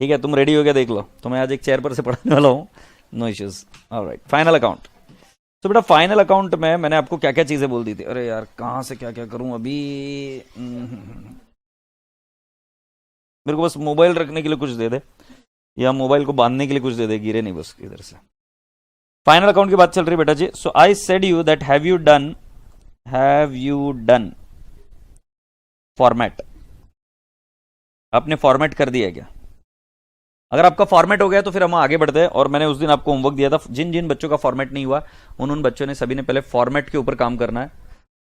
ठीक है, तुम रेडी हो गया, देख लो, तो मैं आज एक चेयर पर से पढ़ाने वाला हूँ, no issues. Alright, final account. तो बेटा फाइनल अकाउंट में मैंने आपको क्या क्या चीजें बोल दी थी, अरे यार कहाँ से क्या क्या करूं अभी। मेरे को बस मोबाइल रखने के लिए कुछ दे दे, या मोबाइल को बांधने के लिए कुछ दे दे, गिरे नहीं बस इधर से। फाइनल अकाउंट की बात चल रही है बेटा जी। So I said you that have you done format, आपने फॉर्मेट कर दिया क्या? अगर आपका फॉर्मेट हो गया तो फिर हम आगे बढ़ते हैं। और मैंने उस दिन आपको होमवर्क दिया था, जिन जिन बच्चों का फॉर्मेट नहीं हुआ उन बच्चों ने सभी ने पहले फॉर्मेट के ऊपर काम करना है।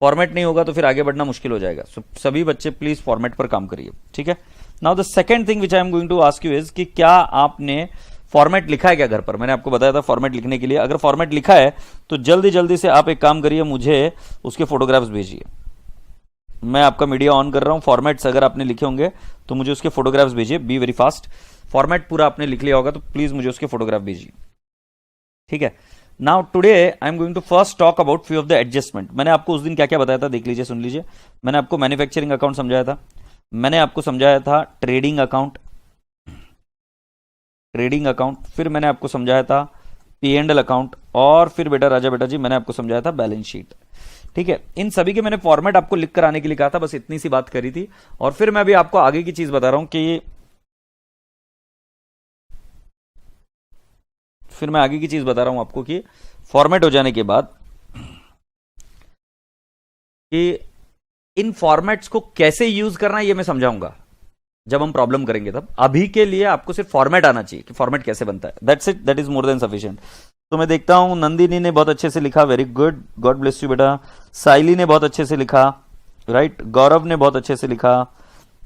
फॉर्मेट नहीं होगा तो फिर आगे बढ़ना मुश्किल हो जाएगा। सो सभी बच्चे प्लीज फॉर्मेट पर काम करिए, ठीक है। Now the second thing which I am going to ask you is कि क्या आपने फॉर्मेट लिखा है क्या घर पर? मैंने आपको बताया था फॉर्मेट लिखने के लिए। अगर फॉर्मेट लिखा है तो जल्दी जल्दी से आप एक काम करिए, मुझे उसके फोटोग्राफ्स भेजिए। मैं आपका मीडिया ऑन कर रहा हूं। फॉर्मेट्स अगर आपने लिखे होंगे तो मुझे उसके फोटोग्राफ्स भेजिए, बी वेरी फास्ट। फॉर्मेट पूरा आपने लिख लिया होगा तो प्लीज मुझे उसके फोटोग्राफ भेजिए, ठीक है। Now today I am going to first talk about few of the adjustment. मैंने आपको उस दिन क्या क्या बताया था, देख लीजिए, सुन लीजिए। मैंने आपको मैन्युफैक्चरिंग अकाउंट समझाया था, मैंने आपको समझाया था ट्रेडिंग अकाउंट, फिर मैंने आपको समझाया था P&L अकाउंट, और फिर बेटा राजा बेटा जी मैंने आपको समझाया था बैलेंस शीट, ठीक है। इन सभी के मैंने फॉर्मेट आपको लिख कर आने के लिए कहा था, बस इतनी सी बात करी थी। और फिर मैं अभी आपको आगे की चीज बता रहा हूं कि आपको कि फॉर्मेट हो जाने के बाद कि इन फॉर्मेट्स को कैसे यूज करना है ये मैं समझाऊंगा जब हम प्रॉब्लम करेंगे तब। अभी के लिए आपको सिर्फ फॉर्मेट आना चाहिए कि फॉर्मेट कैसे बनता है, that's it, that is more than sufficient. तो मैं देखता हूं नंदिनी ने बहुत अच्छे से लिखा, very good, God bless you बेटा। साइली ने बहुत अच्छे से लिखा, राइट। गौरव ने बहुत अच्छे से लिखा,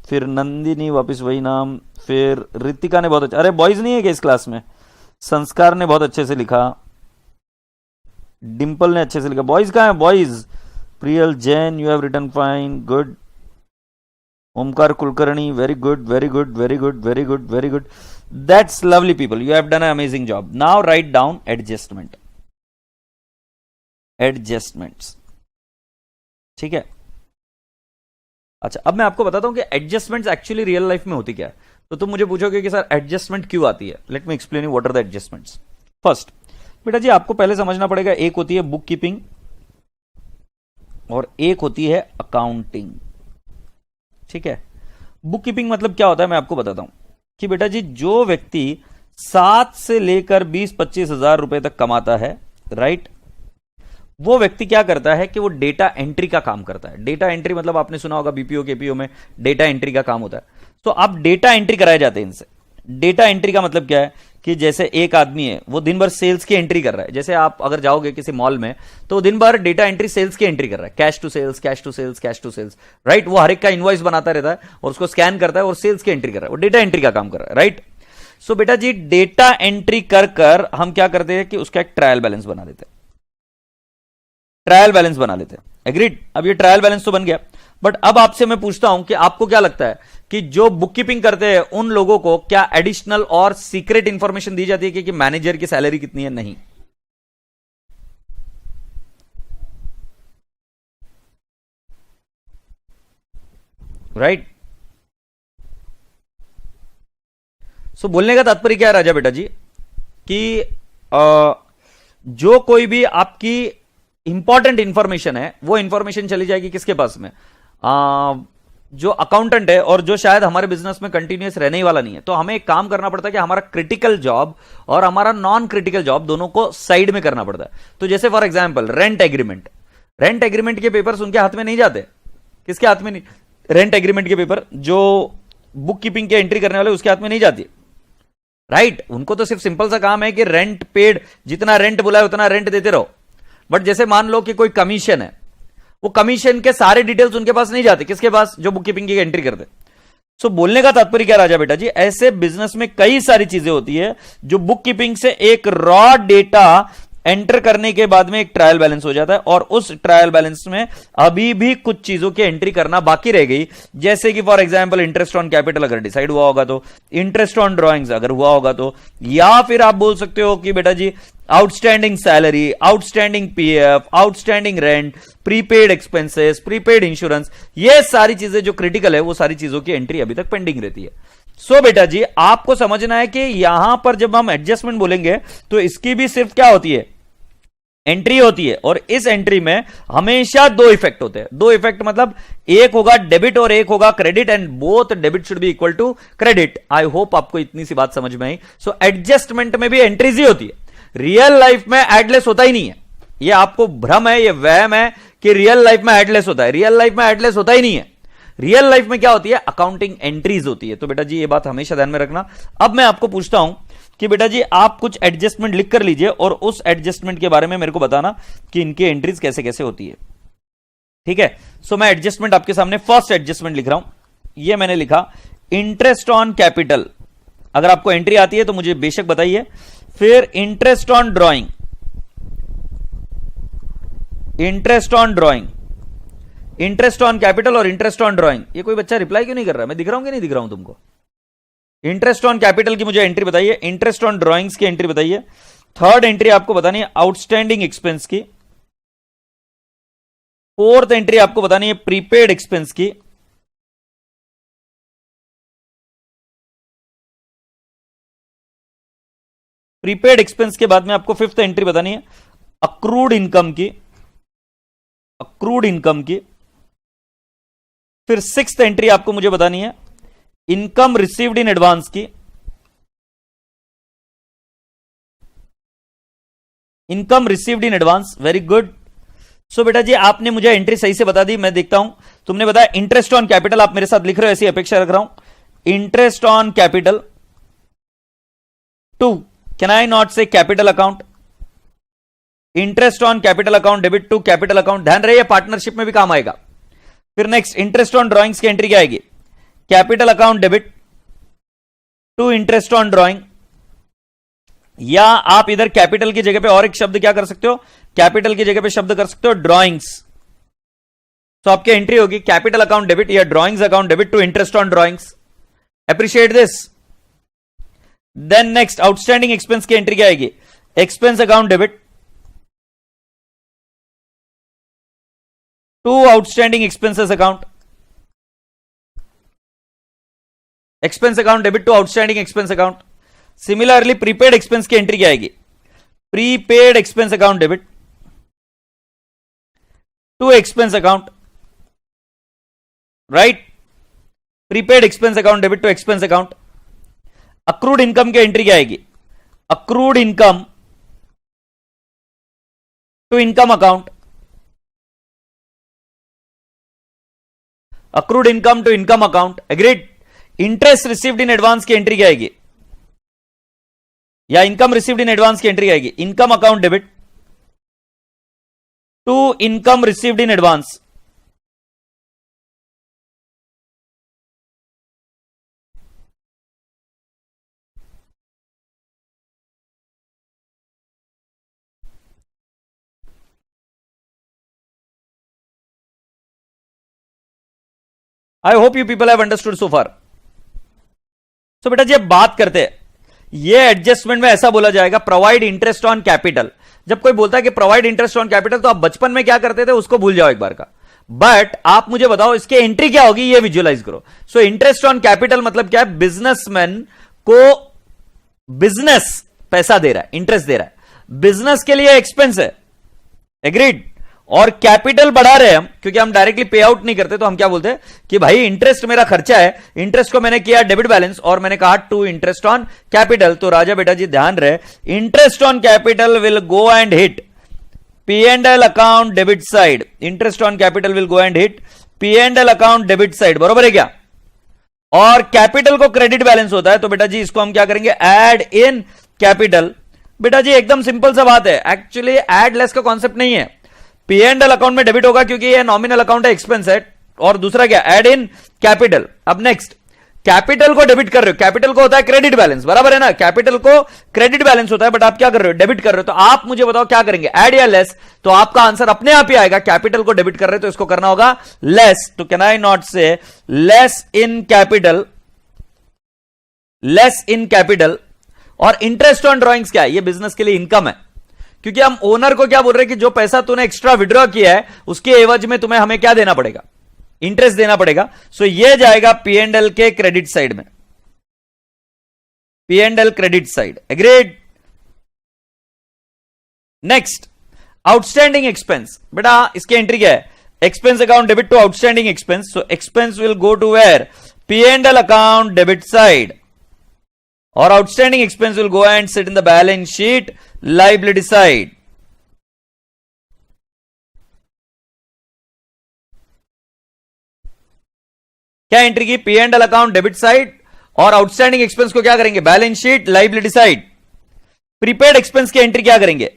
फिर नंदिनी वापस वही नाम, फिर रितिका ने बहुत अच्छा, अरे बॉयज नहीं है क्या इस क्लास में? संस्कार ने बहुत अच्छे से लिखा, डिंपल ने अच्छे से लिखा। बॉयज कहां है boys? Priyal Jain, you have written fine, good. Omkar Kulkarni, very good, very good, very good, very good, very good, that's lovely people, you have done a amazing job. Now write down adjustments, ठीक है। अच्छा, अब मैं आपको बताता हूं कि एडजस्टमेंट्स एक्चुअली रियल लाइफ में होती क्या है। तो तुम मुझे पूछोगे कि सर एडजस्टमेंट क्यों आती है, let me explain you what are the adjustments. First बेटा जी आपको पहले समझना पड़ेगा, एक होती है बुक कीपिंग और एक होती है अकाउंटिंग, ठीक है। बुक कीपिंग मतलब क्या होता है मैं आपको बताता हूं कि बेटा जी जो व्यक्ति 7 से लेकर 20-25 हजार रुपए तक कमाता है, राइट, वो व्यक्ति क्या करता है कि वो डेटा एंट्री का काम करता है। डेटा एंट्री मतलब आपने सुना होगा बीपीओ केपीओ में डेटा एंट्री का काम होता है। तो आप डेटा एंट्री कराए जाते हैं इनसे। डेटा एंट्री का मतलब क्या है कि जैसे एक आदमी है वो दिन भर सेल्स की एंट्री कर रहा है। जैसे आप अगर जाओगे किसी मॉल में तो दिन भर डेटा एंट्री सेल्स की एंट्री कर रहा है, cash to sales, cash to sales, cash to sales, right. वो हर एक का इनवॉइस बनाता रहता है और उसको स्कैन करता है और सेल्स की एंट्री कर रहा है, वो डेटा एंट्री का काम कर रहा है, राइट। सो बेटा जी डेटा एंट्री कर कर हम क्या करते हैं कि उसका एक ट्रायल बैलेंस बना देते हैं, एग्रीड। अब ये ट्रायल बैलेंस तो बन गया, बट अब आपसे मैं पूछता हूं कि आपको क्या लगता है कि जो बुक कीपिंग करते हैं उन लोगों को क्या एडिशनल और सीक्रेट इंफॉर्मेशन दी जाती है कि मैनेजर की सैलरी कितनी है? नहीं। राइट। सो बोलने का तात्पर्य क्या है राजा बेटा जी कि जो कोई भी आपकी इंपॉर्टेंट इंफॉर्मेशन है वो इंफॉर्मेशन चली जाएगी किसके पास में? जो अकाउंटेंट है और जो शायद हमारे बिजनेस में कंटिन्यूअस रहने ही वाला नहीं है। तो हमें एक काम करना पड़ता है कि हमारा क्रिटिकल जॉब और हमारा नॉन क्रिटिकल जॉब दोनों को साइड में करना पड़ता है। तो जैसे फॉर एग्जांपल रेंट एग्रीमेंट के पेपर्स उनके हाथ में नहीं जाते। किसके हाथ में नहीं? रेंट एग्रीमेंट के पेपर जो बुक कीपिंग के एंट्री करने वाले उसके हाथ में नहीं जाती, राइट। उनको तो सिर्फ सिंपल सा काम है कि रेंट पेड, जितना रेंट बुलाए उतना रेंट देते रहो। बट जैसे मान लो कि कोई कमीशन है, वो कमीशन के सारे डिटेल्स उनके पास नहीं जाते। किसके पास? जो बुक कीपिंग की एंट्री करते। सो बोलने का तात्पर्य क्या राजा बेटा जी, ऐसे बिजनेस में कई सारी चीजें होती है जो बुक कीपिंग से एक रॉ डेटा एंटर करने के बाद में एक ट्रायल बैलेंस हो जाता है और उस ट्रायल बैलेंस में अभी भी कुछ चीजों की एंट्री करना बाकी रह गई। जैसे कि for example interest on capital अगर डिसाइड हुआ होगा तो, इंटरेस्ट ऑन ड्रॉइंग्स अगर हुआ होगा तो, या फिर आप बोल सकते हो कि बेटा जी outstanding salary, outstanding PF, outstanding rent, prepaid expenses, prepaid insurance, ये सारी चीजें जो क्रिटिकल है वो सारी चीजों की एंट्री अभी तक पेंडिंग रहती है। सो बेटा जी आपको समझना है कि यहां पर जब हम एडजस्टमेंट बोलेंगे तो इसकी भी सिर्फ क्या होती है, एंट्री होती है। और इस एंट्री में हमेशा दो इफेक्ट होते हैं। दो इफेक्ट मतलब एक होगा डेबिट और एक होगा credit, and both debit should be equal to credit. I hope आपको इतनी सी बात समझ में आई। सो एडजस्टमेंट में भी एंट्रीज ही होती है। रियल लाइफ में एडलेस होता ही नहीं है। ये आपको भ्रम है, ये वहम है कि रियल लाइफ में एडलेस होता है। रियल लाइफ में एडलेस होता ही नहीं है। रियल लाइफ में क्या होती है, अकाउंटिंग एंट्रीज होती है। तो बेटा जी ये बात हमेशा ध्यान में रखना। अब मैं आपको पूछता हूं कि बेटा जी आप कुछ एडजस्टमेंट लिख कर लीजिए और उस एडजस्टमेंट के बारे में मेरे को बताना कि इनकी एंट्रीज कैसे कैसे होती है। ठीक है, सो मैं एडजस्टमेंट आपके सामने फर्स्ट एडजस्टमेंट लिख रहा हूं। ये मैंने लिखा इंटरेस्ट ऑन कैपिटल। अगर आपको एंट्री आती है तो मुझे बेशक बताइए। फिर interest on drawing, interest on drawing, interest on capital और इंटरेस्ट ऑन ड्रॉइंग। ये कोई बच्चा रिप्लाई क्यों नहीं कर रहा है? मैं दिख रहा हूं कि नहीं दिख रहा हूं तुमको? इंटरेस्ट ऑन कैपिटल की मुझे एंट्री बताइए, इंटरेस्ट ऑन ड्रॉइंग्स की एंट्री बताइए। थर्ड एंट्री आपको बतानी है आउटस्टैंडिंग एक्सपेंस की। फोर्थ एंट्री आपको बतानी है प्रीपेड एक्सपेंस की। प्रीपेड एक्सपेंस के बाद में आपको फिफ्थ एंट्री बतानी है अक्रूड इनकम की, अक्रूड इनकम की। फिर सिक्स्थ एंट्री आपको मुझे बतानी है इनकम रिसीव्ड इन एडवांस की, income received in advance. Very good. So बेटा जी आपने मुझे एंट्री सही से बता दी। मैं देखता हूं तुमने बताया इंटरेस्ट ऑन कैपिटल, आप मेरे साथ लिख रहे हो, ऐसी अपेक्षा रख रहा हूं। Interest on capital to, can I not say capital account? Interest on capital account debit to capital account. ध्यान रहे पार्टनरशिप में भी काम आएगा। फिर नेक्स्ट इंटरेस्ट ऑन ड्रॉइंग्स की एंट्री क्या आएगी? Capital account debit to interest on drawing. या आप इधर कैपिटल की जगह पे और एक शब्द क्या कर सकते हो, कैपिटल की जगह पे शब्द कर सकते हो ड्रॉइंग्स। तो आपकी एंट्री होगी कैपिटल अकाउंट डेबिट या drawings account debit to interest on drawings. Appreciate this. Then next outstanding expense की एंट्री क्या आएगी? Expense account debit to outstanding expenses account, expense account debit to outstanding expense account. Similarly prepaid expense की entry क्या आएगी? Prepaid expense account debit to expense account, right? Prepaid expense account debit to expense account. Accrued income की entry क्या आएगी? Accrued income to income account, accrued income to income account. Agreed. Interest received in advance की entry क्या आएगी? या income received in advance की entry आएगी? Income account debit to income received in advance. I hope you people have understood so far. So बेटा जी अब बात करते हैं, ये एडजस्टमेंट में ऐसा बोला जाएगा प्रोवाइड इंटरेस्ट ऑन कैपिटल। जब कोई बोलता है कि प्रोवाइड इंटरेस्ट ऑन कैपिटल तो आप बचपन में क्या करते थे उसको भूल जाओ एक बार का। बट आप मुझे बताओ इसके एंट्री क्या होगी, ये विजुअलाइज करो। सो इंटरेस्ट ऑन कैपिटल मतलब क्या है? बिजनेसमैन को बिजनेस पैसा दे रहा है, इंटरेस्ट दे रहा है, बिजनेस के लिए एक्सपेंस है। एग्रीड। और कैपिटल बढ़ा रहे हैं हम, क्योंकि हम डायरेक्टली पे आउट नहीं करते, तो हम क्या बोलते हैं कि भाई इंटरेस्ट मेरा खर्चा है, इंटरेस्ट को मैंने किया डेबिट बैलेंस और मैंने कहा टू इंटरेस्ट ऑन कैपिटल। तो राजा बेटा जी ध्यान रहे, interest on capital will go and hit P&L account debit side. Interest on capital will go and hit P&L account debit side. बरोबर है क्या? और कैपिटल को क्रेडिट बैलेंस होता है, तो बेटा जी इसको हम क्या करेंगे? Add in capital. बेटा जी एकदम सिंपल सा बात है, एक्चुअली ऐड लेस का कॉन्सेप्ट नहीं है। P&L अकाउंट में डेबिट होगा क्योंकि ये नॉमिनल अकाउंट है, एक्सपेंस है। और दूसरा क्या? Add in capital. अब नेक्स्ट कैपिटल को डेबिट कर रहे हो, कैपिटल को होता है क्रेडिट बैलेंस, बराबर है ना? कैपिटल को क्रेडिट बैलेंस होता है, बट आप क्या कर रहे हो? डेबिट कर रहे हो। तो आप मुझे बताओ क्या करेंगे? ऐड या लेस? तो आपका आंसर अपने आप ही आएगा। कैपिटल को डेबिट कर रहे हो तो इसको करना होगा लेस। तो कैन आई नॉट से less in capital, less in capital. और इंटरेस्ट ऑन ड्रॉइंग्स क्या है? ये बिजनेस के लिए इनकम है, क्योंकि हम ओनर को क्या बोल रहे हैं कि जो पैसा तूने एक्स्ट्रा विड्रॉ किया है उसके एवज में तुम्हें हमें क्या देना पड़ेगा? इंटरेस्ट देना पड़ेगा। सो ये जाएगा P&L के क्रेडिट साइड में। P&L credit side. Agreed? Next, outstanding expense. बेटा इसकी एंट्री क्या है? Expense account debit to outstanding expense. So expense will go to where? P&L account debit side. Or outstanding expense will go and sit in the balance sheet liability side. क्या entry की? P&L account debit side और outstanding expense को क्या करेंगे? Balance sheet liability side. Prepaid expense की entry क्या करेंगे?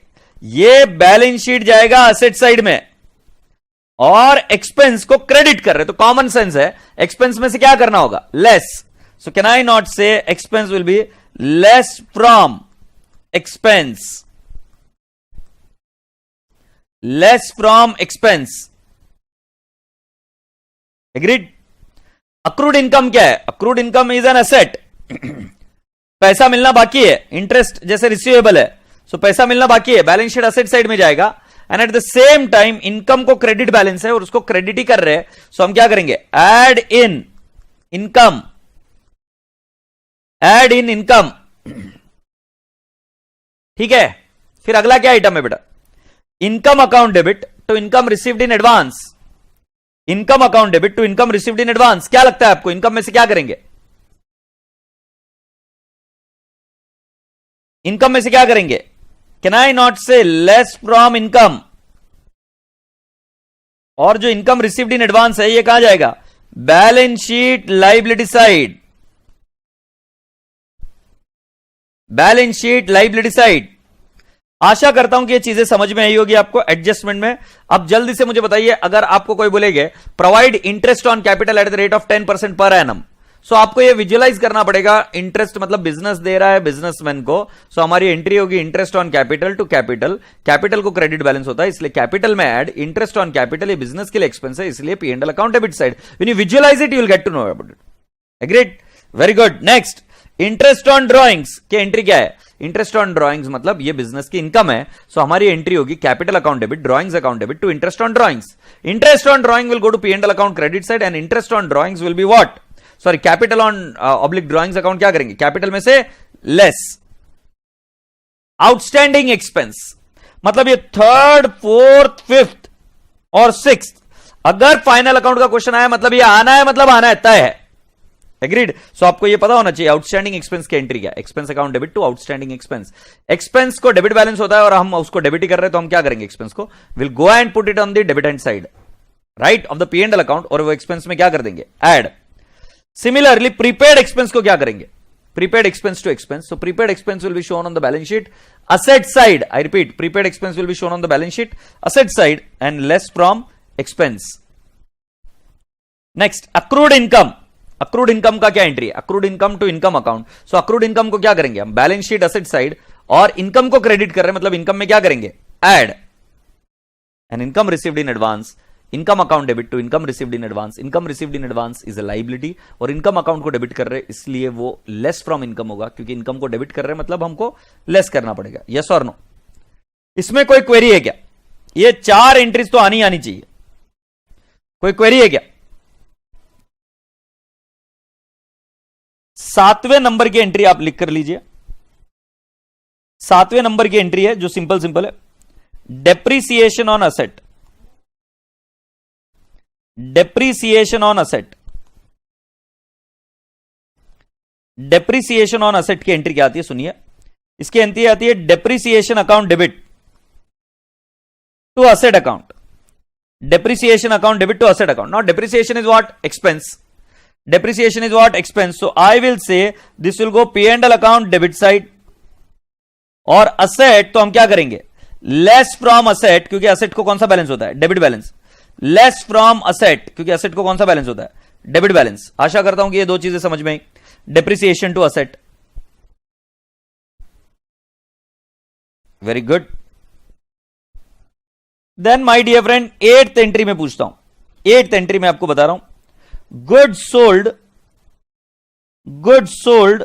ये बैलेंस शीट जाएगा असेट साइड में और एक्सपेंस को क्रेडिट कर रहे, तो कॉमन सेंस है एक्सपेंस में से क्या करना होगा? Less. So can I not say expense will be less from expense? Less from expense. Agreed? Accrued income क्या है? Accrued income is an asset. पैसा मिलना बाकी है, इंटरेस्ट जैसे रिसीवेबल है, सो पैसा मिलना बाकी है, बैलेंस शीट एसेट साइड में जाएगा. And eight the same time income को क्रेडिट बैलेंस है और उसको क्रेडिट ही कर रहे हैं, सो हम क्या करेंगे? Add in income. Add in income. ठीक है. फिर अगला क्या आइटम है बेटा? Income account debit to income received in advance. Income account debit to income received in advance. क्या लगता है आपको इनकम में से क्या करेंगे? इनकम में से क्या करेंगे? कैन आई नॉट से लेस फ्रॉम इनकम? और जो इनकम रिसीव्ड इन एडवांस है ये कहां जाएगा? Balance sheet liability side. Balance sheet liability side. आशा करता हूं कि ये चीजें समझ में आई होगी आपको एडजस्टमेंट में. अब जल्दी से मुझे बताइए, अगर आपको कोई बोलेगे provide interest on capital at the rate of 10% per annum, सो आपको ये विजुअलाइज करना पड़ेगा. इंटरेस्ट मतलब बिजनेस दे रहा है बिजनेसमैन को, सो हमारी एंट्री होगी interest on capital to capital. Capital को क्रेडिट बैलेंस होता है, इसलिए कैपिटल में ऐड इंटरेस्ट ऑन कैपिटल. ये बिजनेस के लिए एक्सपेंस है, इसलिए P&L account debit side. When you visualize it you will get to know about it. Agreed? Very good. Next, interest on drawings की एंट्री क्या है? इंटरेस्ट ऑन ड्रॉइंग्स मतलब ये बिजनेस की इनकम है, सो हमारी एंट्री होगी capital account debit, drawings account debit to interest on drawings. Interest on drawing will go to P&L account credit side and interest on drawings will be what? Sorry, capital on oblique drawings account क्या करेंगे? Capital में से less. Outstanding expense मतलब ये third, fourth, fifth और sixth. अगर final account का question आया मतलब ये आना है, मतलब आना है, तय है. एग्रीड? सो आपको ये पता होना चाहिए आउटस्टैंडिंग एक्सपेंस की एंट्री क्या? Expense account debit to outstanding expense. Expense को डेबिट बैलेंस होता है और हम उसको डेबिट ही कर रहे हैं, तो हम क्या करेंगे? एक्सपेंस को will go and put it on the debit hand side right of the P&L account, और वो एक्सपेंस में क्या कर देंगे? ऐड. सिमिलरली प्रीपेड एक्सपेंस को क्या करेंगे? Prepaid expense to expense. So prepaid expense will be shown on the balance sheet asset side. I repeat, prepaid expense will be shown on the balance sheet asset side and less from expense. Next, accrued income. Accrued income का क्या entry है? Accrued income to income account. So accrued income को क्या करेंगे हम? Balance sheet asset side और income को credit कर रहे हैं, मतलब इनकम में क्या करेंगे? Add. And income received in advance, income account debit to income received in advance. Income received in advance is a liability और इनकम अकाउंट को डेबिट कर रहे हैं, इसलिए वो लेस फ्रॉम इनकम होगा, क्योंकि इनकम को डेबिट कर रहे हैं मतलब हमको लेस करना पड़ेगा. यस और नो? इसमें कोई क्वेरी है क्या? ये चार एंट्रीज तो आनी चाहिए. कोई क्वेरी है क्या? 7वें नंबर की एंट्री आप लिख कर लीजिए. 7वें नंबर की एंट्री है जो सिंपल है, depreciation on asset. Depreciation on asset. Depreciation on asset की एंट्री क्या आती है? सुनिए, इसकी एंट्री आती है depreciation account debit to asset account. Depreciation account debit to asset account. Now depreciation is what? Expense. Depreciation is what? Expense. So I will say this will go P&L account debit side. और asset तो हम क्या करेंगे? Less from asset, क्योंकि asset को कौन सा balance होता है? Debit balance. Less from asset, क्योंकि asset को कौन सा बैलेंस होता है? Debit balance. आशा करता हूं कि ये दो चीजें समझ में आई. Depreciation to asset. Very good. Then my dear friend, 8th entry में पूछता हूं. 8th एंट्री में आपको बता रहा हूं, goods sold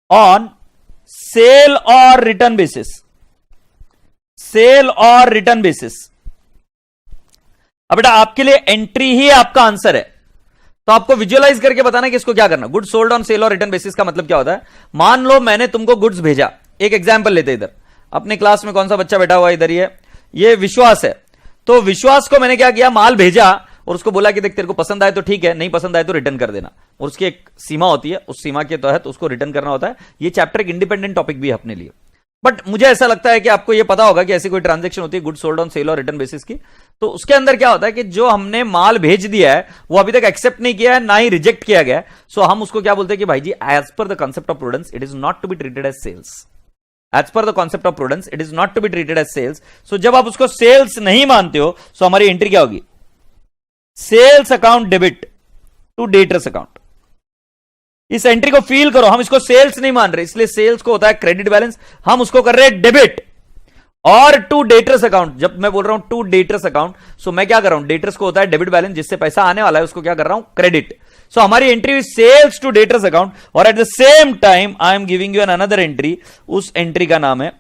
on sale or return basis. Sale or return basis. अब बेटा आपके लिए एंट्री ही आपका आंसर है. तो आपको विजुअलाइज करके बताना कि इसको क्या करना। गुड्स सोल्ड ऑन सेल और रिटर्न बेसिस का मतलब क्या होता है। मान लो मैंने तुमको गुड्स भेजा, एक एग्जांपल लेते इधर अपने क्लास में कौन सा बच्चा बैठा हुआ है इधर, ये विश्वास है। तो विश्वास को मैंने क्या किया, माल भेजा और उसको बोला कि देख तेरे को पसंद आए तो ठीक है, नहीं पसंद आए तो रिटर्न कर देना, और उसकी एक सीमा होती है, उस सीमा के तहत उसको रिटर्न करना होता है। ये चैप्टर एक इंडिपेंडेंट टॉपिक भी है अपने लिए, बट मुझे ऐसा लगता है कि आपको यह पता होगा कि ऐसी कोई ट्रांजैक्शन होती है गुड्स सोल्ड ऑन सेल और रिटर्न बेसिस की। तो उसके अंदर क्या होता है कि जो हमने माल भेज दिया है वो अभी तक एक्सेप्ट नहीं किया है, ना ही रिजेक्ट किया गया है। सो हम उसको क्या बोलते हैं कि भाई जी as per the concept of prudence it is not to be treated as sales. As per the concept of prudence it is not to be treated as sales. So जब आप उसको सेल्स नहीं मानते हो, सो हमारी एंट्री क्या होगी, sales account debit to debtors account. इस एंट्री को फील करो, हम इसको सेल्स नहीं मान रहे, इसलिए सेल्स को होता है क्रेडिट बैलेंस, हम उसको कर रहे हैं डेबिट। और टू डेटर्स अकाउंट, जब मैं बोल रहा हूं टू डेटर्स अकाउंट, सो मैं क्या कर रहा हूं, डेटर्स को होता है डेबिट बैलेंस, जिससे पैसा आने वाला है उसको क्या कर रहा हूं, क्रेडिट। सो हमारी entry sales to debtors account, और at the same time I am giving you an another entry, उस एंट्री का नाम है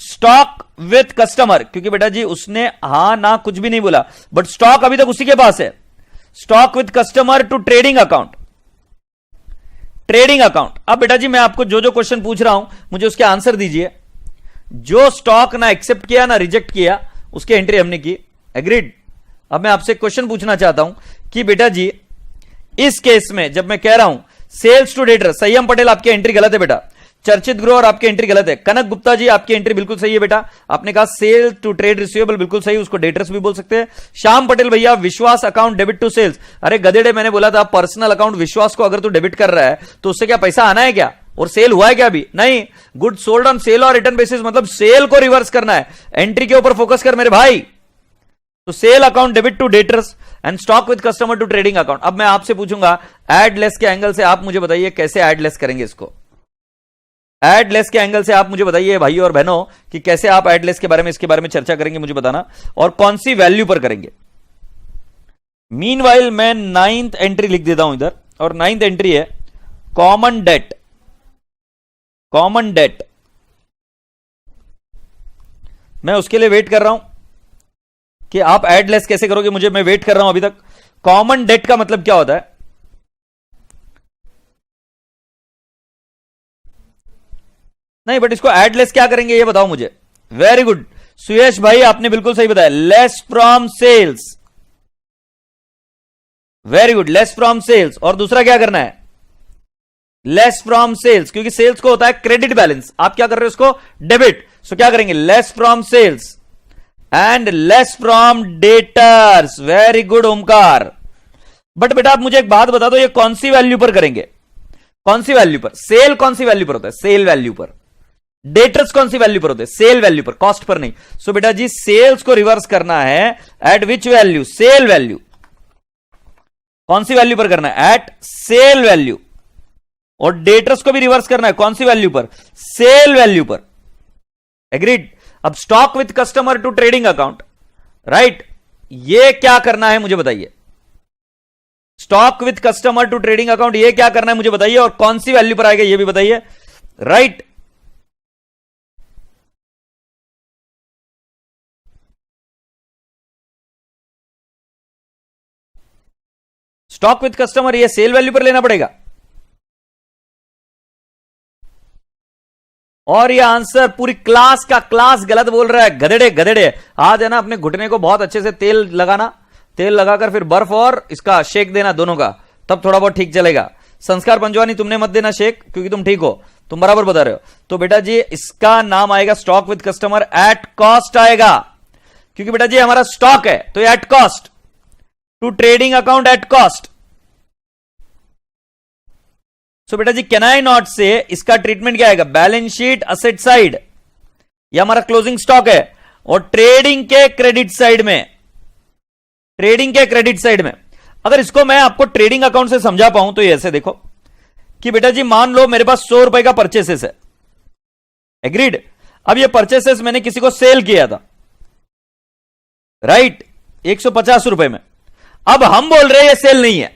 स्टॉक विथ कस्टमर, क्योंकि बेटा जी उसने हां ना कुछ भी नहीं बोला, बट स्टॉक अभी तक उसी के पास है। Stock with customer to trading account, trading account. अब बेटा जी मैं आपको जो जो क्वेश्चन पूछ रहा हूं मुझे उसके आंसर दीजिए। जो स्टॉक ना एक्सेप्ट किया ना रिजेक्ट किया उसकी एंट्री हमने की, एग्रीड। अब मैं आपसे क्वेश्चन पूछना चाहता हूं कि बेटा जी इस केस में जब मैं कह रहा हूं सेल्स टू डेटर, संयम पटेल आपकी एंट्री गलत है बेटा, चर्चित ग्रोवर आपकी एंट्री गलत है, कनक गुप्ता जी आपकी एंट्री बिल्कुल सही है बेटा, आपने कहा सेल टू ट्रेड रिसीवेबल बिल्कुल सही, उसको डेटर्स भी बोल सकते हैं। श्याम पटेल भैया विश्वास अकाउंट डेबिट टू सेल्स, अरे गधेड़े मैंने बोला था पर्सनल अकाउंट विश्वास को अगर तू डेबिट कर रहा है तो उससे क्या पैसा आना है क्या, और सेल हुआ है क्या अभी नहीं। गुड सोल्ड ऑन सेल और रिटर्न बेसिस मतलब सेल को रिवर्स करना है, एंट्री के ऊपर फोकस कर मेरे भाई। तो sale account debit to debtors and stock with customer to trading account. अब मैं आपसे पूछूंगा एड लेस के एंगल से आप मुझे बताइए कैसे एड लेस करेंगे इसको। एड लेस के एंगल से आप मुझे बताइए भाइयों और बहनों कि कैसे आप एड लेस के बारे में, इसके बारे में चर्चा करेंगे मुझे बताना, और कौन सी वैल्यू पर करेंगे। मीनवाइल मैं 9th एंट्री लिख देता हूं इधर, और 9th एंट्री है कॉमन डेट। कॉमन डेट मैं उसके लिए वेट कर रहा हूं कि आप एड लेस कैसे करोगे, मुझे, मैं वेट कर रहा हूं अभी तक। कॉमन डेट का मतलब क्या होता है, नहीं बट इसको एड लेस क्या करेंगे ये बताओ मुझे। वेरी गुड सुयश भाई आपने बिल्कुल सही बताया, less from sales. Very good, less from sales. और दूसरा क्या करना है, लेस फ्रॉम सेल्स, क्योंकि सेल्स को होता है क्रेडिट बैलेंस, आप क्या कर रहे हो उसको डेबिट। सो क्या करेंगे, less from sales and less from debtors. Very good Omkar. But बेटा आप मुझे एक बात बता दो, ये कौन सी वैल्यू पर करेंगे, कौन सी वैल्यू पर, सेल कौन सी वैल्यू पर होता है, सेल वैल्यू पर। डेटर्स कौन सी वैल्यू पर होते हैं, सेल वैल्यू पर, कॉस्ट पर नहीं। सो बेटा जी सेल्स को रिवर्स करना है at which value, sale value. कौन सी वैल्यू पर करना है, एट सेल वैल्यू। और डेटर्स को भी रिवर्स करना है कौन सी वैल्यू पर, सेल वैल्यू पर, एग्रीड। अब stock with customer to trading account, right, ये क्या करना है मुझे बताइए। Stock with customer to trading account ये क्या करना है मुझे बताइए, और कौन सी वैल्यू पर आएगा ये भी बताइए, राइट। स्टॉक विथ कस्टमर ये सेल वैल्यू पर लेना पड़ेगा। और ये आंसर पूरी क्लास का क्लास गलत बोल रहा है, गधेड़े गधेड़े। आज है ना अपने घुटने को बहुत अच्छे से तेल लगाना, तेल लगाकर फिर बर्फ और इसका शेक देना दोनों का, तब थोड़ा बहुत ठीक चलेगा। संस्कार पंजवानी तुमने मत देना शेक क्योंकि तुम ठीक हो, तुम बराबर बता रहे हो। तो बेटा जी इसका नाम आएगा stock with customer at cost आएगा, क्योंकि बेटा जी हमारा स्टॉक है तो at cost, to trading account at cost. So बेटा जी कैन आई नॉट से इसका ट्रीटमेंट क्या आएगा, बैलेंस शीट असेट साइड, ये हमारा क्लोजिंग स्टॉक है, और ट्रेडिंग के क्रेडिट साइड में, ट्रेडिंग के क्रेडिट साइड में। अगर इसको मैं आपको ट्रेडिंग अकाउंट से समझा पाऊं तो ये ऐसे देखो कि बेटा जी मान लो मेरे पास 100 रुपए का परचेसेस है, एग्रीड। अब ये परचेसेस मैंने किसी को सेल किया था, राइट, 150 रुपए में। अब हम बोल रहे हैं ये सेल नहीं है,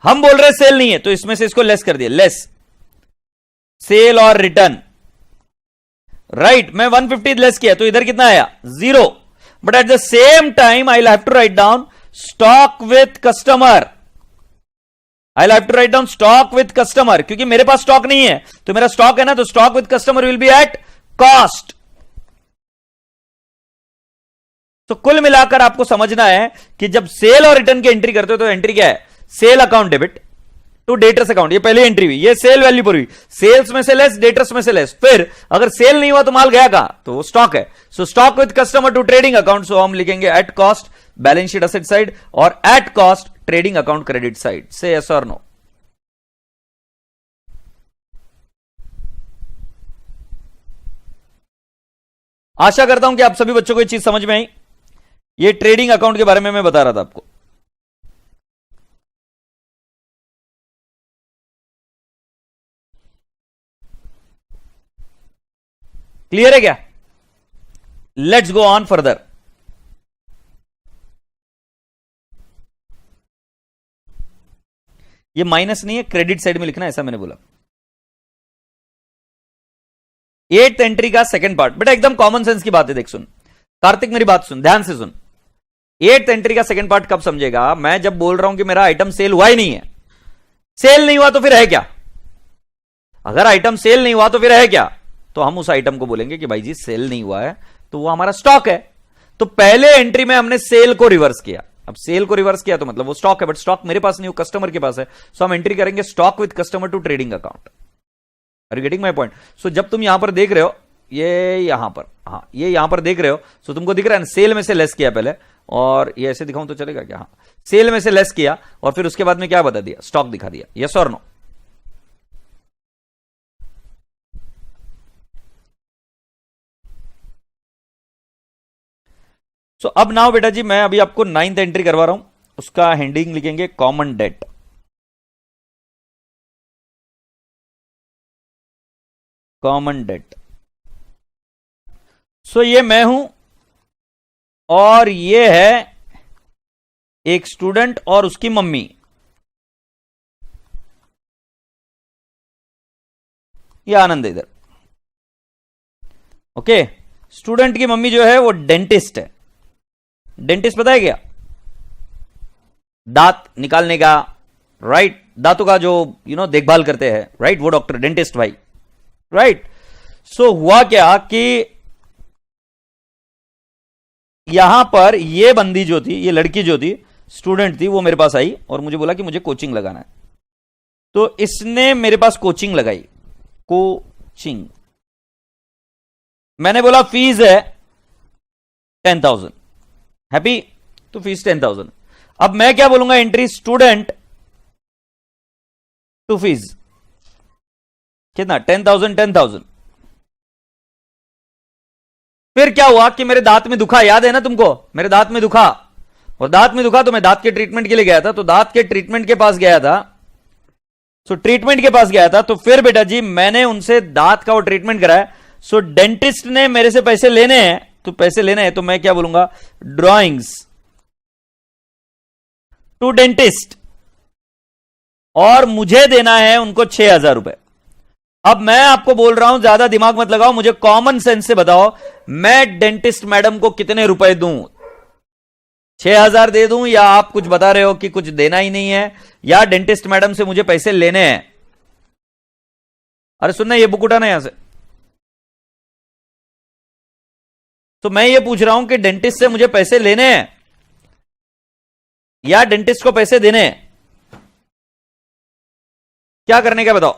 हम बोल रहे सेल नहीं है, तो इसमें से इसको लेस कर दिया, लेस सेल और रिटर्न, राइट। मैं 150 लेस किया तो इधर कितना आया, 0। But at the same time I have to write down stock with customer, I have to write down stock with customer, क्योंकि मेरे पास स्टॉक नहीं है, तो मेरा स्टॉक है ना, तो stock with customer will be at cost. तो कुल मिलाकर आपको समझना है कि जब सेल और रिटर्न की एंट्री करते हो तो एंट्री क्या है, sale account debit to debtors account, ये पहली एंट्री हुई, ये सेल वैल्यू पर हुई, सेल्स में से लेस डेटर्स में से लेस, फिर अगर सेल नहीं हुआ तो माल गया कहां, तो वो स्टॉक है। So stock with customer to trading account, so हम लिखेंगे at cost balance sheet asset side और at cost trading account credit side. Say yes और नो? आशा करता हूं कि आप सभी बच्चों को ये चीज समझ में आई। ये ट्रेडिंग अकाउंट के बारे में मैं बता रहा था आपको। क्लियर है क्या? Let's go on further. ये माइनस नहीं है, क्रेडिट साइड में लिखना है, ऐसा मैंने बोला। 8th एंट्री का सेकंड पार्ट, बेटा एकदम कॉमन सेंस की बात है, देख सुन कार्तिक, मेरी बात सुन, ध्यान से सुन। 8th एंट्री का सेकंड पार्ट कब समझेगा, मैं जब बोल रहा हूं कि मेरा आइटम सेल हुआ ही नहीं है। सेल नहीं हुआ तो फिर है क्या? अगर आइटम सेल नहीं हुआ तो फिर है क्या? तो हम उस आइटम को बोलेंगे कि भाई जी सेल नहीं हुआ है, तो वो हमारा स्टॉक है। तो पहले एंट्री में हमने सेल को रिवर्स किया, अब सेल को रिवर्स किया तो मतलब वो स्टॉक है, बट स्टॉक मेरे पास नहीं, वो कस्टमर के पास है। सो हम एंट्री करेंगे stock with customer to trading account. Are you getting my point? So जब तुम यहां पर देख रहे हो, ये यहां पर, हाँ ये यहां पर देख रहे हो, सो तुमको दिख रहा है ना, सेल में से लेस किया पहले, और ये ऐसे दिखाऊं तो चलेगा क्या? हाँ, सेल में से लेस किया और फिर उसके बाद में क्या बता दिया, स्टॉक दिखा दिया। यस और नो? सो अब नाउ बेटा जी मैं अभी आपको 9th एंट्री करवा रहा हूं, उसका हेडिंग लिखेंगे common debt. Common debt. So ये मैं हूं और ये है एक स्टूडेंट और उसकी मम्मी। ये आनंद है इधर। ओके, स्टूडेंट की मम्मी जो है वो डेंटिस्ट है। डेंटिस्ट पता है क्या? दांत निकालने का, राइट, दांतों का जो देखभाल करते हैं, राइट, वो डॉक्टर डेंटिस्ट भाई, राइट। सो हुआ क्या कि यहां पर ये बंदी जो थी, ये लड़की जो थी, स्टूडेंट थी, वो मेरे पास आई और मुझे बोला कि मुझे कोचिंग लगाना है। तो इसने मेरे पास कोचिंग लगाई, कोचिंग। मैंने बोला फीस है 10,000, हैप्पी, तो फीस 10,000। अब मैं क्या बोलूंगा, एंट्री स्टूडेंट टू फीस कितना, 10,000 10,000। फिर क्या हुआ कि मेरे दांत में दुखा, याद है ना तुमको, मेरे दांत में दुखा, और दांत में दुखा तो मैं दांत के ट्रीटमेंट के लिए गया था, तो दांत के ट्रीटमेंट के पास गया था, सो ट्रीटमेंट के पास गया था, तो फिर बेटा जी मैंने उनसे दांत का वो ट्रीटमेंट कराया। सो डेंटिस्ट ने मेरे से पैसे लेने हैं, तो पैसे लेने हैं, तो मैं क्या बोलूंगा, ड्रॉइंग्स टू डेंटिस्ट, और मुझे देना है उनको 6,000 रुपए। अब मैं आपको बोल रहा हूं, ज्यादा दिमाग मत लगाओ, मुझे कॉमन सेंस से बताओ, मैं डेंटिस्ट मैडम को कितने रुपए दूं? 6,000 दे दूं, या आप कुछ बता रहे हो कि कुछ देना ही नहीं है, या डेंटिस्ट मैडम से मुझे पैसे लेने हैं? अरे सुनना, ये बुक उठाना यहां से। तो मैं ये पूछ रहा हूं कि डेंटिस्ट से मुझे पैसे लेने हैं या डेंटिस्ट को पैसे देने हैं? क्या करने का बताओ?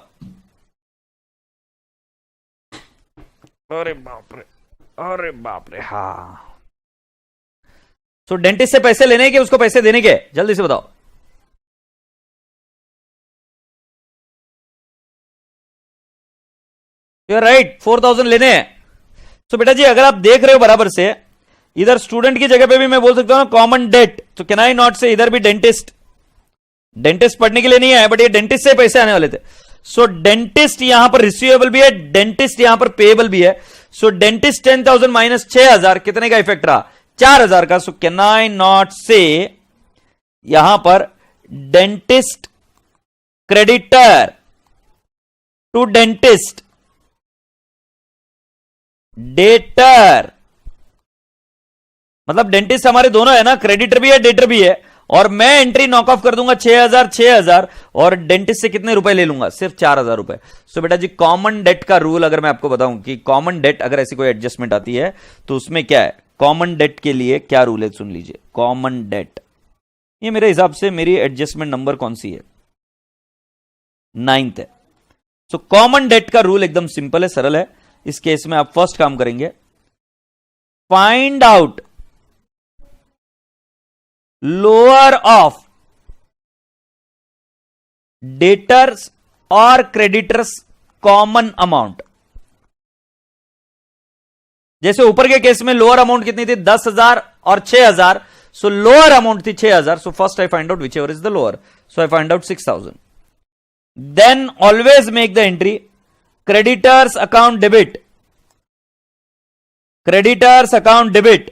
अरे बाप रे, अरे बाप रे, हाँ। तो डेंटिस्ट से पैसे लेने के, उसको पैसे देने के, जल्दी से बताओ। यू राइट, 4,000 लेने हैं। तो बेटा जी अगर आप देख रहे हो बराबर से, इधर स्टूडेंट की जगह पे भी मैं बोल सकता हूं ना कॉमन डेट, तो कैन आई नॉट से इधर भी डेंटिस्ट? डेंटिस्ट पढ़ने के लिए नहीं आया, बट ये डेंटिस्ट से पैसे आने वाले थे। सो डेंटिस्ट यहां पर रिसीवेबल भी है, डेंटिस्ट यहां पर पेएबल भी है। सो डेंटिस्ट 10,000 माइनस 6,000 कितने का इफेक्ट रहा? 4,000 का। सो कैन आई नॉट से यहां पर dentist creditor to dentist debtor, मतलब डेंटिस्ट हमारे दोनों है ना, क्रेडिटर भी है डेटर भी है, और मैं एंट्री नॉक ऑफ कर दूंगा 6,000 और डेंटिस्ट से कितने रुपए ले लूंगा, सिर्फ 4,000 रुपए। सो बेटा जी कॉमन डेट का रूल अगर मैं आपको बताऊं कि कॉमन डेट अगर ऐसी कोई एडजस्टमेंट आती है तो उसमें क्या है, कॉमन डेट के लिए क्या रूल है सुन लीजिए। कॉमन डेट, ये मेरे हिसाब से मेरी एडजस्टमेंट नंबर कौन सी है, 9th है। सो कॉमन डेट का रूल एकदम सिंपल है, सरल है। इस केस में आप फर्स्ट काम करेंगे, find out lower of debtors और क्रेडिटर्स कॉमन अमाउंट। जैसे ऊपर के केस में लोअर अमाउंट कितनी थी, 10,000 और 6,000। सो लोअर अमाउंट थी 6,000। So first I find out whichever is the lower. So I find out 6,000। Then always make the entry creditors account debit, creditors account debit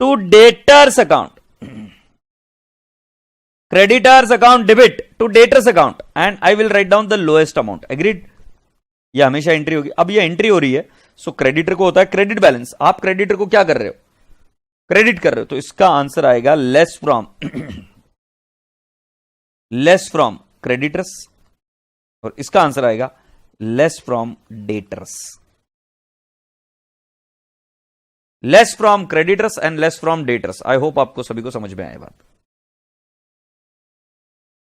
to debtors account, creditors account debit to debtors account and I will write down the lowest amount. Agreed? ये हमेशा entry होगी। अब ये entry हो रही है, सो creditor को होता है क्रेडिट बैलेंस। आप क्रेडिटर को क्या कर रहे हो, क्रेडिट कर रहे हो, तो इसका आंसर आएगा लेस फ्रॉम क्रेडिटर्स और इसका आंसर आएगा less from debtors. Less from creditors and less from debtors. I hope आपको सभी को समझ में आए बात।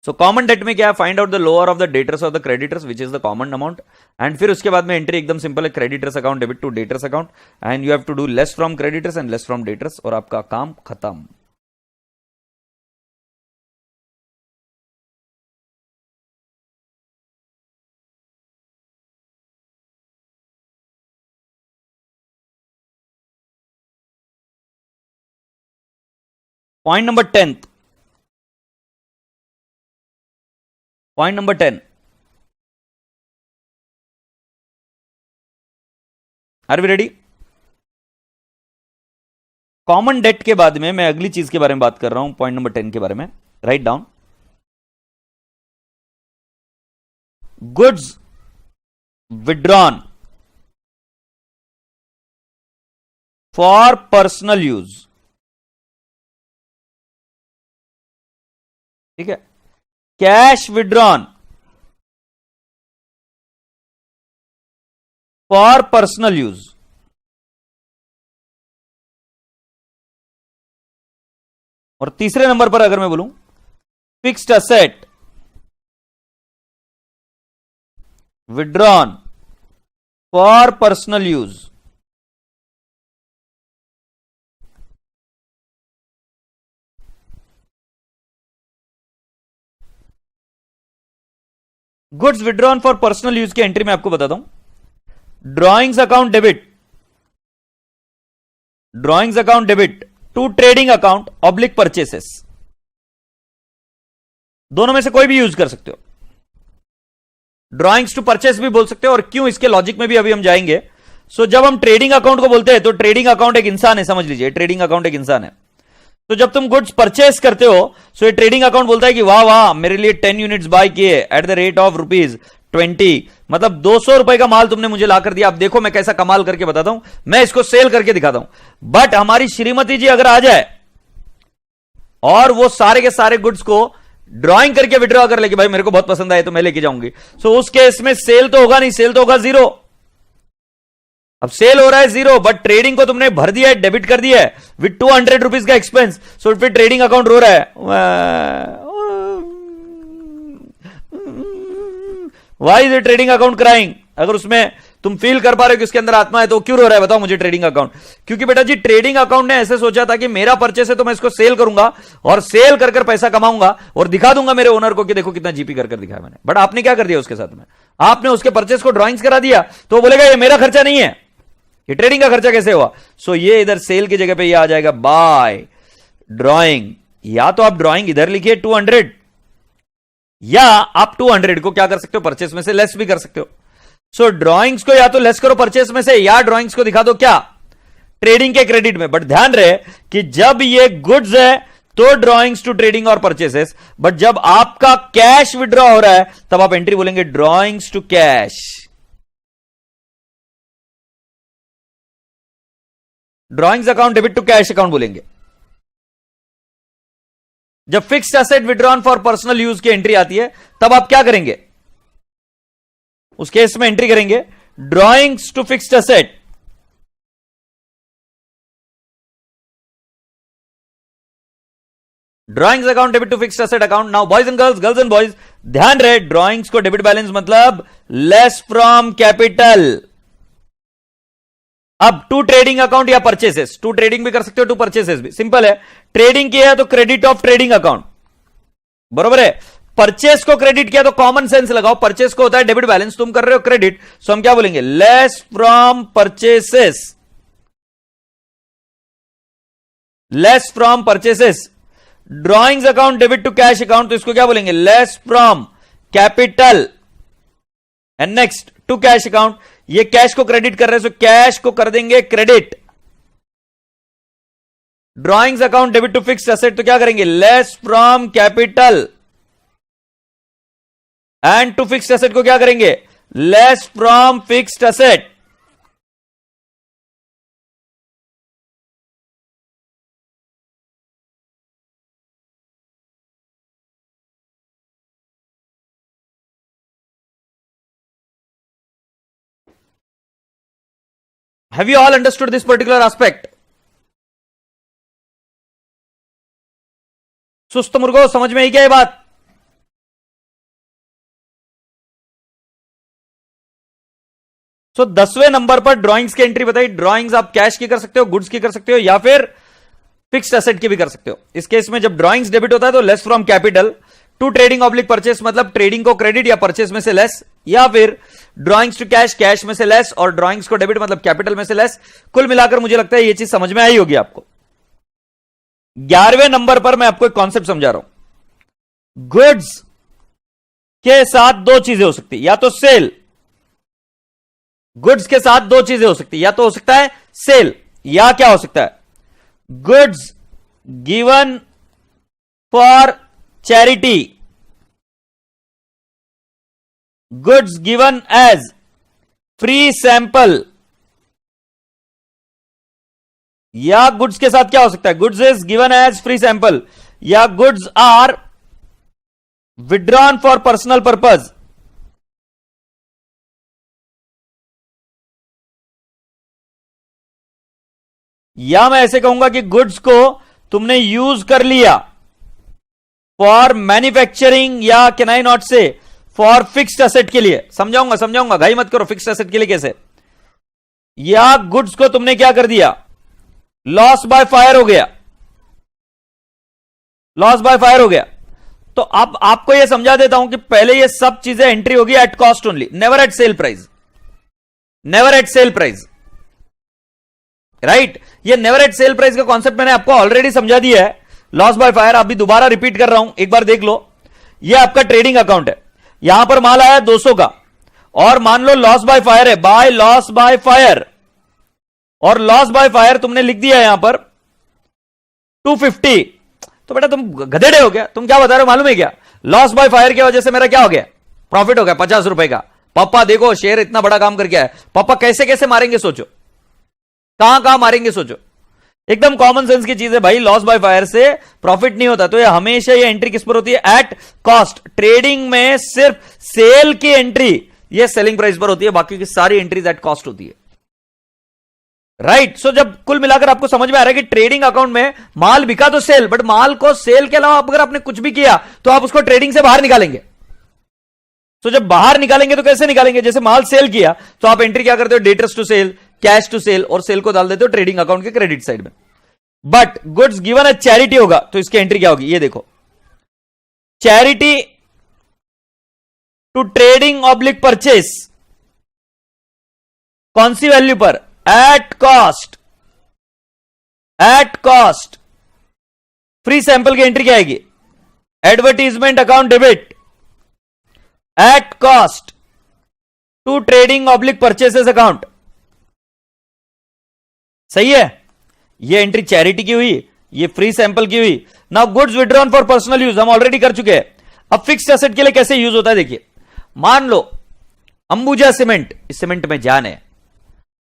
सो कॉमन डेट में क्या है, find out the lower of the debtors और the creditors which is the common amount. And फिर उसके बाद में एंट्री एकदम सिंपल है, creditors account debit to debtors account and you have to do less from creditors and less from debtors और आपका काम खत्म। Point number 10, point number 10, are we ready? Common debt के बाद में मैं अगली चीज के बारे में बात कर रहा हूं, पॉइंट नंबर 10 के बारे में। Write down, goods withdrawn for personal use. ठीक है, cash withdrawn for personal use. और तीसरे नंबर पर अगर मैं बोलूं fixed asset withdrawn for personal use. Goods withdrawn for personal use की एंट्री में आपको बताता हूं, drawings account debit, drawings account debit to trading account oblique purchases. दोनों में से कोई भी यूज कर सकते हो, ड्रॉइंग्स टू परचेस भी बोल सकते हो और क्यों, इसके लॉजिक में भी अभी हम जाएंगे। सो जब हम ट्रेडिंग अकाउंट को बोलते हैं तो ट्रेडिंग अकाउंट एक इंसान है, समझ लीजिए ट्रेडिंग अकाउंट एक इंसान है। तो जब तुम गुड्स परचेस करते हो सो ये ट्रेडिंग अकाउंट बोलता है कि वाह वाह मेरे लिए 10 यूनिट्स बाय किए एट द रेट ऑफ ₹20, मतलब 200 रुपए का माल तुमने मुझे ला कर दिया। अब देखो मैं कैसा कमाल करके बताता हूं, मैं इसको सेल करके दिखाता हूं। बट हमारी श्रीमती जी अगर आ जाए और वो सारे के सारे गुड्स को ड्रॉइंग करके विड्रॉ कर ले कि भाई मेरे को बहुत पसंद आए तो मैं लेके जाऊंगी, सो उस केस में सेल तो होगा नहीं, सेल तो होगा जीरो। अब सेल हो रहा है जीरो, बट ट्रेडिंग को तुमने भर दिया है, डेबिट कर दिया है विद 200 रुपीज का एक्सपेंस। सो फिर ट्रेडिंग अकाउंट रो रहा है, why is trading account crying. अगर उसमें तुम फील कर पा रहे हो कि उसके अंदर आत्मा है तो क्यों रो रहा है बताओ मुझे ट्रेडिंग अकाउंट? क्योंकि बेटा जी ट्रेडिंग अकाउंट ने ऐसे सोचा था कि मेरा परचेस है तो मैं इसको सेल करूंगा और सेल कर कर पैसा कमाऊंगा और दिखा दूंगा मेरे ओनर को कि देखो कितना जीपी कर दिखाया मैंने। बट आपने क्या कर दिया उसके साथ में, आपने उसके परचेस को ड्रॉइंग्स करा दिया तो वो बोलेगा ये मेरा खर्चा नहीं है, ये ट्रेडिंग का खर्चा कैसे हुआ? सो ये इधर सेल की जगह पे ये आ जाएगा बाय ड्रॉइंग। या तो आप ड्रॉइंग इधर लिखिए 200, या आप 200 को क्या कर सकते हो, परचेस में से लेस भी कर सकते हो। सो ड्रॉइंग्स को या तो लेस करो परचेस में से, या ड्रॉइंग्स को दिखा दो क्या, ट्रेडिंग के क्रेडिट में। बट ध्यान रहे कि जब ये गुड्स है तो ड्रॉइंग्स टू ट्रेडिंग और परचेसेस, बट जब आपका कैश विड्रॉ हो रहा है तब आप एंट्री बोलेंगे drawings to cash. Drawings account debit to cash account बोलेंगे। जब fixed asset withdrawn for personal use की एंट्री आती है तब आप क्या करेंगे? उस केस में एंट्री करेंगे drawings to fixed asset, drawings account debit to fixed asset account. Now boys and girls and boys, ध्यान रहे, ड्रॉइंग्स को डेबिट बैलेंस मतलब लेस फ्रॉम कैपिटल। अब टू ट्रेडिंग अकाउंट या परचेसेस, टू ट्रेडिंग भी कर सकते हो, टू परचेसेस भी, सिंपल है। ट्रेडिंग किया है तो क्रेडिट ऑफ ट्रेडिंग अकाउंट, बरोबर है। परचेस को क्रेडिट किया तो कॉमन सेंस लगाओ, परचेस को होता है डेबिट बैलेंस, तुम कर रहे हो क्रेडिट, सो हम क्या बोलेंगे? Less from purchases, less from purchases. Drawings account debit to cash account, तो इसको क्या बोलेंगे? Less from capital. And next to cash account, ये कैश को क्रेडिट कर रहे हैं, सो कैश को कर देंगे credit. Drawings account debit to fixed asset, तो क्या करेंगे? Less from capital. And to fixed asset को क्या करेंगे? Less from fixed asset. Have you all understood this particular aspect? सुस्त मुर्गो, समझ में आई क्या ये बात? सो 10वें नंबर पर ड्राइंग्स की एंट्री बताई। ड्राइंग्स आप कैश की कर सकते हो, गुड्स की कर सकते हो, या फिर फिक्स्ड एसेट की भी कर सकते हो। इस केस में जब ड्राइंग्स डेबिट होता है तो less from capital. To trading oblique purchase मतलब ट्रेडिंग को क्रेडिट या परचेस में से लेस, या फिर ड्राइंग्स टू कैश, कैश में से लेस, और ड्राइंग्स को डेबिट मतलब कैपिटल में से लेस। कुल मिलाकर मुझे लगता है यह चीज समझ में आई होगी आपको। 11वें नंबर पर मैं आपको एक कॉन्सेप्ट समझा रहा हूं। गुड्स के साथ दो चीजें हो सकती है, या तो सेल, गुड्स के साथ दो चीजें हो सकती है, या तो हो सकता है सेल, या क्या हो सकता है? Goods given for charity, goods given as free sample, या गुड्स के साथ क्या हो सकता है? Goods is given as free sample, या goods are withdrawn for personal purpose. या मैं ऐसे कहूंगा कि गुड्स को तुमने यूज कर लिया फॉर मैन्युफैक्चरिंग, या कैन आई नॉट से फॉर फिक्स्ड एसेट के लिए। समझाऊंगा, घाई मत करो। फिक्स्ड एसेट के लिए कैसे? या गुड्स को तुमने क्या कर दिया? लॉस बाय फायर हो गया, लॉस बाय फायर हो गया। तो अब आपको यह समझा देता हूं कि पहले ये सब चीजें एंट्री होगी at cost only, never at sale price, never at sale price, right. ये नेवर एट सेल प्राइस का कॉन्सेप्ट मैंने आपको ऑलरेडी समझा दिया है। लॉस बाय फायर अभी दोबारा रिपीट कर रहा हूं, एक बार देख लो। ये आपका ट्रेडिंग अकाउंट है, यहां पर माल आया 200 का, और मान लो लॉस बाय फायर है, बाय लॉस बाय फायर, और लॉस बाय फायर तुमने लिख दिया यहां पर 250। तो बेटा तुम गधेड़े हो गया, तुम क्या बता रहे हो मालूम है क्या? लॉस बाय फायर की वजह से मेरा क्या हो गया? प्रॉफिट हो गया 50 रुपए का। पापा देखो शेयर इतना बड़ा काम करके आया, पापा कैसे कैसे मारेंगे सोचो, कहां कहां मारेंगे सोचो। एकदम कॉमन सेंस की चीज है भाई, लॉस बाय फायर से प्रॉफिट नहीं होता। तो ये हमेशा ये एंट्री किस पर होती है? Eight cost. ट्रेडिंग में सिर्फ सेल की एंट्री ये सेलिंग प्राइस पर होती है, बाकी की सारी एंट्रीज एट कॉस्ट होती है, राइट। सो जब कुल मिलाकर आपको समझ में आ रहा है कि ट्रेडिंग अकाउंट में माल बिका तो सेल, बट माल को सेल के अलावा अगर आपने कुछ भी किया तो आप उसको ट्रेडिंग से बाहर निकालेंगे। तो जब बाहर निकालेंगे तो कैसे निकालेंगे? जैसे माल सेल किया तो आप एंट्री क्या करते हो? Debtors to sale, cash to sale, और सेल को डाल देते हो ट्रेडिंग अकाउंट के क्रेडिट साइड में। But goods given as charity होगा तो इसकी एंट्री क्या होगी? ये देखो, charity to trading oblique purchase, कौन सी वैल्यू पर? At cost, at cost. Free sample की एंट्री क्या आएगी? Advertisement account debit at cost to trading oblique purchases account. सही है? ये एंट्री चैरिटी की हुई, ये फ्री सैंपल की हुई। Now goods withdrawn for personal use हम ऑलरेडी कर चुके हैं। अब फिक्स्ड एसेट के लिए कैसे यूज होता है देखिए। मान लो अंबुजा सीमेंट, इस सीमेंट में जान है,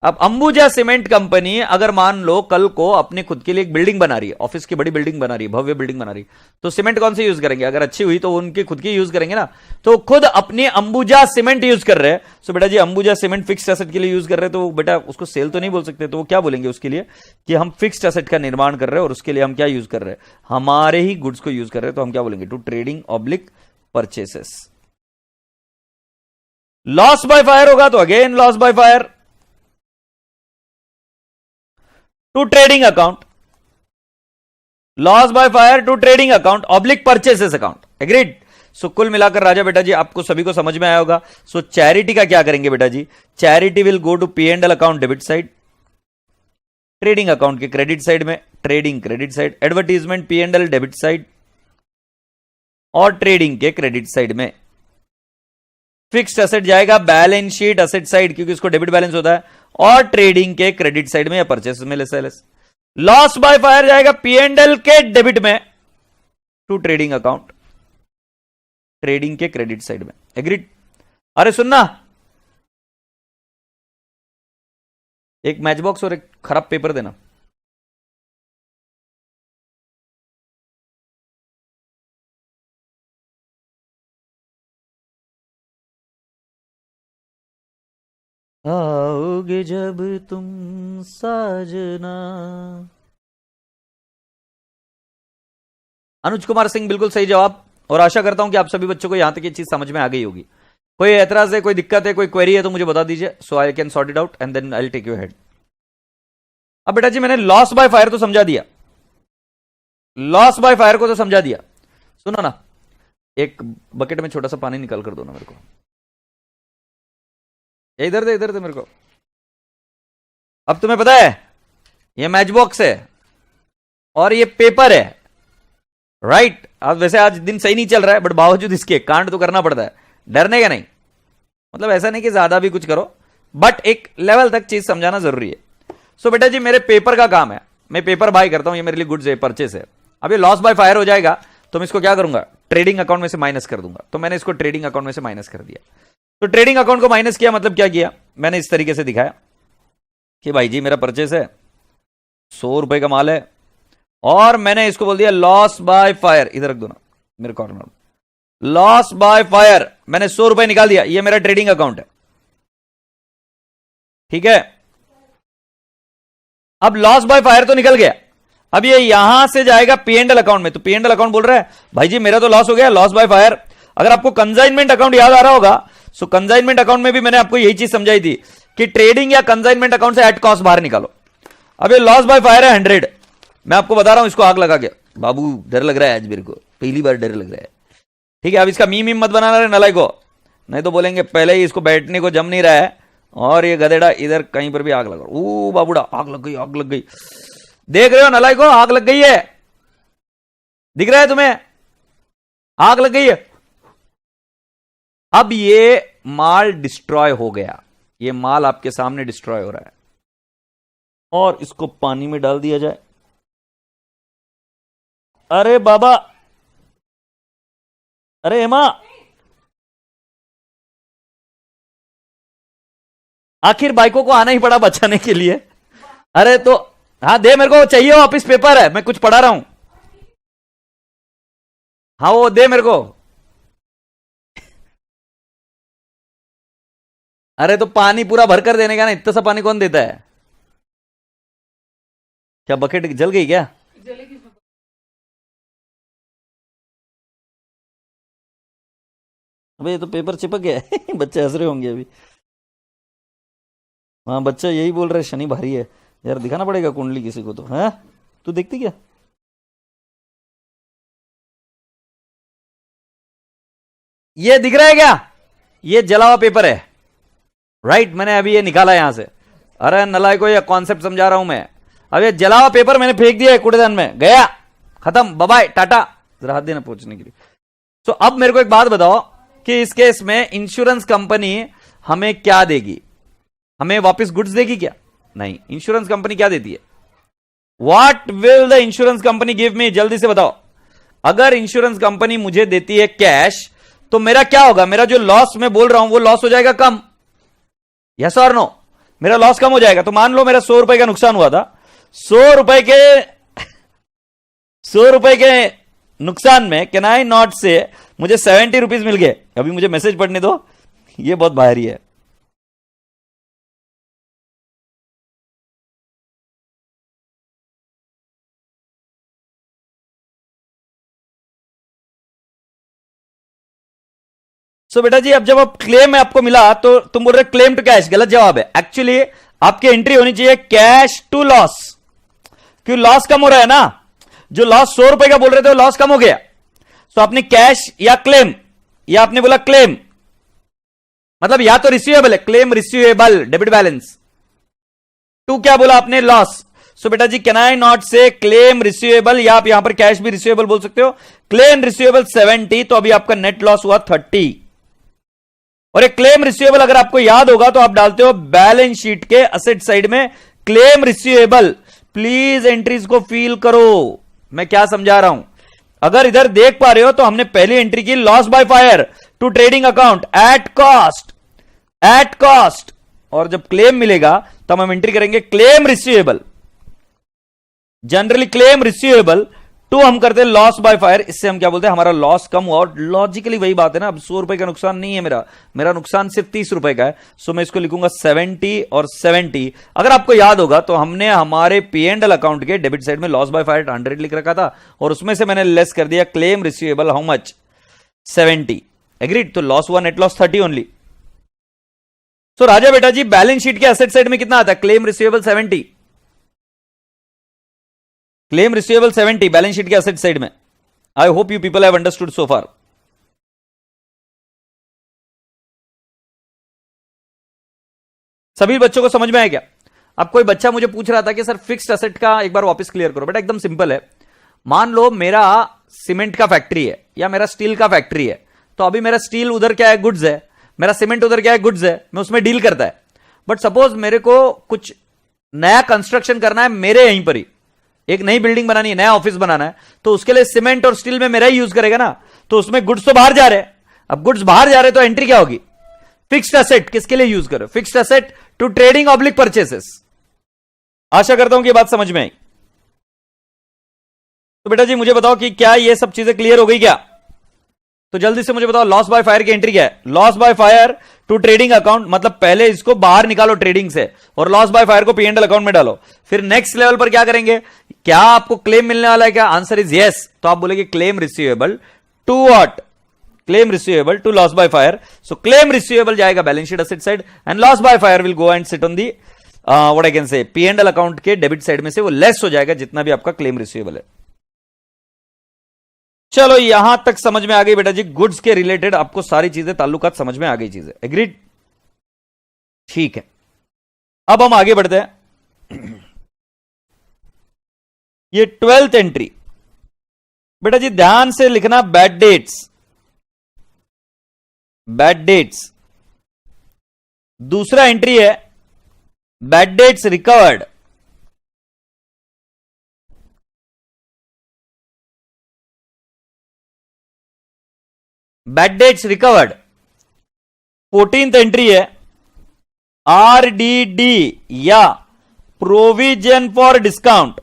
अब अंबुजा सीमेंट कंपनी अगर मान लो कल को अपने खुद के लिए एक बिल्डिंग बना रही है, ऑफिस की बड़ी बिल्डिंग बना रही है, भव्य बिल्डिंग बना रही है, तो सीमेंट कौन से यूज करेंगे? अगर अच्छी हुई तो उनकी खुद की यूज करेंगे ना। तो खुद अपने अंबुजा सीमेंट यूज कर रहे हैं। सो बेटा जी अंबुजा सीमेंट फिक्स्ड एसेट के लिए यूज कर रहे हैं, तो बेटा उसको सेल तो नहीं बोल सकते, तो वो क्या बोलेंगे उसके लिए कि हम फिक्स्ड एसेट का निर्माण कर रहे हैं और उसके लिए हम क्या यूज कर रहे हैं? हमारे ही गुड्स को यूज कर रहे हैं, तो हम क्या बोलेंगे? To trading oblique purchases. Loss by fire होगा तो again loss by fire to trading account, loss by fire to trading account oblique purchases account. Agreed? So कुल मिलाकर राजा बेटा जी आपको सभी को समझ में आया होगा। सो चैरिटी का क्या करेंगे बेटा जी? Charity will go to P and L account debit side, trading account के क्रेडिट साइड में, trading credit side, advertisement P and L debit side और ट्रेडिंग के क्रेडिट साइड में। फिक्स्ड एसेट जाएगा बैलेंस शीट एसेट साइड, क्योंकि इसको debit balance होता है, और ट्रेडिंग के क्रेडिट साइड में या परचेस में लेस। लॉस बाय फायर जाएगा पी एंड एल के डेबिट में टू ट्रेडिंग अकाउंट, ट्रेडिंग के क्रेडिट साइड में। एग्रीड? अरे सुनना, एक मैच बॉक्स और एक खराब पेपर देना। आओगे जब तुम साजना। अनुज कुमार सिंह बिल्कुल सही जवाब, और आशा करता हूं कि आप सभी बच्चों को यहां तक ये चीज समझ में आ गई होगी। कोई एतराज है, कोई दिक्कत है, कोई क्वेरी है तो मुझे बता दीजिए, so I can sort it out and then I will take you head. अब बेटा जी मैंने लॉस बाय फायर तो समझा दिया, लॉस बाय फायर को तो समझा दिया। सुनो ना, एक बकेट में छोटा सा पानी निकाल कर दो ना मेरे को, इधर दे मेरे को। अब तुम्हें पता है ये मैच बॉक्स है और ये पेपर है, राइट? अब वैसे आज दिन सही नहीं चल रहा है, बट बावजूद इसके कांड तो करना पड़ता है, डरने का नहीं। मतलब ऐसा नहीं कि ज्यादा भी कुछ करो, बट एक लेवल तक चीज समझाना जरूरी है। सो बेटा जी मेरे पेपर का काम है, मैं पेपर बाय करता हूं, ये मेरे लिए गुड्स है, परचेस है। अब ये लॉस बाय फायर हो जाएगा तो मैं इसको क्या करूंगा? ट्रेडिंग अकाउंट में से माइनस कर दूंगा। तो मैंने इसको ट्रेडिंग अकाउंट में से माइनस कर दिया। तो ट्रेडिंग अकाउंट को माइनस किया मतलब क्या किया? मैंने इस तरीके से दिखाया कि भाई जी मेरा परचेस है, 100 रुपए का माल है, और मैंने इसको बोल दिया लॉस बाय फायर। इधर रख दो ना मेरे कॉर्नर, लॉस बाय फायर। मैंने 100 रुपए निकाल दिया, ये मेरा ट्रेडिंग अकाउंट है, ठीक है? अब लॉस बाय फायर तो निकल गया, अब ये यहां से जाएगा पी एंड एल अकाउंट में। तो पी एंड एल अकाउंट बोल रहा है भाई जी मेरा तो लॉस हो गया, लॉस बाय फायर। अगर आपको कंसाइनमेंट अकाउंट याद आ रहा होगा, सो कंसाइनमेंट अकाउंट में भी मैंने आपको यही चीज समझाई थी कि ट्रेडिंग या कंसाइनमेंट अकाउंट से एट कॉस्ट बाहर निकालो। अब ये लॉस बाय फायर है 100, मैं आपको बता रहा हूं, इसको आग लगा के। बाबू डर लग रहा है आज मेरे को, पहली बार डर लग रहा है, ठीक है? अब इसका मीम मत बनाना रहे नलाई को, नहीं तो बोलेंगे पहले ही इसको बैठने को जम नहीं रहा है और ये गधेड़ा इधर कहीं पर भी आग लगा। ओ बाबूड़ा, आग लग गई, आग लग गई। देख रहे हो नलाई को, आग लग गई है, दिख रहा है तुम्हें? आग लग गई है। अब ये माल डिस्ट्रॉय हो गया, ये माल आपके सामने डिस्ट्रॉय हो रहा है, और इसको पानी में डाल दिया जाए। अरे बाबा, अरे हेमा, आखिर बाइकों को आना ही पड़ा बचाने के लिए। अरे तो हाँ दे, मेरे को चाहिए, ऑफिस पेपर है, मैं कुछ पढ़ा रहा हूं। हाँ वो दे मेरे को। अरे तो पानी पूरा भरकर देने का ना, इतना सा पानी कौन देता है? क्या बकेट जल गई क्या? अबे ये तो पेपर चिपक गया है। बच्चे हंस रहे होंगे अभी। हाँ बच्चा यही बोल रहे शनि भारी है यार, दिखाना पड़ेगा कुंडली किसी को तो। है तू देखती क्या? ये दिख रहा है क्या? ये जला हुआ पेपर है, राइट? मैंने अभी ये निकाला यहां से। अरे नलायक को ये कॉन्सेप्ट समझा रहा हूं मैं। अब ये जला हुआ पेपर मैंने फेंक दिया है कूड़ेदान में, गया, खत्म, बाय टाटा। जरा हाथ देना पहुंचने के लिए। तो अब मेरे को एक बात बताओ कि इस केस में इंश्योरेंस कंपनी हमें क्या देगी? हमें वापस गुड्स देगी क्या? नहीं। इंश्योरेंस कंपनी क्या देती है? What will the insurance company give me? जल्दी से बताओ। अगर इंश्योरेंस कंपनी मुझे देती है कैश, तो मेरा क्या होगा? मेरा जो लॉस मैं बोल रहा हूं वो लॉस हो जाएगा कम, यस और नो? मेरा लॉस कम हो जाएगा। तो मान लो मेरा 100 रुपए का नुकसान हुआ था, 100 रुपए के नुकसान में कैन आई नॉट से मुझे 70 रुपीज मिल गए। अभी मुझे मैसेज पढ़ने दो, ये बहुत भारी है। सो बेटा जी, अब जब आप क्लेम में आपको मिला तो तुम बोल रहे क्लेम टू कैश, गलत जवाब है। एक्चुअली आपकी एंट्री होनी चाहिए कैश टू लॉस, क्यों लॉस कम हो रहा है ना। जो लॉस 100 रुपए का बोल रहे थे वो लॉस कम हो गया, तो आपने कैश या क्लेम, या आपने बोला क्लेम, मतलब या तो रिसीवेबल है, claim receivable debit balance, to क्या बोला आपने लॉस। सो बेटा जी can I not say claim receivable, या आप यहां पर कैश भी रिसीवेबल बोल सकते हो। क्लेम रिसीवेबल 70, तो अभी आपका नेट लॉस हुआ 30। और एक क्लेम रिसीवेबल अगर आपको याद होगा तो आप डालते हो बैलेंस शीट के असेट साइड में क्लेम रिसीवेबल। प्लीज एंट्रीज को फील करो, मैं क्या समझा रहा हूं। अगर इधर देख पा रहे हो तो हमने पहली एंट्री की loss by fire to trading account at cost, और जब क्लेम मिलेगा तो हम एंट्री करेंगे claim receivable. Generally claim receivable to हम करते हैं लॉस बाय फायर, इससे हम क्या बोलते हैं हमारा लॉस कम हुआ। और लॉजिकली वही बात है ना, अब 100 रुपए का नुकसान नहीं है मेरा नुकसान सिर्फ 30 रुपए का है। सो मैं इसको लिखूंगा 70 और 70। अगर आपको याद होगा तो हमने हमारे P&L अकाउंट के डेबिट साइड में लॉस बाय फायर 100 लिख रखा था, और उसमें से मैंने लेस कर दिया claim receivable how much 70। Agreed, तो लॉस हुआ नेट लॉस 30 ओनली। सो राजा बेटा जी बैलेंस शीट के एसेट साइड में कितना आता है, claim receivable 70, claim receivable 70 balance sheet के एसेट साइड में। I hope you people have understood so far. सभी बच्चों को समझ में आया क्या। अब कोई बच्चा मुझे पूछ रहा था कि सर फिक्स्ड एसेट का एक बार वापस क्लियर करो। बेटा एकदम सिंपल है, मान लो मेरा सीमेंट का फैक्ट्री है या मेरा स्टील का फैक्ट्री है, तो अभी मेरा स्टील उधर क्या है, गुड्स है, मेरा सीमेंट उधर क्या है, गुड्स है, मैं उसमें डील करता है। बट सपोज मेरे को कुछ नया कंस्ट्रक्शन करना है मेरे यहीं पर ही, एक नई बिल्डिंग बनानी है, नया ऑफिस बनाना है, तो उसके लिए सीमेंट और स्टील में मेरा ही यूज करेगा ना, तो उसमें गुड्स तो बाहर जा रहे हैं। अब गुड्स बाहर जा रहे हैं तो एंट्री क्या होगी, फिक्स्ड एसेट। किसके लिए यूज करो, fixed asset to trading oblique purchases. आशा करता हूं कि बात समझ में आई। तो बेटा जी मुझे बताओ कि क्या ये सब चीजें क्लियर हो गई क्या। तो जल्दी से मुझे बताओ लॉस बाय फायर की एंट्री क्या है। Loss by fire to trading account, मतलब पहले इसको बाहर निकालो ट्रेडिंग से और लॉस बाय फायर को P&L अकाउंट में डालो। फिर नेक्स्ट लेवल पर क्या करेंगे, क्या आपको क्लेम मिलने वाला है क्या, आंसर इज यस। तो आप बोलेंगे claim receivable to what, claim receivable to loss by fire. So claim receivable जाएगा balance sheet asset side and loss by fire will go and sit on the what I can say P&L account के debit side में से वो less हो जाएगा जितना भी आपका क्लेम रिसीवेबल है। चलो यहां तक समझ में आ गई बेटा जी, गुड्स के रिलेटेड आपको सारी चीजें ताल्लुकात समझ में आ गई चीजें, एग्रीड। ठीक है, अब हम आगे बढ़ते हैं। ये 12th एंट्री बेटा जी ध्यान से लिखना, बैड डेट्स, बैड डेट्स। दूसरा एंट्री है bad debts recovered. Bad debts recovered. 14th entry है RDD या provision for discount,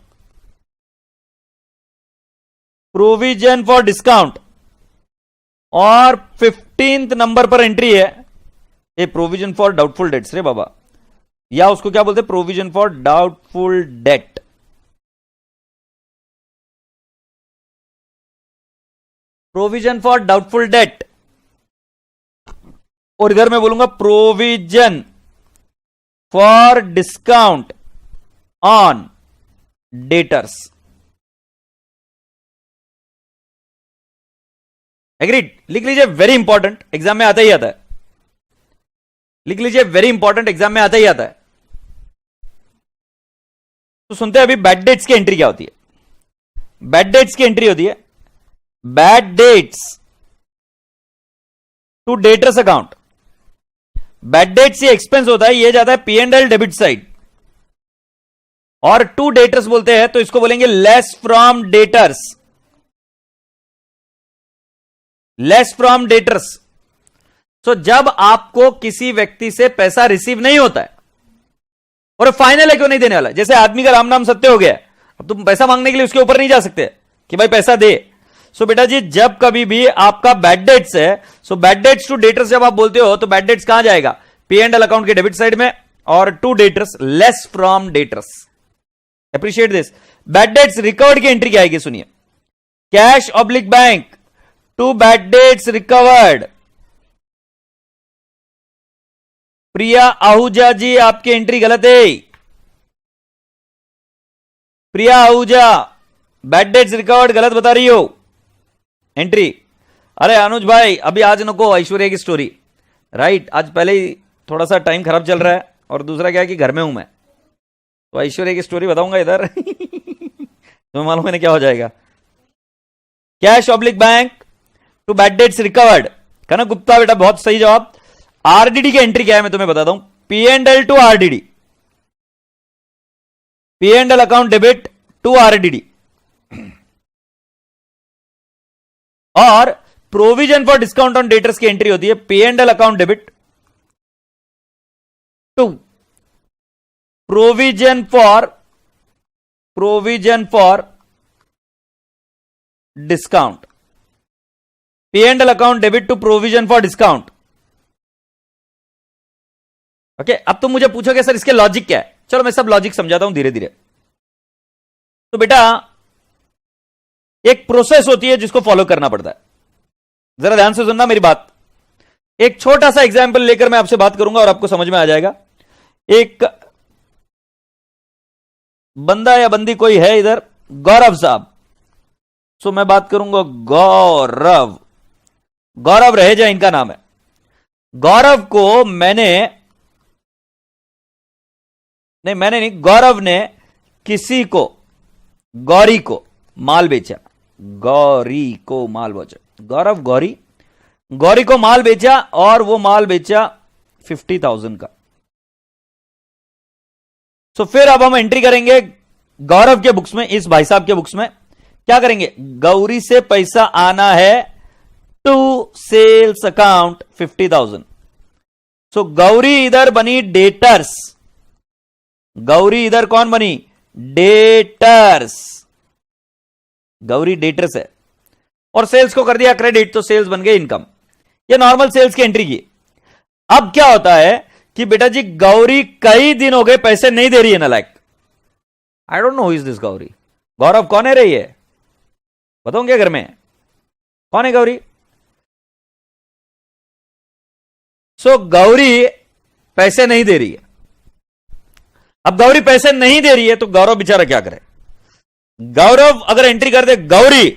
provision for discount. और 15th नंबर पर एंट्री है ये प्रोविजन फॉर डाउटफुल डेट्स रे बाबा, या उसको क्या बोलते हैं, provision for doubtful debt. Provision for doubtful debt, और इधर मैं बोलूंगा provision for discount on debtors. Agreed, लिख लीजिए, वेरी इंपॉर्टेंट, एग्जाम में आता ही आता है। लिख लीजिए, वेरी इंपॉर्टेंट, एग्जाम में आता ही आता है। तो सुनते हैं अभी बैड डेट्स की एंट्री क्या होती है। बैड डेट्स की एंट्री होती है bad debts to debtors account. Bad debts ये एक्सपेंस होता है, ये जाता है P&L डेबिट साइड, और टू डेटर्स बोलते हैं तो इसको बोलेंगे less from debtors, less from debtors. So जब आपको किसी व्यक्ति से पैसा रिसीव नहीं होता है, और फाइनल है क्यों नहीं देने वाला? जैसे आदमी का राम नाम सत्य हो गया, अब तुम पैसा मांगने के लिए उसके ऊपर नहीं जा सकते कि भाई पैसा दे। सो बेटा जी, जब कभी भी आपका बैड डेट्स है, so bad debts to debtors जब आप बोलते हो तो बैड डेट्स कहां जाएगा? पी एंड एल अकाउंट के डेबिट साइड में, और to debtors less from debtors. Appreciate this. Bad debts recovered की एंट्री क्या आएगी? सुनिए, cash oblique bank to bad debts recovered. Priya Ahuja ji, आपकी एंट्री गलत है। Priya Ahuja, bad debts recovered गलत बता रही हो एंट्री। अरे अनुज भाई, अभी आज नको ऐश्वर्या की स्टोरी, राइट? आज पहले ही थोड़ा सा टाइम खराब चल रहा है, और दूसरा क्या है कि घर में हूं मैं, तो ऐश्वर्या की स्टोरी बताऊंगा इधर तुम्हें मालूम है क्या हो जाएगा। Cash oblique bank to bad debts recovered, Kanak Gupta बेटा बहुत सही जवाब। आरडीडी की एंट्री क्या है मैं तुम्हें बताता हूं। P and L to RDD, P and L account debit to RDD, और provision for discount on debtors की एंट्री होती है P and L account debit to provision for discount, P and L account debit to provision for discount. Okay, अब तुम मुझे पूछोगे sir इसके logic क्या है? चलो मैं सब लॉजिक समझाता हूं धीरे धीरे। तो बेटा, एक प्रोसेस होती है जिसको फॉलो करना पड़ता है। जरा ध्यान से सुनना मेरी बात। एक छोटा सा एग्जाम्पल लेकर मैं आपसे बात करूंगा और आपको समझ में आ जाएगा। एक बंदा या बंदी कोई है इधर, गौरव साहब। सो मैं बात करूंगा गौरव, गौरव रहेजा इनका नाम है। गौरव को मैंने नहीं, गौरव ने किसी को, गौरी को माल बेचा, गौरी को माल बेचा, गौरव गौरी को माल बेचा, और वो माल बेचा 50,000 का। सो फिर अब हम एंट्री करेंगे गौरव के बुक्स में, इस भाई साहब के बुक्स में। क्या करेंगे? गौरी से पैसा आना है टू सेल्स अकाउंट 50,000। सो गौरी इधर बनी डेटर्स, गौरी इधर कौन बनी? डेटर्स। गौरी डेटर्स है, और सेल्स को कर दिया क्रेडिट, तो सेल्स बन गए इनकम। ये नॉर्मल सेल्स की एंट्री की। अब क्या होता है कि बेटा जी, गौरी कई दिन हो गए पैसे नहीं दे रही है ना, like I don't know who is this Gauri. Gaurav कौन है रही है? बताऊंगे घर में कौन है गौरी। सो गौरी पैसे नहीं दे रही है। अब गौरी पैसे नहीं दे रही है तो गौरव बेचारा क्या करे? गौरव अगर एंट्री कर दे, गौरी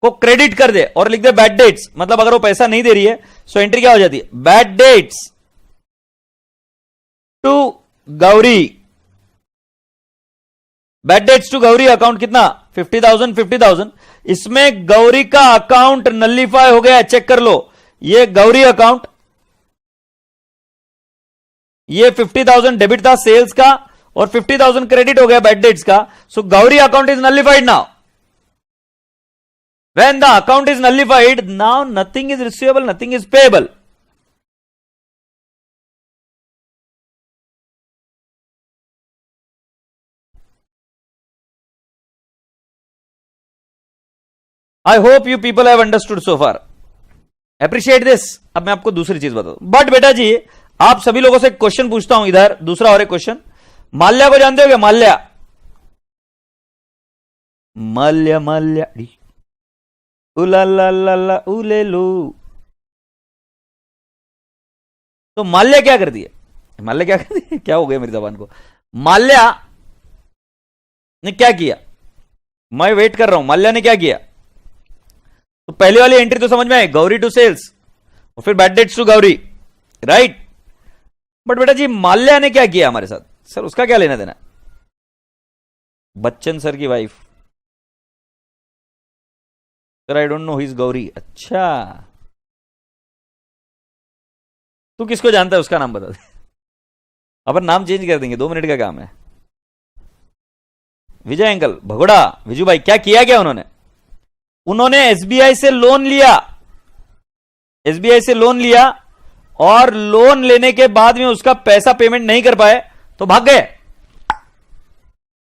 को क्रेडिट कर दे और लिख दे बैड डेट्स, मतलब अगर वो पैसा नहीं दे रही है, सो एंट्री क्या हो जाती है? Bad debts to Gauri, bad debts to Gauri account कितना? 50,000। इसमें गौरी का अकाउंट नलिफाई हो गया, चेक कर लो। ये गौरी अकाउंट, ये 50,000 डेबिट था सेल्स का, और 50,000 क्रेडिट हो गया बैड डेट्स का। So Gauri account is nullified now. When the account is nullified, now nothing is receivable, nothing is payable. I hope you people have understood so far. Appreciate this. अब मैं आपको दूसरी चीज बताता हूं। बट बेटा जी, आप सभी लोगों से एक क्वेश्चन पूछता हूं इधर, दूसरा और एक क्वेश्चन। माल्या को जानते हो क्या? माल्या, माल्या उला उले लो। तो माल्या क्या करती है? माल्या क्या करती है? क्या हो गया मेरी जबान को? माल्या ने क्या किया? मैं वेट कर रहा हूं। माल्या ने क्या किया? तो पहली वाली एंट्री तो समझ में आए, गौरी टू सेल्स, और फिर bad debts to Gauri, right? But बेटा जी, माल्या ने क्या किया हमारे साथ? सर उसका क्या लेना देना? बच्चन सर की wife. Sir I don't know his Gauri. अच्छा, तू किसको जानता है? उसका नाम बता दे। अपन नाम चेंज कर देंगे, 2 मिनट का काम है। विजय अंकल, भगोड़ा, विजू भाई, क्या किया क्या उन्होंने? उन्होंने एसबीआई से लोन लिया, एसबीआई से लोन लिया, और लोन लेने के बाद में उसका पैसा पेमेंट नहीं कर पाए, तो भाग गए।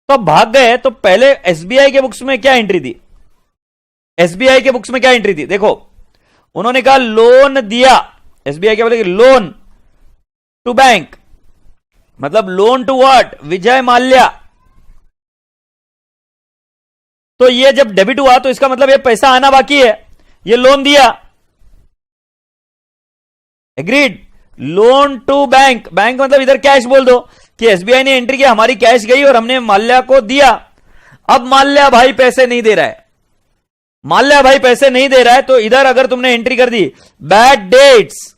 तो भाग गए तो पहले एसबीआई के बुक्स में क्या एंट्री थी? एसबीआई के बुक्स में क्या एंट्री थी? देखो, उन्होंने कहा लोन दिया। एसबीआई क्या बोलेगी? लोन टू बैंक, मतलब loan to what? Vijay Mallya. तो ये जब डेबिट हुआ तो इसका मतलब ये पैसा आना बाकी है, ये लोन दिया। Agreed? Loan to bank, bank मतलब इधर कैश बोल दो कि एसबीआई ने एंट्री किया, हमारी कैश गई और हमने माल्या को दिया। अब माल्या भाई पैसे नहीं दे रहा है, माल्या भाई पैसे नहीं दे रहा है, तो इधर अगर तुमने एंट्री कर दी bad debts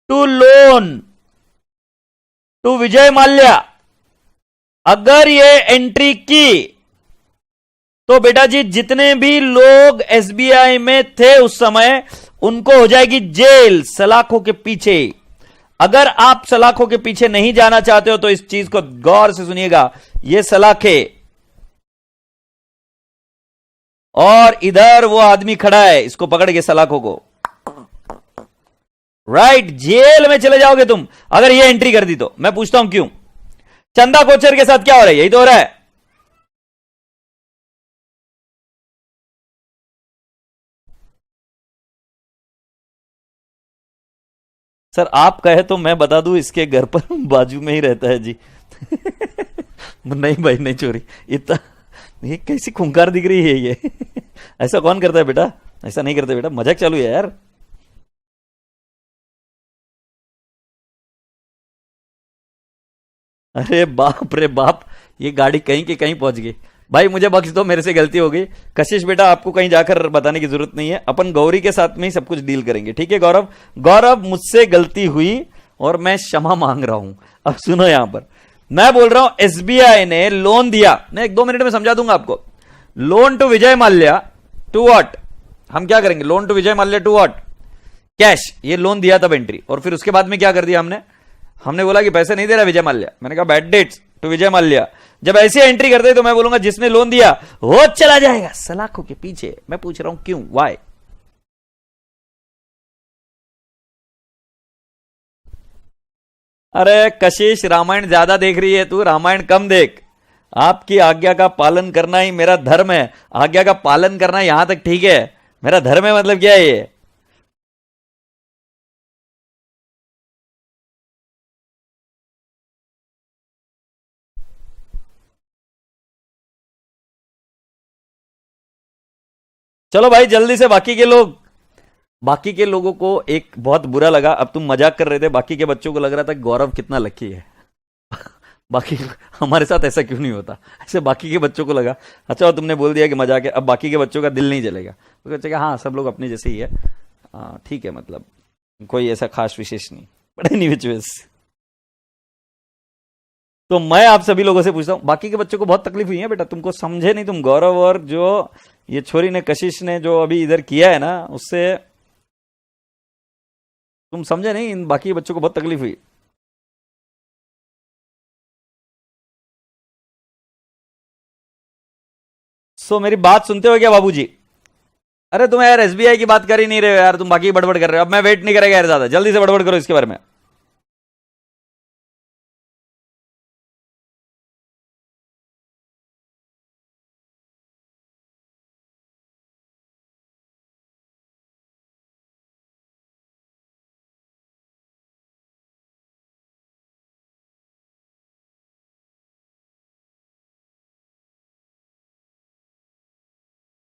to loan to Vijay Mallya, अगर ये एंट्री की तो बेटा जी जितने भी लोग एसबीआई में थे उस समय उनको हो जाएगी जेल, सलाखों के पीछे। अगर आप सलाखों के पीछे नहीं जाना चाहते हो तो इस चीज को गौर से सुनिएगा, ये सलाखें और इधर वो आदमी खड़ा है, इसको पकड़ के सलाखों को, राइट, जेल में चले जाओगे तुम अगर ये एंट्री कर दी तो। मैं पूछता हूं क्यों? चंदा कोचर के साथ क्या हो रहा है? यही तो हो रहा है। सर आप कहे तो मैं बता दूं, इसके घर पर बाजू में ही रहता है जी। नहीं भाई नहीं चोरी, इतना ये कैसी खूंखार दिख रही है ये। ऐसा कौन करता है बेटा? ऐसा नहीं करते बेटा, मजाक चालू है यार। अरे बाप रे बाप, ये गाड़ी कहीं की कहीं पहुंच गई। भाई मुझे बख्श दो, मेरे से गलती हो गई। कशिश बेटा आपको कहीं जाकर बताने की जरूरत नहीं है, अपन गौरी के साथ में ही सब कुछ डील करेंगे, ठीक है गौरव? गौरव मुझसे गलती हुई और मैं क्षमा मांग रहा हूं। अब सुनो, यहां पर मैं बोल रहा हूं एसबीआई ने लोन दिया, मैं 1-2 मिनट में समझा दूंगा आपको। Loan to Vijay Mallya to what? हम क्या करेंगे? Loan to Vijay Mallya to what? Cash. ये लोन दिया तब एंट्री, और फिर उसके बाद में क्या कर दिया हमने? हमने बोला कि पैसे नहीं दे रहा विजय माल्या, मैंने कहा bad debts to Vijay Mallya. जब ऐसी एंट्री करते तो मैं बोलूंगा जिसने लोन दिया वो चला जाएगा सलाखों के पीछे। मैं पूछ रहा हूं क्यों? वाई? अरे कशिश, रामायण ज्यादा देख रही है तू, रामायण कम देख। आपकी आज्ञा का पालन करना ही मेरा धर्म है। आज्ञा का पालन करना यहां तक ठीक है, मेरा धर्म है मतलब क्या है ये? चलो भाई जल्दी से, बाकी के लोगों को एक बहुत बुरा लगा। अब तुम मजाक कर रहे थे, बाकी के बच्चों को लग रहा था गौरव कितना लकी है। बाकी हमारे साथ ऐसा क्यों नहीं होता? ऐसे बाकी के बच्चों को लगा अच्छा तुमने बोल दिया कि मजाक है, अब बाकी के बच्चों का दिल नहीं जलेगा, तो कहेगा हाँ सब लोग अपने जैसे ही है, हाँ ठीक है, मतलब कोई ऐसा खास विशेष नहीं। बट एनीवेज, तो मैं आप सभी लोगों से पूछता हूं, बाकी के बच्चों को बहुत तकलीफ हुई है बेटा, तुमको समझे नहीं तुम। गौरव और जो ये छोरी ने, कशिश ने जो अभी इधर किया है ना, उससे तुम समझे नहीं, इन बाकी के बच्चों को बहुत तकलीफ हुई। सो मेरी बात सुनते हो क्या बाबूजी? अरे तुम यार एसबीआई की बात कर ही नहीं रहे हो यार, तुम बाकी बड़बड़ कर रहे हो। अब मैं वेट नहीं करेगा यार ज्यादा, जल्दी से बड़बड़ करो इसके बारे में।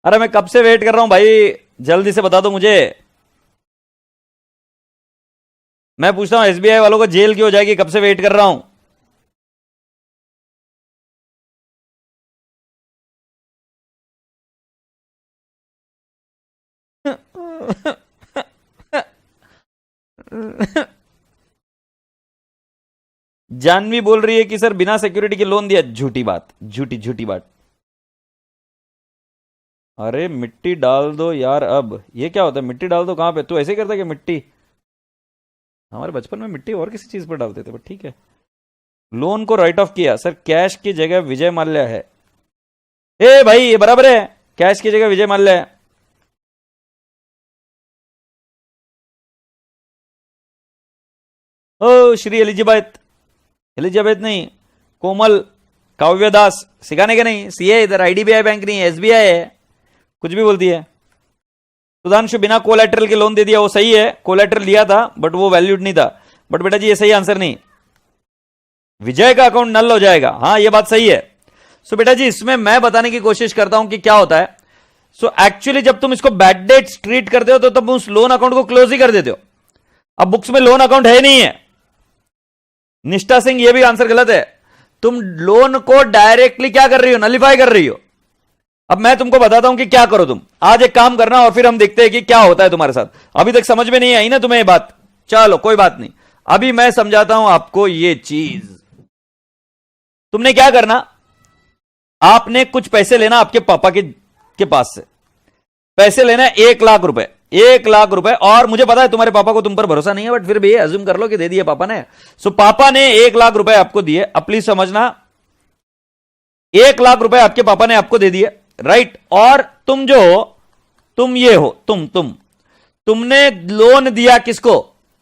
अरे मैं कब से वेट कर रहा हूं भाई, जल्दी से बता दो मुझे। मैं पूछता हूं एसबीआई वालों को जेल क्यों हो जाएगी, कब से वेट कर रहा हूं। जानवी बोल रही है कि सर बिना सिक्योरिटी के लोन दिया। झूठी बात, झूठी झूठी बात। अरे मिट्टी डाल दो यार, अब ये क्या होता है? मिट्टी डाल दो कहां पे? तू ऐसे ही करता है कि मिट्टी? हमारे बचपन में मिट्टी और किसी चीज पर डालते थे, बट ठीक है। लोन को राइट ऑफ किया सर, कैश की जगह विजय माल्या है। ए भाई ये बराबर है, कैश की जगह विजय माल्या है। ओ श्री एलिजाबेथ, एलिजाबेथ नहीं, कोमल, काव्यदास, सिखाने के नहीं, सीए इधर, आईडीबीआई बैंक नहीं, एसबीआई है, कुछ भी बोलती है। सुधांशु बिना कोलेटरल के लोन दे दिया, वो सही है, कोलेटरल लिया था बट वो वैल्यूड नहीं था। बट बेटा जी ये सही आंसर नहीं, विजय का अकाउंट नल हो जाएगा। हाँ ये बात सही है। सो बेटा जी इसमें मैं बताने की कोशिश करता हूं कि क्या होता है। सो एक्चुअली जब तुम इसको बैड डेट्स ट्रीट करते हो तो तुम उस लोन अकाउंट को क्लोज ही कर देते हो। अब बुक्स में लोन अकाउंट है नहीं है। निष्ठा सिंह ये भी आंसर गलत है। तुम लोन को डायरेक्टली क्या कर रही हो, नलिफाई कर रही हो। अब मैं तुमको बताता हूं कि क्या करो तुम। आज एक काम करना और फिर हम देखते हैं कि क्या होता है तुम्हारे साथ। अभी तक समझ में नहीं आई ना तुम्हें ये बात, चलो कोई बात नहीं, अभी मैं समझाता हूं आपको ये चीज। तुमने क्या करना, आपने कुछ पैसे लेना आपके पापा के पास से। पैसे लेना 1 लाख रुपए, 1 लाख रुपए। और मुझे पता है तुम्हारे पापा को तुम पर भरोसा नहीं है, बट फिर भी अज्यूम कर लो कि दे दिए पापा ने। सो पापा ने 1 लाख रुपए आपको दिए। अब प्लीज समझना, 1 लाख रुपए आपके पापा ने आपको दे दिए, राइट। और तुम जो हो, तुम ये हो, तुमने लोन दिया किसको,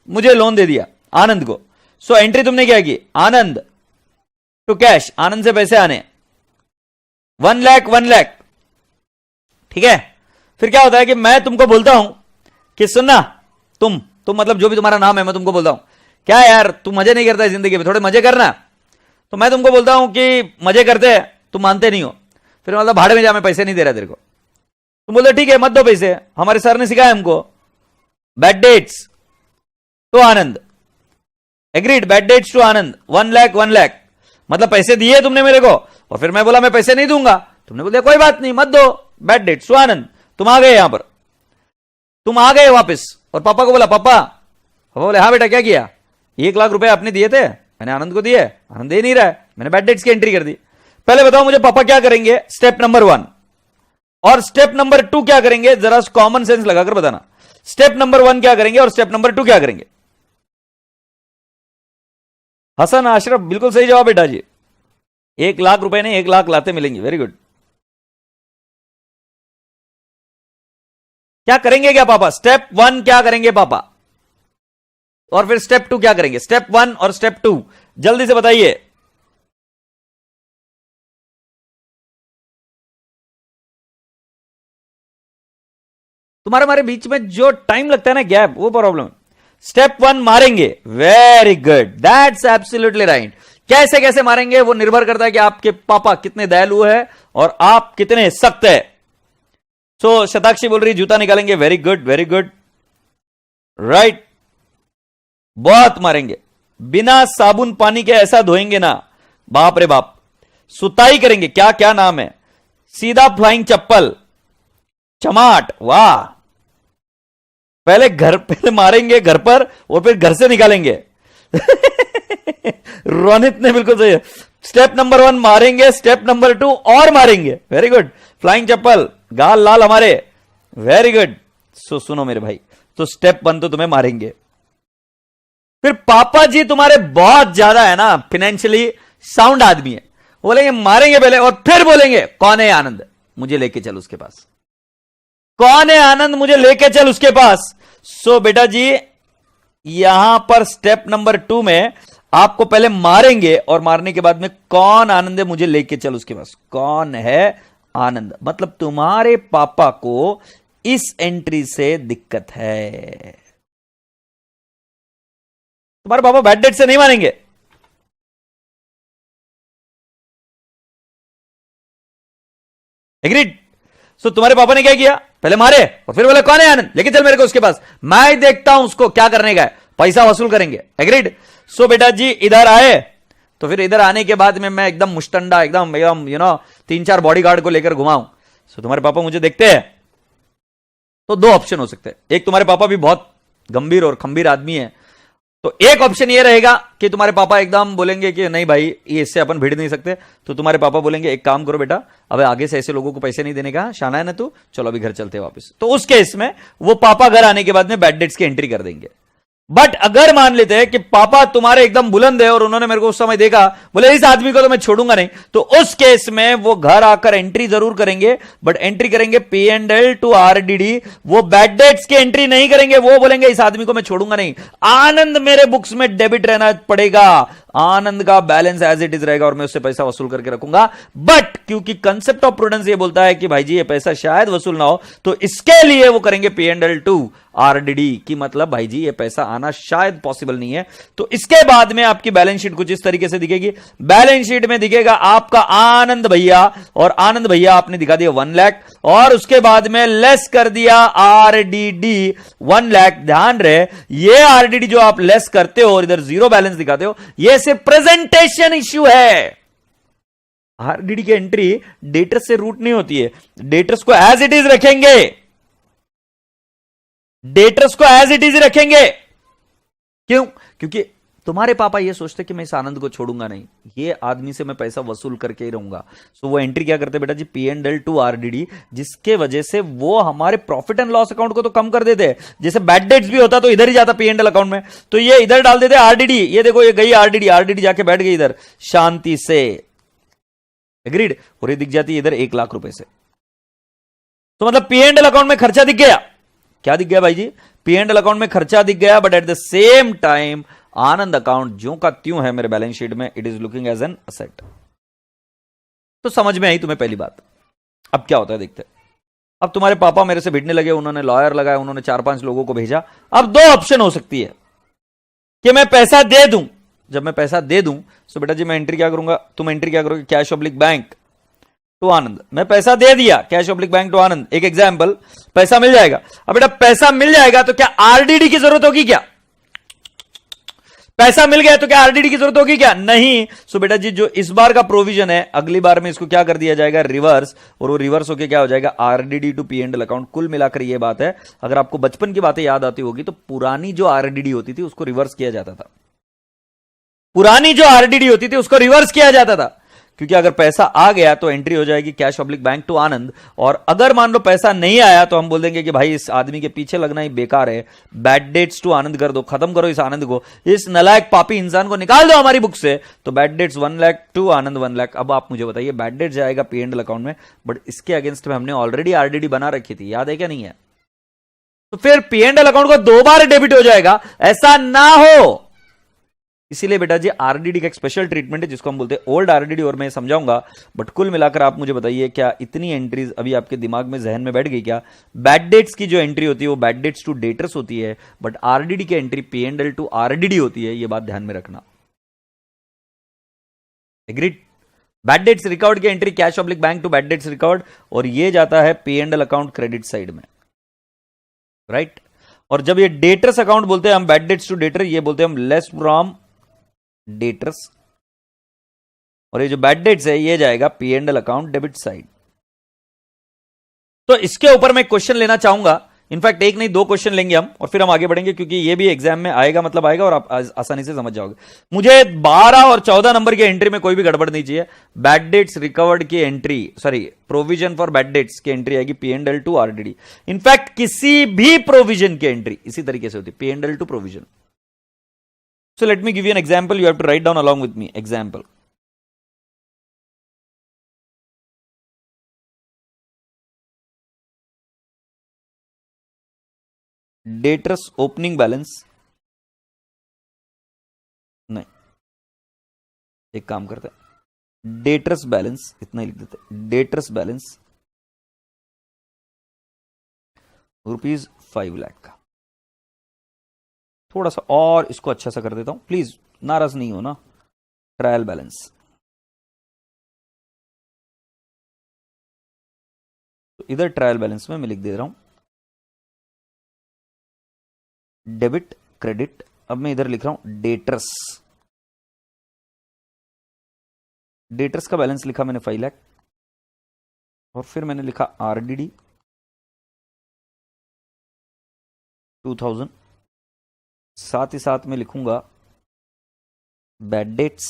मुझे लोन दे दिया, आनंद को। सो एंट्री तुमने क्या की, आनंद टू कैश, आनंद से पैसे आने 1 लाख 1 लाख, ठीक है। फिर क्या होता है कि मैं तुमको बोलता हूं कि सुनना, तुम मतलब जो भी तुम्हारा नाम है, मैं तुमको बोलता हूं क्या यार तू मजे नहीं करता है जिंदगी में, थोड़े मजे करना। तो मैं तुमको बोलता हूं कि मजे करते हैं, तुम मानते नहीं हो। फिर मतलब भाड़े में जा, मैं पैसे नहीं दे रहा तेरे को। तुम बोलते ठीक है मत दो पैसे, हमारे सर ने सिखाया हमको bad debts to Anand, agreed, bad debts to Anand 1 lakh 1 lakh, मतलब पैसे दिए तुमने मेरे को। और फिर मैं बोला मैं पैसे नहीं दूंगा, तुमने बोला कोई बात नहीं मत दो, बैड डेट्स टू आनंद। तुम आ गए यहां पर, तुम आ गए वापस, और पापा को बोला पापा, बोले हाँ बेटा क्या किया, 1 लाख रुपए आपने दिए थे, मैंने आनंद को दिए, आनंद दे नहीं रहा है, मैंने बैड डेट्स की एंट्री कर दी। पहले बताओ मुझे पापा क्या करेंगे, स्टेप नंबर 1, और स्टेप नंबर 2 क्या करेंगे, जरा कॉमन सेंस लगाकर बताना। स्टेप नंबर 1 क्या करेंगे और स्टेप नंबर 2 क्या करेंगे। हसन अशरफ बिल्कुल सही जवाब बेटा जी, 1 लाख रुपए ने 1 लाख लाते मिलेंगे, वेरी गुड। क्या करेंगे क्या पापा, स्टेप 1 क्या करेंगे पापा, और फिर स्टेप 2 क्या करेंगे। स्टेप 1 और स्टेप 2 जल्दी से बताइए। तुम्हारे हमारे बीच में जो टाइम लगता है ना, गैप, वो प्रॉब्लम। स्टेप 1 मारेंगे, very good, that's absolutely right. कैसे कैसे मारेंगे वो निर्भर करता है कि आपके पापा कितने दयालु है और आप कितने सख्त है। सो शताक्षी बोल रही जूता निकालेंगे, very good very good, right, बहुत मारेंगे। बिना साबुन पानी के ऐसा धोएंगे ना, बाप रे बाप। सुताई करेंगे, क्या क्या नाम है, सीधा फ्लाइंग चप्पल, चमाट, वाह। पहले मारेंगे घर पर और फिर घर से निकालेंगे। रोनित ने बिल्कुल सही है। स्टेप नंबर 1 मारेंगे, स्टेप नंबर 2 और मारेंगे, वेरी गुड। फ्लाइंग चप्पल, गाल लाल हमारे, वेरी गुड। सुनो मेरे भाई, तो स्टेप 1 तो तुम्हें मारेंगे। फिर पापा जी तुम्हारे बहुत ज्यादा है ना फाइनेंशियली साउंड आदमी है, बोलेंगे मारेंगे पहले और फिर बोलेंगे कौन है आनंद, मुझे लेके चल उसके पास, कौन है आनंद, मुझे लेके चल उसके पास। सो बेटा जी यहां पर स्टेप नंबर 2 में आपको पहले मारेंगे और मारने के बाद में कौन आनंद है, मुझे लेके चल उसके पास, कौन है आनंद। मतलब तुम्हारे पापा को इस एंट्री से दिक्कत है। तुम्हारे पापा बैड डेट से नहीं मानेंगे। एग्रीड। सो तुम्हारे पापा ने क्या किया, पहले मारे और फिर बोले कौन है आनंद, लेके चल मेरे को उसके पास, मैं देखता हूं उसको क्या करने का है, पैसा वसूल करेंगे। एग्रीड। सो बेटा जी इधर आए, तो फिर इधर आने के बाद में मैं एकदम मुस्टंडा, एकदम 3-4 बॉडीगार्ड को लेकर घुमाऊं। सो तुम्हारे पापा मुझे देखते हैं तो 2 ऑप्शन हो सकते हैं। एक, तुम्हारे पापा भी बहुत गंभीर और खंभीर आदमी है, तो एक ऑप्शन ये रहेगा कि तुम्हारे पापा एकदम बोलेंगे कि नहीं भाई ये इससे अपन भिड़ नहीं सकते। तो तुम्हारे पापा बोलेंगे एक काम करो बेटा, अब आगे से ऐसे लोगों को पैसे नहीं देने का, शाना है ना तू, चलो अभी घर चलते हैं वापस। तो उस केस में वो पापा घर आने के बाद में बैड डेट्स की एंट्री कर देंगे। बट अगर मान लेते हैं कि पापा तुम्हारे एकदम बुलंद है और उन्होंने मेरे को उस समय देखा, बोले इस आदमी को तो मैं छोड़ूंगा नहीं, तो उस केस में वो घर आकर एंट्री जरूर करेंगे, बट एंट्री करेंगे P&L टू RDD, वो बैड डेट्स की एंट्री नहीं करेंगे। वो बोलेंगे इस आदमी को मैं छोड़ूंगा नहीं, आनंद मेरे बुक्स में डेबिट रहना पड़ेगा, आनंद का बैलेंस एज इट इज रहेगा और मैं उससे पैसा वसूल करके रखूंगा। बट क्योंकि कंसेप्ट ऑफ प्रूडेंस ये बोलता है कि भाई जी ये पैसा शायद वसूल ना हो, तो इसके लिए वो करेंगे P&L टू RDD की, मतलब भाई जी ये पैसा आना शायद पॉसिबल नहीं है। तो इसके बाद में आपकी बैलेंस शीट कुछ इस तरीके से दिखेगी। बैलेंस शीट में दिखेगा आपका आनंद भैया, और आनंद भैया आपने दिखा दिया 1 लाख, और उसके बाद में लेस कर दिया RDD 1 लाख। ध्यान रहे ये RDD जो आप लेस करते हो और इधर जीरो बैलेंस दिखाते हो, ये सिर्फ प्रेजेंटेशन इश्यू है। RDD की एंट्री डेटर्स से रूट नहीं होती है, डेटर्स को एज इट इज रखेंगे, डेटर्स को एज इट इज रखेंगे। क्यों? क्योंकि तुम्हारे पापा ये सोचते कि मैं इस आनंद को छोड़ूंगा नहीं, ये आदमी से मैं पैसा वसूल करके ही रहूंगा। सो वो एंट्री क्या करते बेटा जी, P&L टू RDD, जिसके वजह से वो हमारे प्रॉफिट एंड लॉस अकाउंट को तो कम कर देते हैं। जैसे बैड डेट्स भी होता तो इधर ही जाता P&L अकाउंट में, तो ये इधर डाल देते RDD। ये देखो ये गई RDD जाके बैठ गई इधर शांति से, एग्रीड। और ये दिख जाती है इधर 1 लाख रुपए से। तो मतलब P&L अकाउंट में खर्चा दिख गया। क्या दिख गया भाई जी? P&L अकाउंट में खर्चा दिख गया, but at the same time Anand account ज्यों का त्यों है मेरे बैलेंस शीट में, it is looking as an asset. तो समझ में आई तुम्हें पहली बात। अब क्या होता है देखते हैं। अब तुम्हारे पापा मेरे से भिड़ने लगे, उन्होंने लॉयर लगाया, उन्होंने 4-5 लोगों को भेजा। अब 2 ऑप्शन हो सकती है कि मैं पैसा दे दूं। जब मैं पैसा दे दूं तो बेटा जी मैं एंट्री क्या करूंगा, तुम एंट्री क्या करोगे, कैश ऑब्लिक बैंक टू आनंद। मैं पैसा दे दिया, कैश ऑब्लिक बैंक टू आनंद, एक एग्जाम्पल, पैसा मिल जाएगा। अब बेटा पैसा मिल जाएगा तो क्या RDD की जरूरत होगी क्या? पैसा मिल गया तो क्या RDD की जरूरत होगी क्या? नहीं। सो बेटा जी जो इस बार का प्रोविजन है, अगली बार में इसको क्या कर दिया जाएगा, रिवर्स, और वो रिवर्स होके क्या हो जाएगा, RDD टू P&L अकाउंट। कुल मिलाकर ये बात है, अगर आपको बचपन की बातें याद आती होगी तो पुरानी जो RDD होती थी उसको रिवर्स किया जाता था, पुरानी जो RDD होती थी उसको रिवर्स किया जाता था। क्योंकि अगर पैसा आ गया तो एंट्री हो जाएगी कैश ऑब्लिक बैंक टू आनंद, और अगर मान लो पैसा नहीं आया तो हम बोल देंगे कि भाई इस आदमी के पीछे लगना ही बेकार है, बैड डेट्स टू आनंद कर दो, खत्म करो इस आनंद को, इस नलायक पापी इंसान को निकाल दो हमारी बुक से। तो bad dates 1 lakh to Anand 1 lakh. अब आप मुझे बताइए, बैड डेट जाएगा P&L अकाउंट में, बट इसके अगेंस्ट में हमने ऑलरेडी RDD बना रखी थी, याद है क्या नहीं है? तो फिर P&L अकाउंट को 2 बार डेबिट हो जाएगा, ऐसा ना हो। इसीलिए बेटा जी RDD का एक स्पेशल ट्रीटमेंट है जिसको हम बोलते हैं ओल्ड RDD, और मैं समझाऊंगा। बट कुल मिलाकर आप मुझे बताइए, क्या इतनी एंट्रीज अभी आपके दिमाग में, जहन में बैठ गई क्या? बैड डेट्स की जो एंट्री होती है वो बैड डेट्स टू डेटर्स होती है, बट RDD की एंट्री P&L टू RDD होती है। ये बात ध्यान में रखना, एग्रीड। बैड डेट्स रिकॉर्ड की entry cash oblique bank to bad debts recovered, और ये जाता है P&L अकाउंट क्रेडिट साइड में, राइट। और जब ये डेटर्स अकाउंट बोलते हैं हम, बैड डेट्स टू डेटर, ये बोलते हैं हम लेस फ्रॉम डेटर्स, और ये जो बैड डेट्स है ये जाएगा P&L अकाउंट डेबिट साइड। तो इसके ऊपर मैं क्वेश्चन लेना चाहूंगा, इनफैक्ट एक नहीं 2 क्वेश्चन लेंगे हम, और फिर हम आगे बढ़ेंगे, क्योंकि ये भी एग्जाम में आएगा, मतलब आएगा और आप आसानी से समझ जाओगे। मुझे 12 और 14 नंबर की एंट्री में कोई भी गड़बड़ नहीं चाहिए। बैड डेट्स रिकवर्ड की entry, sorry provision for bad debts की एंट्री आएगी P&L टू RDD। इनफैक्ट किसी भी प्रोविजन की एंट्री इसी तरीके से होती है, P&L to provision. So let me give you an example. You have to write down along with me. Example. Debtors opening balance. नहीं, एक काम करते हैं, डेटर्स बैलेंस इतना ही लिख देते हैं। डेटर्स बैलेंस ₹5 लाख का। थोड़ा सा और इसको अच्छा सा कर देता हूं, प्लीज नाराज नहीं हो ना। ट्रायल बैलेंस, तो इधर ट्रायल बैलेंस में मैं लिख दे रहा हूं डेबिट क्रेडिट। अब मैं इधर लिख रहा हूं डेटर्स। डेटर्स का बैलेंस लिखा मैंने 5 लाख, और फिर मैंने लिखा RDD 2000, साथ ही साथ में लिखूंगा बैड डेट्स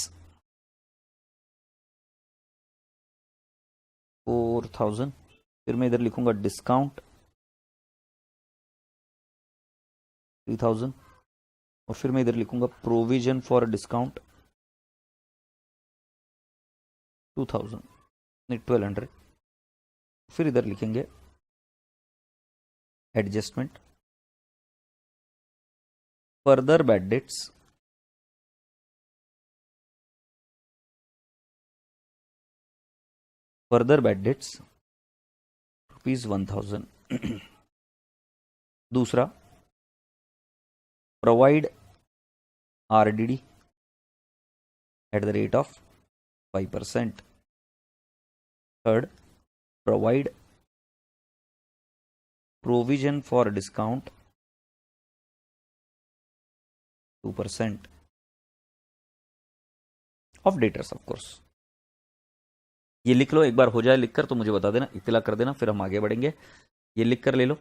4000, फिर मैं इधर लिखूंगा डिस्काउंट 3000, और फिर मैं इधर लिखूंगा प्रोविजन फॉर डिस्काउंट 2000, नहीं 1200, फिर इधर लिखेंगे adjustment further bad dates further bad dates ₹1000. दूसरा, provide RDD at the rate of 5%. Third, provide provision for discount 2% of debtors, of course. ये लिख लो, एक बार हो जाए लिखकर तो मुझे बता देना, इत्तला कर देना, फिर हम आगे बढ़ेंगे. ये लिख कर ले लो.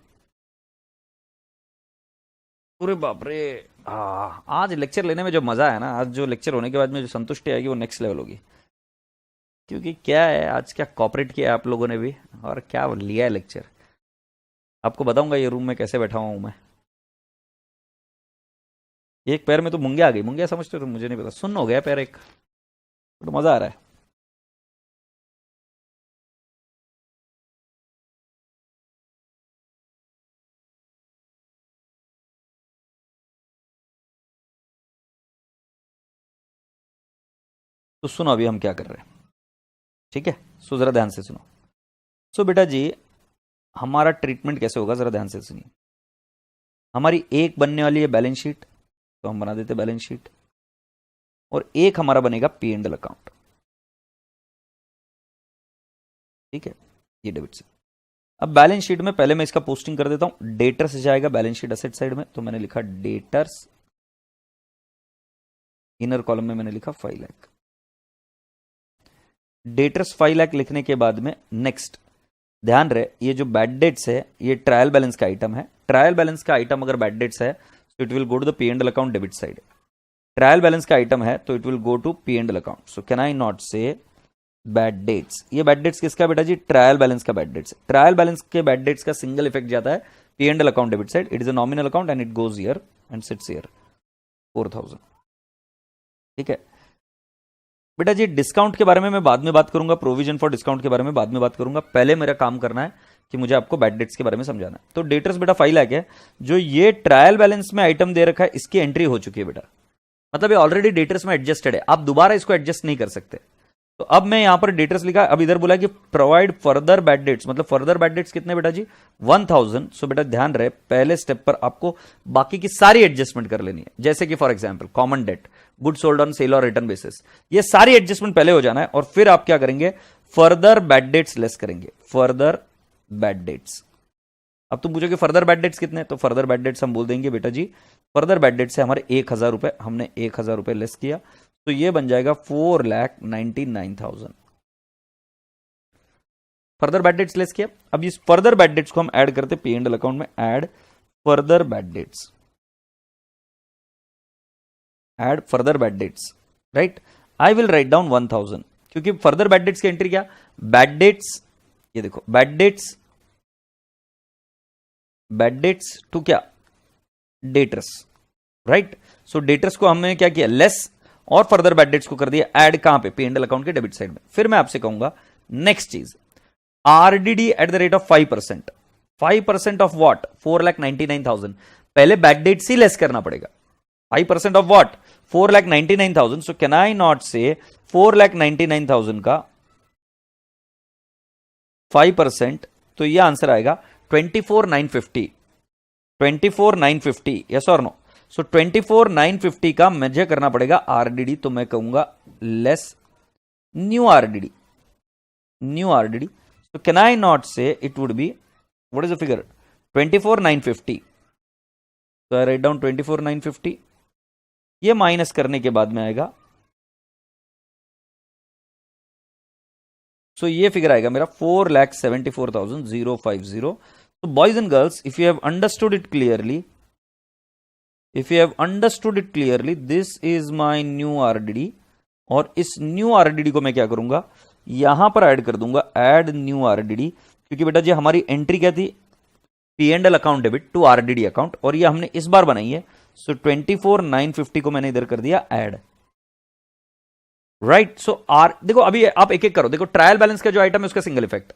अरे बाप रे, आज लेक्चर लेने में जो मजा है ना, आज जो लेक्चर होने के बाद में जो संतुष्टि आएगी वो नेक्स्ट लेवल होगी. क्योंकि क्या है, आज क्या कॉपरेट किया आप लोगों ने भी, और क्या लिया है लेक्चर. आपको बताऊंगा ये रूम में कैसे बैठा हुआ हूं मैं. एक पैर में तो मुंगे आ गई. मुंगे समझते हो तो मुझे नहीं पता, सुन्न हो गया पैर एक, तो मजा आ रहा है. तो सुनो अभी हम क्या कर रहे हैं, ठीक है. सो जरा ध्यान से सुनो. सो बेटा जी, हमारा ट्रीटमेंट कैसे होगा, जरा ध्यान से सुनिए. हमारी एक बनने वाली है बैलेंस शीट, तो हम बना देते बैलेंस शीट, और एक हमारा बनेगा P&L अकाउंट, ठीक है. ये डेबिट से. अब बैलेंस शीट में पहले मैं इसका पोस्टिंग कर देता हूं. डेटर्स जाएगा बैलेंस शीट असेट साइड में, तो मैंने लिखा डेटर्स. इनर कॉलम में मैंने लिखा 5 लाख. डेटर्स 5 लाख लिखने के बाद में नेक्स्ट, ध्यान रहे ये जो बैड डेट्स है ये ट्रायल बैलेंस का आइटम है. ट्रायल बैलेंस का आइटम अगर बैड डेट्स है तो it will go to the P&L account debit side. Trial balance का आइटम है तो it will go to P&L account. So can I not say bad debts. ये bad debts किसका बेटा जी, ट्रायल बैलेंस का बैड डेट्स. ट्रायल बैलेंस के bad debts का सिंगल इफेक्ट जाता है P&L account debit side. It is a nominal account and it goes here and seats here 4000, ठीक है. बेटा जी डिस्काउंट के बारे में मैं बाद में बात करूंगा, प्रोविजन फॉर डिस्काउंट के बारे में बाद में बात करूंगा. पहले मेरा काम करना है कि मुझे आपको बैड डेट्स के बारे में समझाना है. तो डेटर्स बेटा 5 लाख है. जो ये ट्रायल बैलेंस में आइटम दे रखा है इसकी एंट्री हो चुकी है बेटा, मतलब ये ऑलरेडी डेटर्स में एडजस्टेड है. आप दोबारा इसको एडजस्ट नहीं कर सकते. तो अब मैं यहां पर डेटर्स लिखा, अब इधर बोला कि प्रोवाइड फर्दर बैड डेट्स, मतलब फर्दर बैड डेट्स कितने बेटा जी 1000. सो बेटा ध्यान रहे पहले स्टेप पर आपको बाकी की सारी एडजस्टमेंट कर लेनी है. जैसे कि for example common debt, good sold on sale और रिटर्न बेसिस, ये सारी एडजस्टमेंट पहले हो जाना है. और फिर आप क्या करेंगे, फर्दर बैड डेट्स लेस करेंगे. Further bad dates. अब तुम पूछोगे फर्दर बैड डेट्स कितने, तो फर्दर बैड डेट्स हम बोल देंगे बेटा जी, फर्दर बैड डेट से हमारे 1000 रुपए, हमने 1000 रुपए लेस किया तो ये बन जाएगा 4,99,000. फर्दर बैड डेट्स लेस किया. अब इस फर्दर बैड डेट्स को हम ऐड करते P&L अकाउंट में. Add further bad debts, add further bad debts, right. I will write down 1000, क्योंकि फर्दर बैड डेट्स की एंट्री क्या, बैड डेट्स, ये देखो bad debts, bad debts to क्या, डेटर्स, राइट. सो डेटर्स को हमने क्या किया, लेस, और फर्दर बैड डेट्स को कर दिया ऐड. कहां पे, P&L अकाउंट के डेबिट साइड में. फिर मैं आपसे कहूंगा नेक्स्ट चीज, RDD eight the rate of 5%. 5% of what, 4,99,000. पहले बैड डेट्स ही लेस करना पड़ेगा. 5% of what, 4,99,000. So can I not से 4,99,000 का 5%, तो यह आंसर आएगा 24,950. 24,950, यस और नो. सो 24,950 का मुझे करना पड़ेगा RDD, तो मैं कहूंगा less new RDD. New RDD. So can I not say it would be, what is the figure, 24,950. So I write down 24,950. ये माइनस करने के बाद में आएगा, so ये फिगर आएगा मेरा 4,74,050. So boys and girls, if you have understood it clearly, this is my new RDD. और इस न्यू RDD को मैं क्या करूंगा, यहां पर ऐड कर दूंगा, ऐड न्यू RDD. क्योंकि बेटा जी हमारी एंट्री क्या थी, P&L account debit to RDD account, और ये हमने इस बार बनाई है. सो 24,950 को मैंने इधर कर दिया ऐड, राइट. सो देखो अभी आप एक एक करो. देखो ट्रायल बैलेंस का जो आइटम है उसका सिंगल इफेक्ट,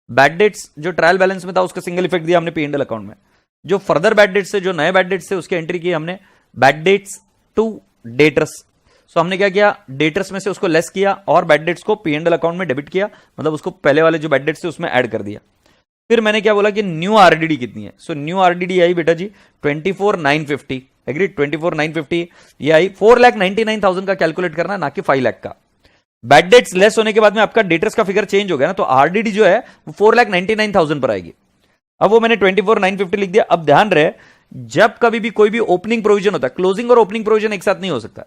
बैड डेट्स जो ट्रायल बैलेंस में था उसका सिंगल इफेक्ट दिया हमने P&L अकाउंट में. जो फर्दर बैड डेट्स से, जो नए बैड डेट्स से उसकी एंट्री की हमने बैड डेट्स टू डेटर्स. सो हमने क्या किया, डेटर्स में से उसको लेस किया और बैड डेट्स को पी एंड एल अकाउंट में डेबिट किया, मतलब उसको पहले वाले जो बैड डेट्स थे उसमें ऐड कर दिया। फिर मैंने क्या बोला कि न्यू आरडीडी कितनी है। सो न्यू आरडीडी आई बेटा जी 24,950, एग्री 24,950 ये आई। 4,99,000 का कैलकुलेट करना, ना कि 5 लाख का। बैड डेट्स लेस होने के बाद में आपका डेटर्स का फिगर चेंज हो गया ना, तो आरडीडी जो है वो 4,99,000 पर आएगी। अब वो मैंने 24,950 लिख दिया। अब ध्यान रहे, जब कभी भी कोई भी ओपनिंग प्रोविजन होता है, क्लोजिंग और ओपनिंग प्रोविजन एक साथ नहीं हो सकता।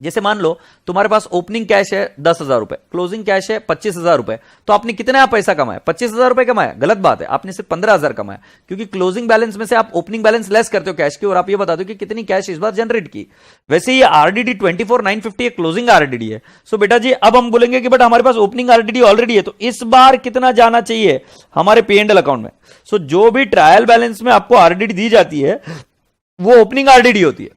जैसे मान लो तुम्हारे पास ओपनिंग कैश है 10,000 रुपए, क्लोजिंग कैश है 25,000 रुपए, तो आपने कितना पैसा कमाया, 25,000 रुपए कमाया, गलत बात है, आपने सिर्फ 15,000 कमाया, क्योंकि क्लोजिंग बैलेंस में से आप ओपनिंग बैलेंस लेस करते हो कैश की, और आप ये बता दो कि कितनी कैश इस बार जनरेट की। वैसे ये आरडीडी 24,950 क्लोजिंग आरडीडी है। सो बेटा जी अब हम बोलेंगे कि बेटा हमारे पास ओपनिंग आरडीडी ऑलरेडी है, तो इस बार कितना जाना चाहिए हमारे पी एंड एल अकाउंट में। सो जो भी ट्रायल बैलेंस में आपको आरडीडी दी जाती है वो ओपनिंग आरडीडी होती है।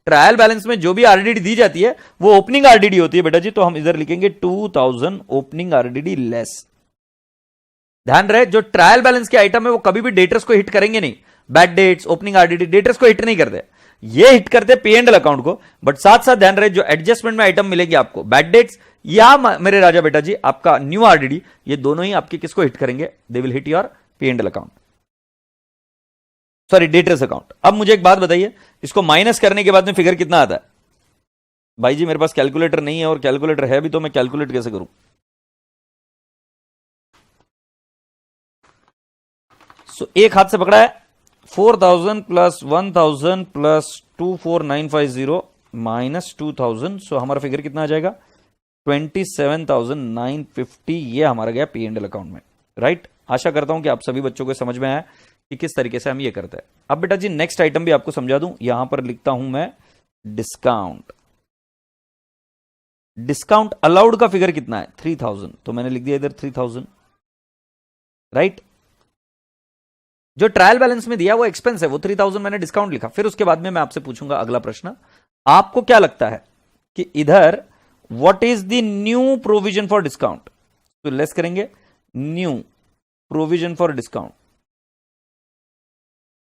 ट्रायल बैलेंस में जो भी आरडीडी दी जाती है वो ओपनिंग आरडीडी होती है बेटा जी। तो हम इधर लिखेंगे 2,000 ओपनिंग आरडीडी लेस। ध्यान रहे, जो ट्रायल बैलेंस के आइटम है वो कभी भी डेटर्स को हिट करेंगे नहीं। Bad debts, opening RDD, debtors को हिट नहीं करते, ये हिट करते पी एंड एल अकाउंट को। बट साथ साथ ध्यान रहे, जो एडजस्टमेंट में आइटम मिलेंगे आपको, बैड डेट्स या मेरे राजा बेटा जी आपका न्यू आरडीडी, ये दोनों ही आपके किसको हिट करेंगे, they will hit your P and L account, sorry debtors account. अब मुझे एक बात बताइए, इसको माइनस करने के बाद में फिगर कितना आता है? भाई जी मेरे पास कैलकुलेटर नहीं है, और कैलकुलेटर है भी तो मैं कैलकुलेट कैसे करूं? सो एक हाथ से पकड़ा है, 4,000 प्लस 1,000 प्लस 24,950 माइनस 2,000। सो हमारा फिगर कितना आ जाएगा, 27,950। ये हमारा गया पी एंड एल अकाउंट में, राइट। आशा करता हूं कि आप सभी बच्चों को समझ में आया कि किस तरीके से हम ये करते हैं। अब बेटा जी नेक्स्ट आइटम भी आपको समझा दूं, यहां पर लिखता हूं मैं डिस्काउंट। डिस्काउंट अलाउड का फिगर कितना है, 3,000, तो मैंने लिख दिया इधर 3,000, राइट। जो ट्रायल बैलेंस में दिया वो एक्सपेंस है, वो 3,000 मैंने डिस्काउंट लिखा। फिर उसके बाद में मैं आपसे पूछूंगा अगला प्रश्न, आपको क्या लगता है कि इधर what is the new provision for discount? तो लेस करेंगे, न्यू प्रोविजन फॉर डिस्काउंट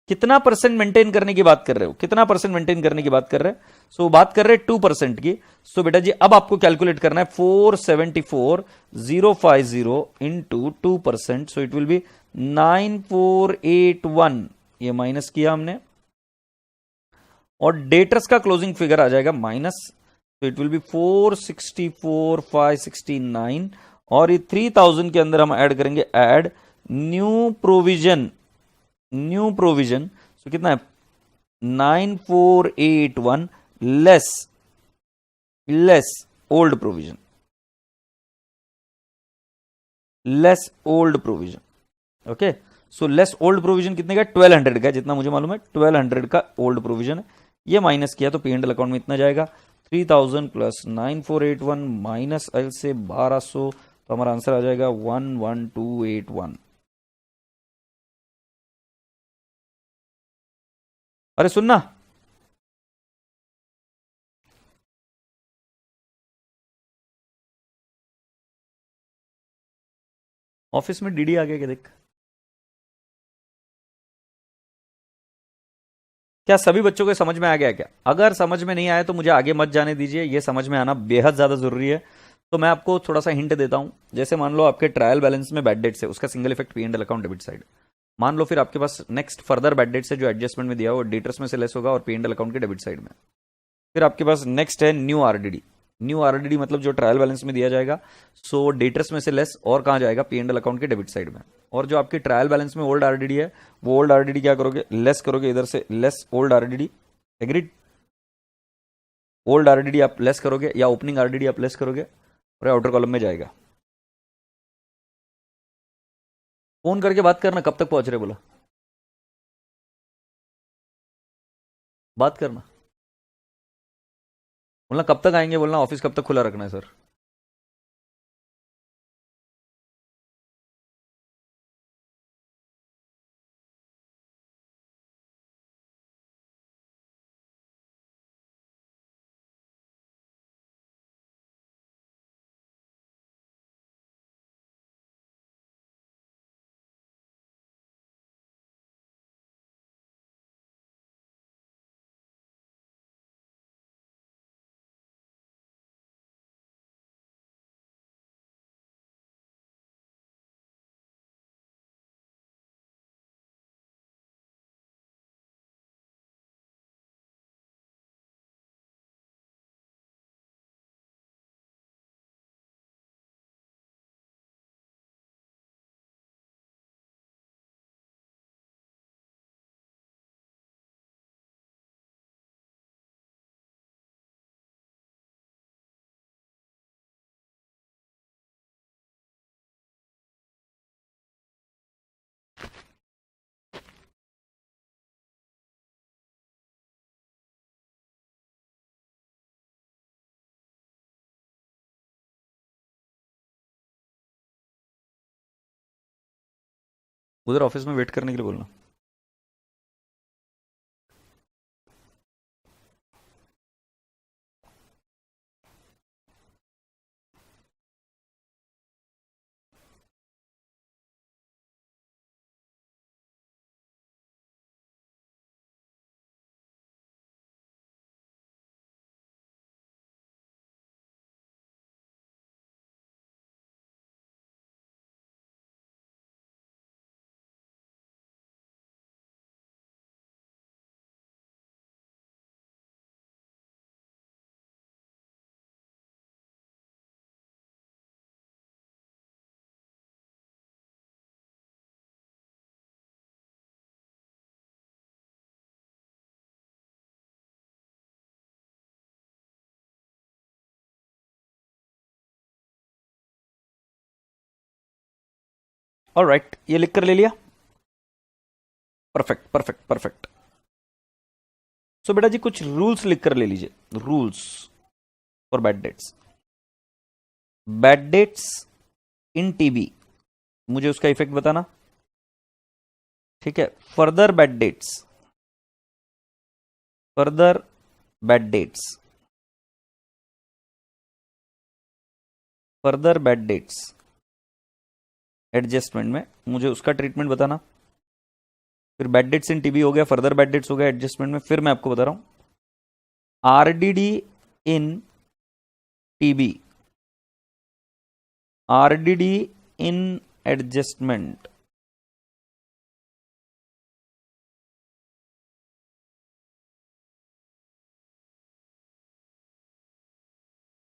कितना परसेंट मेंटेन करने की बात कर रहे हो, कितना परसेंट मेंटेन करने की बात कर रहे हैं? सो बात कर रहे हैं 2% की। सो बेटा जी अब आपको कैलकुलेट करना है 474,050 into 2%, so it will be 9,481, ये माइनस किया हमने, और डेटर्स का क्लोजिंग फिगर आ जाएगा माइनस, तो इट विल बी 464,569, और ये 3,000 के अंदर हम ऐड करेंगे, add new provision, new provision, so कितना है 9,481 less old provision, less old provision, okay. So less old provision कितने का, 1,200 का, जितना मुझे मालूम है 1,200 का ओल्ड प्रोविजन है। ये माइनस किया तो पी एंड एल अकाउंट में इतना जाएगा, 3,000 प्लस 9,481 माइनस एल से 1,200, तो हमारा आंसर आ जाएगा 11,281। अरे सुनना, ऑफिस में डीडी आ गया क्या, देख। क्या सभी बच्चों को समझ में आ गया क्या? अगर समझ में नहीं आया तो मुझे आगे मत जाने दीजिए, ये समझ में आना बेहद ज्यादा जरूरी है। तो मैं आपको थोड़ा सा हिंट देता हूं, जैसे मान लो आपके ट्रायल बैलेंस में बैड डेट्स है, उसका single effect P and L account debit side. मान लो फिर आपके पास नेक्स्ट फर्दर बैड डेट्स है जो एडजस्टमेंट में दिया वो डेटर्स में से लेस होगा और पी एंड एल अकाउंट के डेबिट साइड में। फिर आपके पास नेक्स्ट है न्यू आरडीडी। न्यू आरडीडी मतलब जो ट्रायल बैलेंस में दिया जाएगा, सो डेटर्स में से लेस और कहां जाएगा, पी एंड एल अकाउंट के डेबिट साइड में। और जो आपकी ट्रायल बैलेंस में ओल्ड आरडीडी है, वो ओल्ड आरडीडी क्या करोगे, लेस करोगे, इधर से less old RDD, agreed. Old RDD आप लेस करोगे या ओपनिंग आरडीडी आप लेस करोगे और आउटर कॉलम में जाएगा। फोन करके बात करना, कब तक पहुंच रहे बोला, बात करना, बोलना कब तक आएंगे, बोलना ऑफिस कब तक खुला रखना है सर। उधर ऑफिस में वेट करने के लिए बोलना। ऑलराइट, ये लिख कर ले लिया। Perfect perfect perfect. सो बेटा जी कुछ रूल्स लिख कर ले लीजिए। Rules for bad debts. Bad dates in TB, मुझे उसका इफेक्ट बताना। ठीक है, further bad dates, further bad dates, further bad dates adjustment में मुझे उसका ट्रीटमेंट बताना। फिर बैड डेट्स इन टीबी हो गया, फर्दर बैड डेट्स हो गया एडजस्टमेंट में। फिर मैं आपको बता रहा हूं RDD in TB, RDD in adjustment.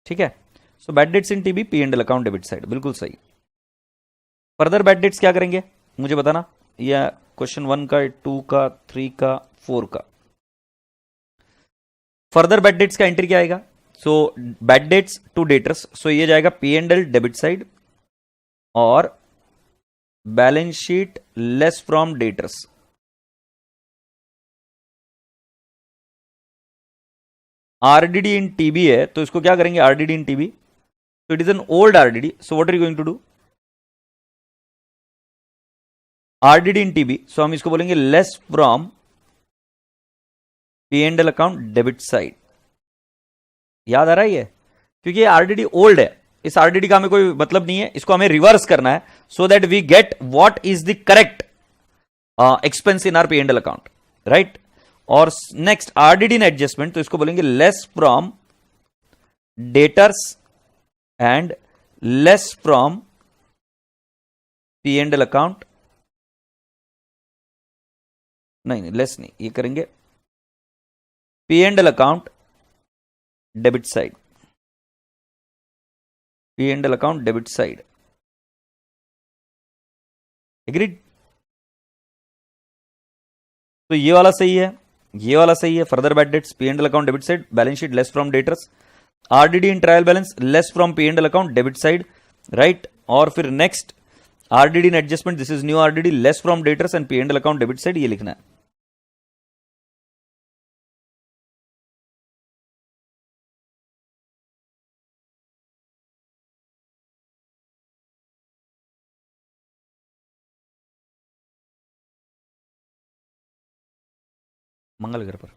ठीक है, so bad dates in TB P and L account debit side, बिल्कुल सही। फर्दर बैड डेट्स क्या करेंगे मुझे बताना, या क्वेश्चन 1 का, 2 का, 3 का, 4 का। फर्दर बैड डेट्स का एंट्री क्या आएगा? So bad debts to debtors, so ये जाएगा P and L debit side और balance sheet less from debtors. RDD in TB है तो इसको क्या करेंगे, RDD in TB, so it is an old RDD, so what are you going to do? RDD in TB, so हम इसको बोलेंगे less from P and L account debit side. याद आ रहा है? क्योंकि ये आरडीडी ओल्ड है, इस आरडीडी का हमें कोई मतलब नहीं है, इसको हमें रिवर्स करना है so that we get what is the correct expense in R P and L account, right. और नेक्स्ट आरडीडी इन एडजस्टमेंट, तो इसको बोलेंगे less from debtors and less from P and L account. नहीं लेस नहीं, ये करेंगे P and L account debit side, P and L account debit side. Agreed? तो ये वाला सही है, ये वाला सही है। Further bad dates P and L account debit side, balance sheet less from debtors, RDD in trial balance less from P and L account debit side, right. और फिर next RDD in adjustment, this is new RDD less from debtors and P and L account debit side, ये लिखना है। मंगल घर पर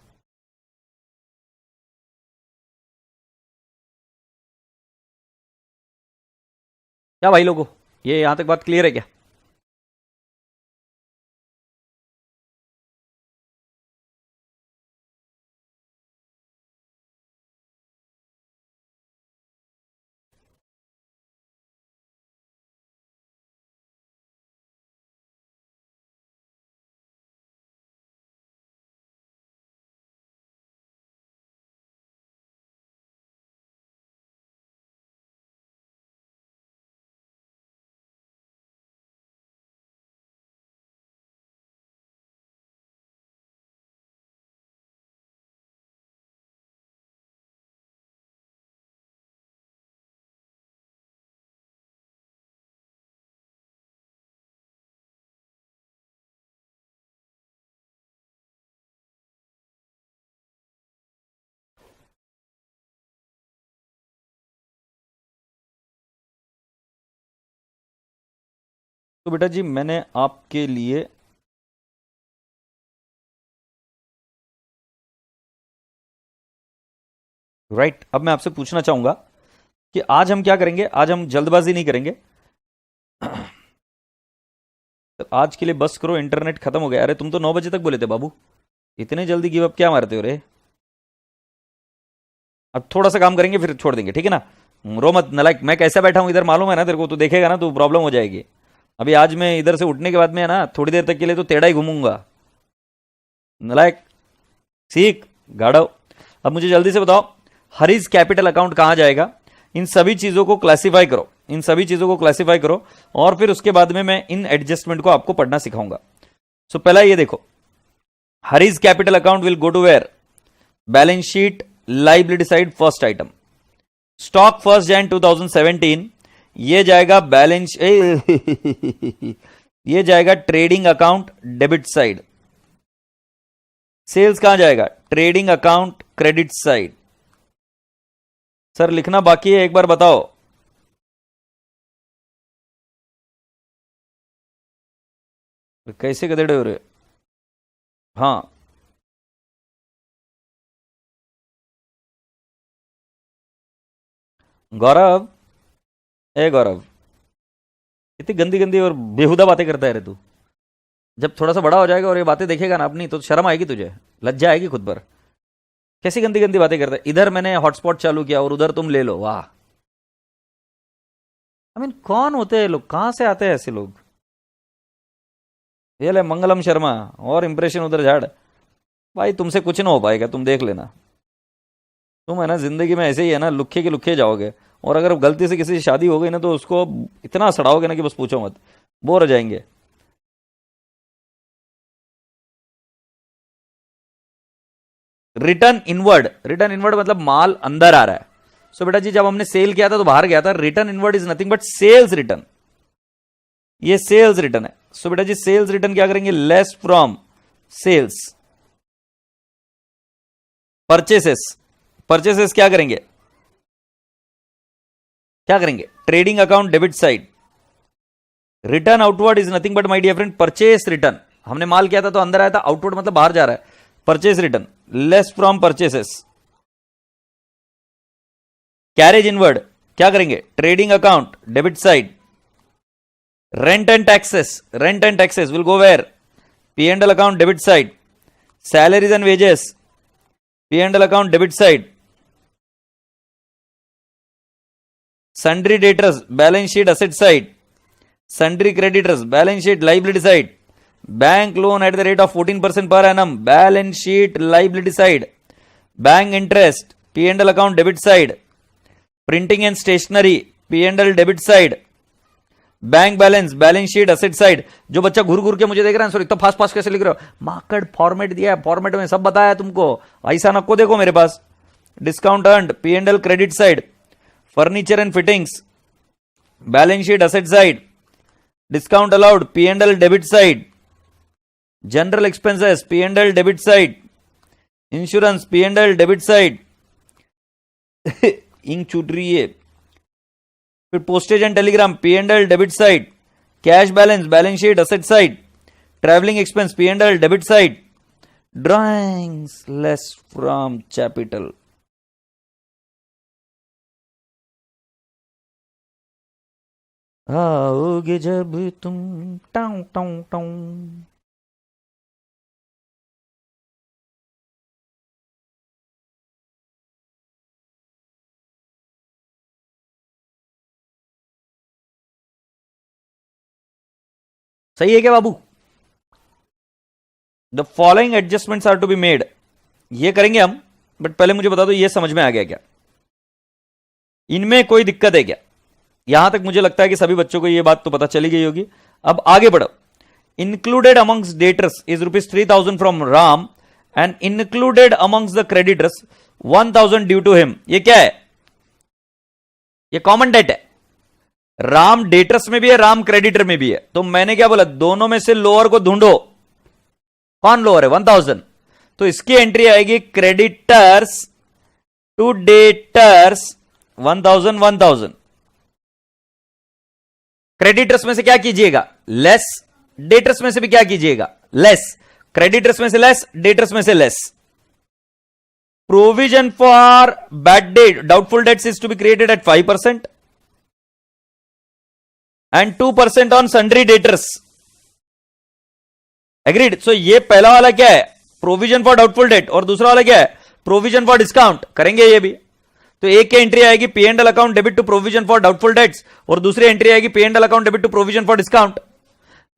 क्या भाई लोगों, ये यहां तक बात क्लियर है क्या? तो बेटा जी मैंने आपके लिए राइट, अब मैं आपसे पूछना चाहूंगा कि आज हम क्या करेंगे। आज हम जल्दबाजी नहीं करेंगे। तो आज के लिए बस करो, इंटरनेट खत्म हो गया। अरे तुम तो 9 बजे तक बोले थे बाबू, इतने जल्दी गिव अप क्या मारते हो रे। अब थोड़ा सा काम करेंगे फिर छोड़ देंगे, ठीक है ना। रो मत नलायक, मैं कैसे बैठा हूं इधर मालूम है ना तेरे को, तू देखेगा ना तो प्रॉब्लम हो जाएगी। अभी आज मैं इधर से उठने के बाद में है ना थोड़ी देर तक के लिए तो टेढ़ा ही घूमूंगा। नलायक, सीख गाड़ो। अब मुझे जल्दी से बताओ, हरीज कैपिटल अकाउंट कहां जाएगा। इन सभी चीजों को क्लासिफाई करो, इन सभी चीजों को क्लासिफाई करो, और फिर उसके बाद में मैं इन एडजस्टमेंट को आपको पढ़ना सिखाऊंगा। सो पहला ये देखो, Hari's capital account will go to where, balance sheet liability side first item. Stock 1 Jan 2017 ये जाएगा बैलेंस ये जाएगा trading account debit side. Sales कहां जाएगा, trading account credit side. Sir लिखना बाकी है, एक बार बताओ। कैसे गधेड़े हो रहे। हाँ गौरव, ए गौरव, इतनी गंदी गंदी और बेहुदा बातें करता है रे तू। जब थोड़ा सा बड़ा हो जाएगा और ये बातें देखेगा ना अपनी, तो शर्म आएगी तुझे, लज्जा आएगी खुद पर। कैसी गंदी गंदी बातें करता है। इधर मैंने हॉटस्पॉट चालू किया और उधर तुम ले लो, वाह। आई मीन कौन होते हैं लोग, कहां से आते हैं ऐसे लोग। ये ले मंगलम शर्मा और इंप्रेशन उधर झाड़। भाई तुमसे कुछ ना हो पाएगा, तुम देख लेना। तुम है ना जिंदगी में ऐसे ही है ना, लुखे के लुखे जाओगे। और अगर गलती से किसी से शादी हो गई ना तो उसको इतना सड़ाओगे ना कि बस पूछो मत, बोर हो जाएंगे। रिटर्न इनवर्ड, रिटर्न इनवर्ड मतलब माल अंदर आ रहा है। सो बेटा जी जब हमने सेल किया था तो बाहर गया था। Return inward is nothing but sales return, ये सेल्स रिटर्न है। सो बेटा जी सेल्स रिटर्न क्या करेंगे, less from sales. Purchases, purchases क्या करेंगे, क्या करेंगे, trading account debit side. Return outward is nothing but my dear friend purchase return. हमने माल किया था तो अंदर आया था, आउटवर्ड मतलब बाहर जा रहा है, purchase return less from purchases. Carriage inward क्या करेंगे, trading account debit side. Rent and taxes, rent and taxes will go where, P and L account debit side. Salaries and wages, P and L account debit side. sundry debtors balance sheet asset side, sundry creditors balance sheet liability side, bank loan at the rate of 14% per annum balance sheet liability side, bank interest P&L account debit side, printing and stationery P&L debit side, bank balance balance sheet asset side. जो बच्चा घूर घूर के मुझे देख रहा है, sorry इतना फास्ट फास्ट कैसे लिख रहे हो, मार्केट फॉर्मेट दिया है, फॉर्मेट में सब बताया तुमको, ऐसा नको देखो मेरे पास। Discount earned P&L credit side, furniture and fittings balance sheet asset side, discount allowed P&L debit side, general expenses P&L debit side, insurance P&L debit side ink छूट रही है। फिर postage and telegram P&L debit side, cash balance balance sheet asset side, travelling expense P&L debit side, drawings less from capital. आओगे जब तुम टाउ टाउ टाउ। सही है क्या बाबू। The following adjustments are to be made, ये करेंगे हम, बट पहले मुझे बता दो ये समझ में आ गया क्या, इनमें कोई दिक्कत है क्या। यहां तक मुझे लगता है कि सभी बच्चों को ये बात तो पता चली गई होगी। अब आगे बढ़ो। Included amongst debtors is ₹3,000 from Ram and included amongst the creditors 1,000 due to him. ये क्या है, ये कॉमन डेट है। राम डेटर्स में भी है, राम क्रेडिटर में भी है। तो मैंने क्या बोला, दोनों में से लोअर को ढूंढो, कौन लोअर है, 1,000। तो इसकी एंट्री आएगी क्रेडिटर्स टू डेटर्स 1,000 1,000। क्रेडिटर्स में से क्या कीजिएगा, लेस, डेटर्स में से भी क्या कीजिएगा, लेस, क्रेडिटर्स में से लेस, डेटर्स में से less. Provision for bad debt, doubtful debts is to be created at 5% and 2% on sundry debtors. Agreed. So ये पहला वाला क्या है, प्रोविजन फॉर डाउटफुल डेट, और दूसरा वाला क्या है, प्रोविजन फॉर डिस्काउंट. करेंगे ये भी. तो एक की एंट्री आएगी P and L account debit to provision for doubtful debts, और दूसरी एंट्री आएगी P and L account debit to provision for discount.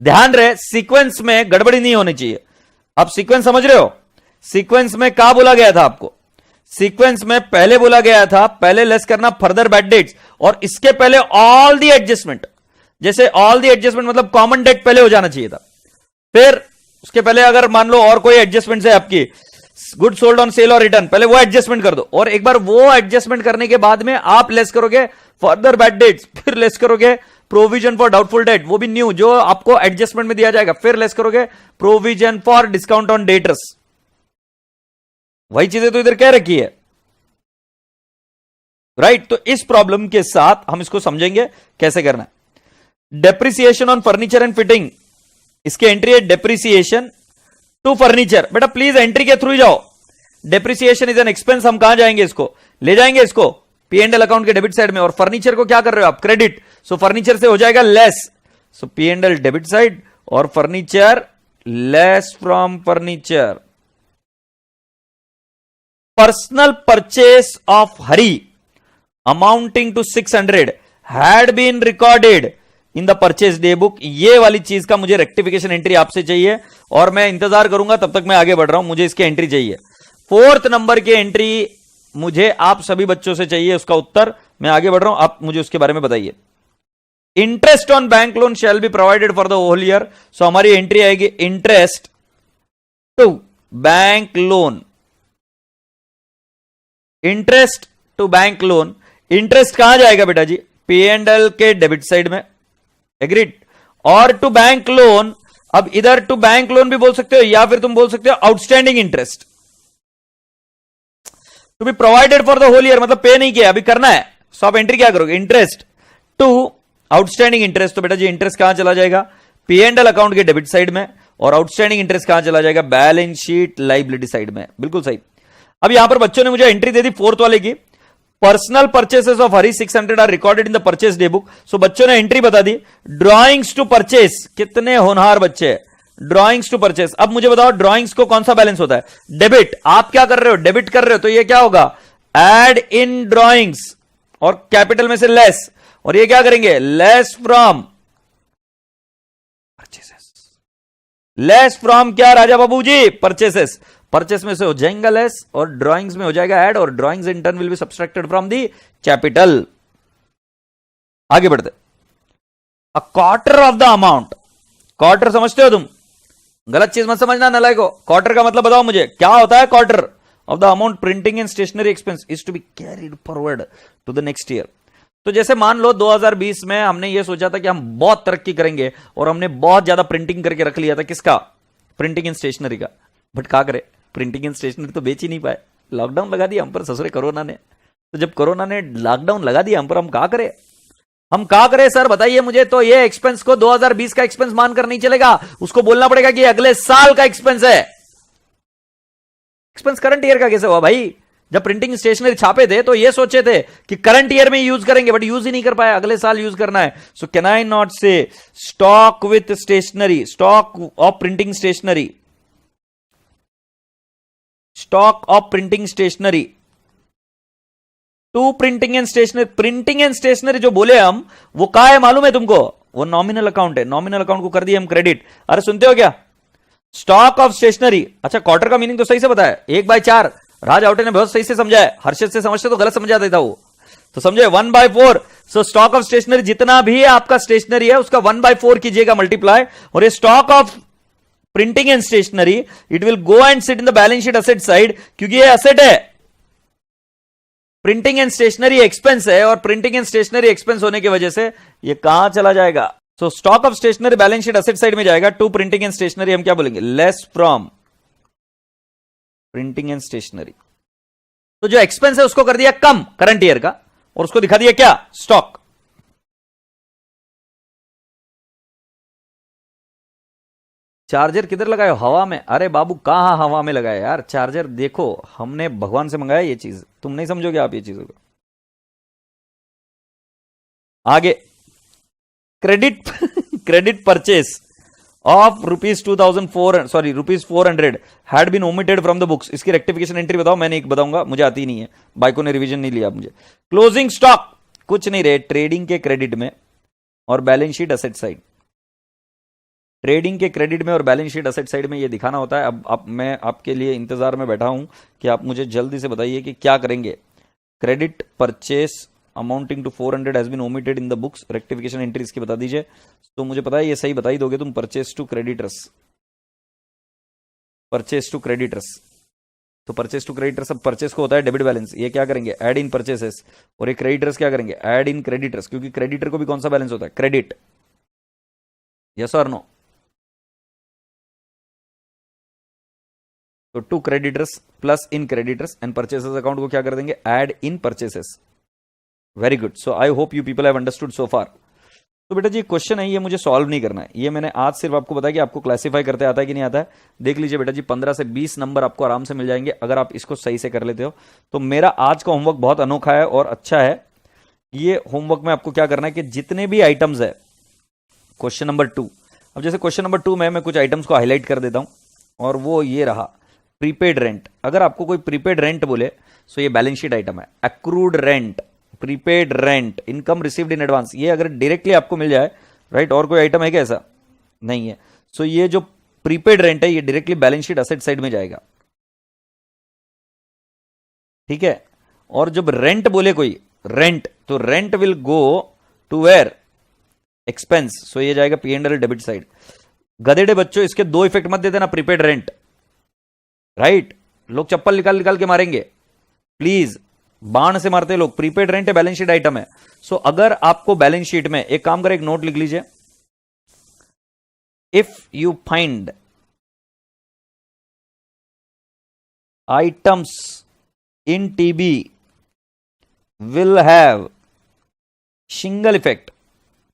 ध्यान रहे सीक्वेंस में गड़बड़ी नहीं होनी चाहिए. आप सीक्वेंस समझ रहे हो. सीक्वेंस में क्या बोला गया था आपको, सीक्वेंस में पहले बोला गया था पहले लेस करना फर्दर बैड डेट्स, और इसके पहले ऑल दी एडजस्टमेंट. जैसे ऑल दी एडजस्टमेंट मतलब कॉमन डेट पहले हो जाना चाहिए था. फिर उसके पहले अगर मान लो और कोई एडजस्टमेंट है आपकी, गुड सोल्ड ऑन सेल और रिटर्न, पहले वो एडजस्टमेंट कर दो, और एक बार वो एडजस्टमेंट करने के बाद में आप लेस करोगे फर्दर बैड डेट्स, फिर लेस करोगे प्रोविजन फॉर डाउटफुल डेट, वो भी न्यू जो आपको एडजस्टमेंट में दिया जाएगा, फिर लेस करोगे provision for discount on debtors. वही चीजें तो इधर कह रखी है. राइट. तो इस प्रॉब्लम के साथ हम इसको समझेंगे कैसे करना है. Depreciation on furniture and fitting, इसके एंट्री है डेप्रिसिएशन टू फर्नीचर. बेटा प्लीज एंट्री के थ्रू ही जाओ. डेप्रिसिएशन इज एन एक्सपेंस, हम कहां जाएंगे, इसको ले जाएंगे इसको पी एंड एल अकाउंट के डेबिट साइड में, और फर्नीचर को क्या कर रहे हो आप, क्रेडिट. सो फर्नीचर से हो जाएगा less. So P and L debit side और furniture less from furniture. Personal purchase of Hari amounting to 600 had been recorded in the purchase day book. ये वाली चीज का मुझे रेक्टिफिकेशन एंट्री आपसे चाहिए, और मैं इंतजार करूंगा, तब तक मैं आगे बढ़ रहा हूं. मुझे इसकी एंट्री चाहिए. 4th नंबर की एंट्री मुझे आप सभी बच्चों से चाहिए, उसका उत्तर. मैं आगे बढ़ रहा हूं, आप मुझे उसके बारे में बताइए. Interest on bank loan shall be provided for the whole year. So हमारी एंट्री आएगी interest to bank loan. Interest to bank loan. Interest कहां जाएगा बेटा जी, पी एंड एल के डेबिट साइड में. एग्रीड. और टू बैंक लोन, अब इधर टू बैंक लोन भी बोल सकते हो, या फिर तुम बोल सकते हो outstanding interest to be provided for the whole year, मतलब पे नहीं किया अभी करना है. सो आप एंट्री क्या करोगे, इंटरेस्ट टू आउटस्टैंडिंग इंटरेस्ट. तो बेटा जी इंटरेस्ट कहां चला जाएगा, पी एंड एल अकाउंट के डेबिट साइड में, और आउटस्टैंडिंग इंटरेस्ट कहां चला जाएगा, बैलेंस शीट लाइबिलिटी साइड में. बिल्कुल सही. अब यहां पर बच्चों ने मुझे एंट्री दे दी 4th वाले की, personal purchases of Hari 600 are recorded in the purchase day book. So बच्चों ने एंट्री बता दी. ड्रॉइंग्स टू परचेस, कितने होनहार बच्चे, ड्रॉइंग्स टू परचेस. अब मुझे बताओ ड्रॉइंग्स को कौन सा बैलेंस होता है, डेबिट. आप क्या कर रहे हो, डेबिट कर रहे हो, तो ये क्या होगा, एड इन ड्रॉइंग्स, और कैपिटल में से लेस, और ये क्या करेंगे, less from purchases. Less from क्या राजा बाबू जी, परचेसेस. परचेस में से हो जाएगा लेस, और ड्राइंग्स में हो जाएगा ऐड, और drawings in turn will be subtracted from the capital. आगे बढ़ते. A quarter of the amount. Quarter समझते हो तुम, गलत चीज मत समझना नलायक को. क्वार्टर का मतलब बताओ मुझे क्या होता है. Quarter of the amount printing and stationery expense is to be carried forward to the next year. तो जैसे मान लो 2020 में हमने ये सोचा था कि हम बहुत तरक्की करेंगे, और हमने बहुत ज्यादा प्रिंटिंग करके रख लिया था, किसका, प्रिंटिंग एंड स्टेशनरी का. बट क्या करे, प्रिंटिंग एंड स्टेशनरी तो बेच ही नहीं पाए. लॉकडाउन लगा दिया हम पर ससुरे कोरोना ने. तो जब कोरोना ने लॉकडाउन लगा दिया हम पर, हम क्या करें, हम क्या करें सर बताइए मुझे. तो ये एक्सपेंस को 2020 का एक्सपेंस मानकर नहीं चलेगा, उसको बोलना पड़ेगा कि अगले साल का एक्सपेंस है. एक्सपेंस करंट ईयर का कैसे हुआ भाई. जब प्रिंटिंग स्टेशनरी छापे थे तो ये सोचे थे कि करंट ईयर में यूज करेंगे, बट यूज ही नहीं कर पाए, अगले साल यूज करना है. So can I not say stock with stationery, stock of printing stationery, stock of printing stationery to printing and stationery. Printing and stationery जो बोले हम, वो क्या है मालूम है तुमको, वो नॉमिनल अकाउंट है. नॉमिनल अकाउंट को कर दिए हम क्रेडिट. अरे सुनते हो क्या, स्टॉक ऑफ स्टेशनरी. अच्छा क्वार्टर का मीनिंग तो सही से बताया, 1/4. राज आउटे ने बहुत सही से समझा है, हर्षद से समझते तो गलत समझा देता वो, तो समझे 1/4. सो स्टॉक ऑफ स्टेशनरी, जितना भी आपका स्टेशनरी है उसका 1/4 कीजिएगा मल्टीप्लाई, और ये stock of printing and stationery it will go and sit in the balance sheet asset side, क्योंकि ये असेट है. प्रिंटिंग एंड स्टेशनरी एक्सपेंस है, और प्रिंटिंग एंड स्टेशनरी एक्सपेंस होने की वजह से ये कहां चला जाएगा. So stock of stationery balance sheet asset side में जाएगा. टू प्रिंटिंग एंड स्टेशनरी हम क्या बोलेंगे, less from printing and stationery. तो जो एक्सपेंस है उसको कर दिया कम करंट ईयर का, और उसको दिखा दिया क्या, स्टॉक. चार्जर किधर लगाए हो? हवा में? अरे बाबू कहाँ हवा में लगाया यार चार्जर? देखो हमने भगवान से मंगाया ये चीज, तुम नहीं समझोगे आप ये चीजों को। आगे credit credit purchase of rupees 400 had been omitted from the books. इसकी रेक्टिफिकेशन एंट्री बताओ। मैंने एक बताऊंगा, मुझे आती नहीं है, बाइको ने रिवीजन नहीं लिया मुझे। क्लोजिंग स्टॉक कुछ नहीं रहे ट्रेडिंग के क्रेडिट में और balance sheet asset side. Trading के क्रेडिट में और बैलेंस शीट असेट साइड में ये दिखाना होता है। अब मैं आपके लिए इंतजार में बैठा हूं कि आप मुझे जल्दी से बताइए कि क्या करेंगे। Credit purchase amounting to 400 has been omitted in the books, rectification entry इसकी बता दीजिए। तो मुझे पता है ये सही बता ही दोगे तुम। Purchase to creditors, purchase to creditors, तो परचेस टू क्रेडिटर्स, अब परचेस को होता है डेबिट बैलेंस, ये क्या करेंगे ऐड इन परचेसेस, और ये क्रेडिटर्स क्या करेंगे ऐड इन क्रेडिटर्स, क्योंकि क्रेडिटर को भी कौन सा बैलेंस होता है क्रेडिट। यस और नो? तो to creditors plus in creditors and purchases account को क्या कर देंगे add in purchases. Very good, so I hope you people have understood so far. तो बेटा जी क्वेश्चन है ये मुझे सॉल्व नहीं करना है, ये मैंने आज सिर्फ आपको बताया कि आपको क्लासिफाई करते आता है कि नहीं आता है। देख लीजिए बेटा जी 15 से 20 नंबर आपको आराम से मिल जाएंगे अगर आप इसको सही से कर लेते हो। तो मेरा आज का होमवर्क बहुत अनोखा है और अच्छा है। ये होमवर्क में आपको क्या करना है कि जितने भी आइटम्स है क्वेश्चन नंबर 2, अब जैसे क्वेश्चन नंबर 2 में मैं कुछ आइटम्स को हाईलाइट कर देता हूं और वो ये रहा प्रीपेड रेंट। अगर आपको कोई प्रीपेड रेंट बोले तो ये बैलेंस शीट आइटम है। Accrued rent, prepaid rent, income received in advance, ये अगर डायरेक्टली आपको मिल जाए, राइट, और कोई आइटम है क्या ऐसा? नहीं है। सो ये जो प्रीपेड रेंट है ये directly balance sheet asset side में जाएगा, ठीक है। और जब रेंट बोले कोई रेंट, तो rent will go to where expense, so ये जाएगा P and L debit side. गधेड़े बच्चों इसके दो इफेक्ट मत दे देना प्रीपेड रेंट, राइट। लोग चप्पल निकाल निकाल के मारेंगे, प्लीज, बाण से मारते लोग। प्रीपेड रेंट है, बैलेंस शीट आइटम है। सो अगर आपको बैलेंस शीट में एक काम करें, एक नोट लिख लीजिए, if you find items in TB will have single effect,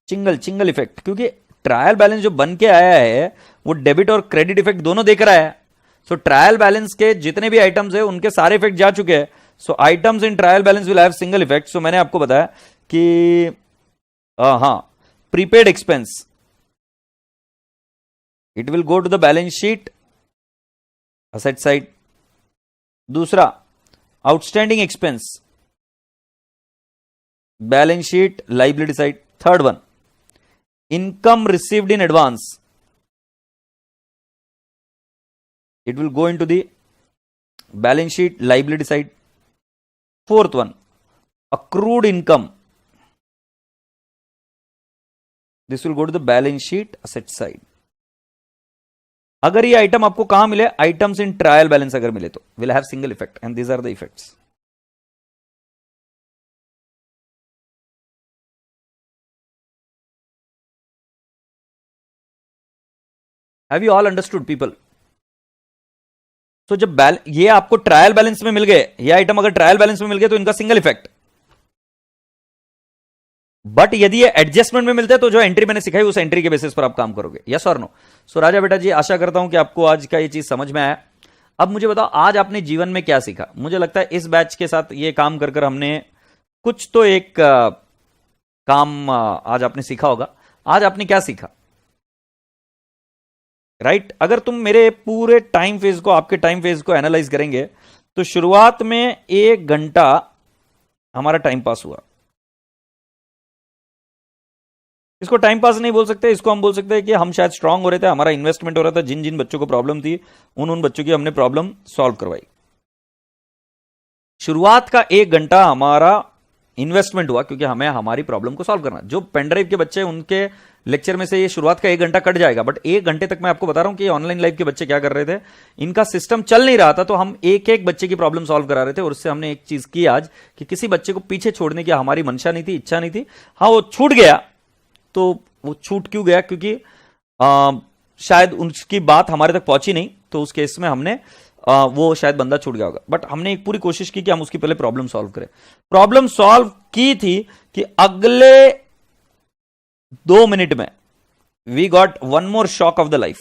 single effect, क्योंकि ट्रायल बैलेंस जो बन के आया है वो डेबिट और क्रेडिट इफेक्ट दोनों देख रहा है। सो ट्रायल बैलेंस के जितने भी आइटम्स है उनके सारे इफेक्ट जा चुके हैं। So items in trial balance will have single effect. So मैंने आपको बताया कि हाँ, prepaid expense it will go to the balance sheet asset side. दूसरा outstanding expense balance sheet liability side. Third one income received in advance, it will go into the balance sheet liability side. Fourth one accrued income, this will go to the balance sheet asset side. अगर ये item आपको कहां मिले, items in trial balance अगर मिले तो will have single effect and these are the effects. Have you all understood people? तो जब ये आपको ट्रायल बैलेंस में मिल गए, ये आइटम अगर ट्रायल बैलेंस में मिल गए तो इनका सिंगल इफेक्ट। बट यदि ये एडजस्टमेंट में मिलते हैं तो जो एंट्री मैंने सिखाई उस एंट्री के बेसिस पर आप काम करोगे। यस और नो? सो राजा बेटा जी आशा करता हूं कि आपको आज का ये चीज समझ में आया। अब मुझे बताओ आज आपने जीवन में क्या सीखा। मुझे लगता है इस बैच के साथ ये काम कर कर हमने कुछ तो एक काम आज आपने सीखा होगा। आज आपने क्या सीखा, राइट? अगर तुम मेरे पूरे टाइम फेज को, आपके टाइम फेज को एनालाइज करेंगे तो शुरुआत में 1 घंटा हमारा टाइम पास हुआ। इसको टाइम पास नहीं बोल सकते, इसको हम बोल सकते हैं कि हम शायद स्ट्रांग हो रहे थे, हमारा इन्वेस्टमेंट हो रहा था। जिन जिन बच्चों को प्रॉब्लम थी उन बच्चों की हमने प्रॉब्लम सॉल्व करवाई। शुरुआत का 1 घंटा हमारा इन्वेस्टमेंट हुआ क्योंकि हमें हमारी प्रॉब्लम को सॉल्व करना। जो पेनड्राइव के बच्चे, उनके लेक्चर में से ये शुरुआत का 1 घंटा कट जाएगा, बट 1 घंटे तक मैं आपको बता रहा हूं कि ऑनलाइन लाइव के बच्चे क्या कर रहे थे, इनका सिस्टम चल नहीं रहा था, तो हम एक एक बच्चे की प्रॉब्लम सॉल्व करा रहे थे। और उससे हमने एक चीज की आज कि किसी बच्चे को पीछे छोड़ने की हमारी मंशा नहीं थी, इच्छा नहीं थी। हाँ, वो छूट गया, तो वो छूट क्यों गया? क्योंकि शायद उसकी बात हमारे तक पहुंची नहीं, तो उस केस में हमने वो शायद बंदा छूट गया होगा। बट हमने एक पूरी कोशिश की कि हम उसकी पहले प्रॉब्लम सॉल्व करें। प्रॉब्लम सॉल्व की थी कि अगले 2 मिनट में we got one more shock of the life.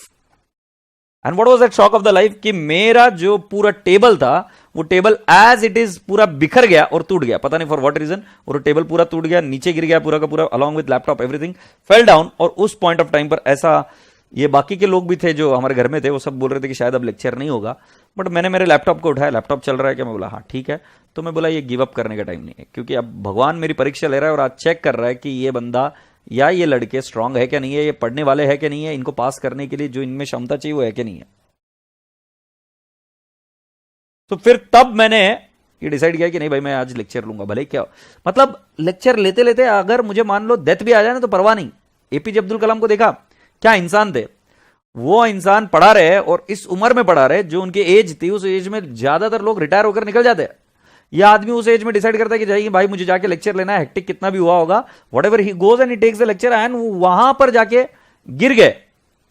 And what was that shock of the life कि मेरा जो पूरा टेबल था वो टेबल एज इट इज पूरा बिखर गया और टूट गया, पता नहीं फॉर व्हाट रीजन, और वो टेबल पूरा टूट गया, नीचे गिर गया पूरा का पूरा, along with laptop everything fell down. और उस पॉइंट ऑफ टाइम पर ऐसा, ये बाकी के लोग भी थे जो हमारे घर में थे, वो सब बोल रहे थे कि शायद अब लेक्चर नहीं होगा, बट मैंने मेरे लैपटॉप को उठाया, लैपटॉप चल रहा है क्या, मैं बोला हाँ ठीक है। तो मैं बोला ये गिव अप करने का टाइम नहीं है, क्योंकि अब भगवान मेरी परीक्षा ले रहा है और आज चेक कर रहा है कि ये बंदा या ये लड़के स्ट्रांग है क्या नहीं है, ये पढ़ने वाले है क्या नहीं है, इनको पास करने के लिए जो इनमें क्षमता चाहिए वो है क्या नहीं है। तो फिर तब मैंने ये डिसाइड किया कि नहीं भाई मैं आज लेक्चर लूंगा, भले क्या मतलब लेक्चर लेते लेते अगर मुझे मान लो डेथ भी आ जाए ना तो परवाह नहीं। एपीजे अब्दुल कलाम को देखा, क्या इंसान थे वो, इंसान पढ़ा रहे और इस उम्र में पढ़ा रहे, जो उनकी एज थी उस एज में ज्यादातर लोग रिटायर होकर निकल जाते हैं। यह आदमी उस एज में डिसाइड करता है कि जाइए भाई मुझे जाके लेक्चर लेना है, हेक्टिक कितना भी हुआ होगा, whatever he goes and he takes the lecture, and वहां पर जाके गिर गए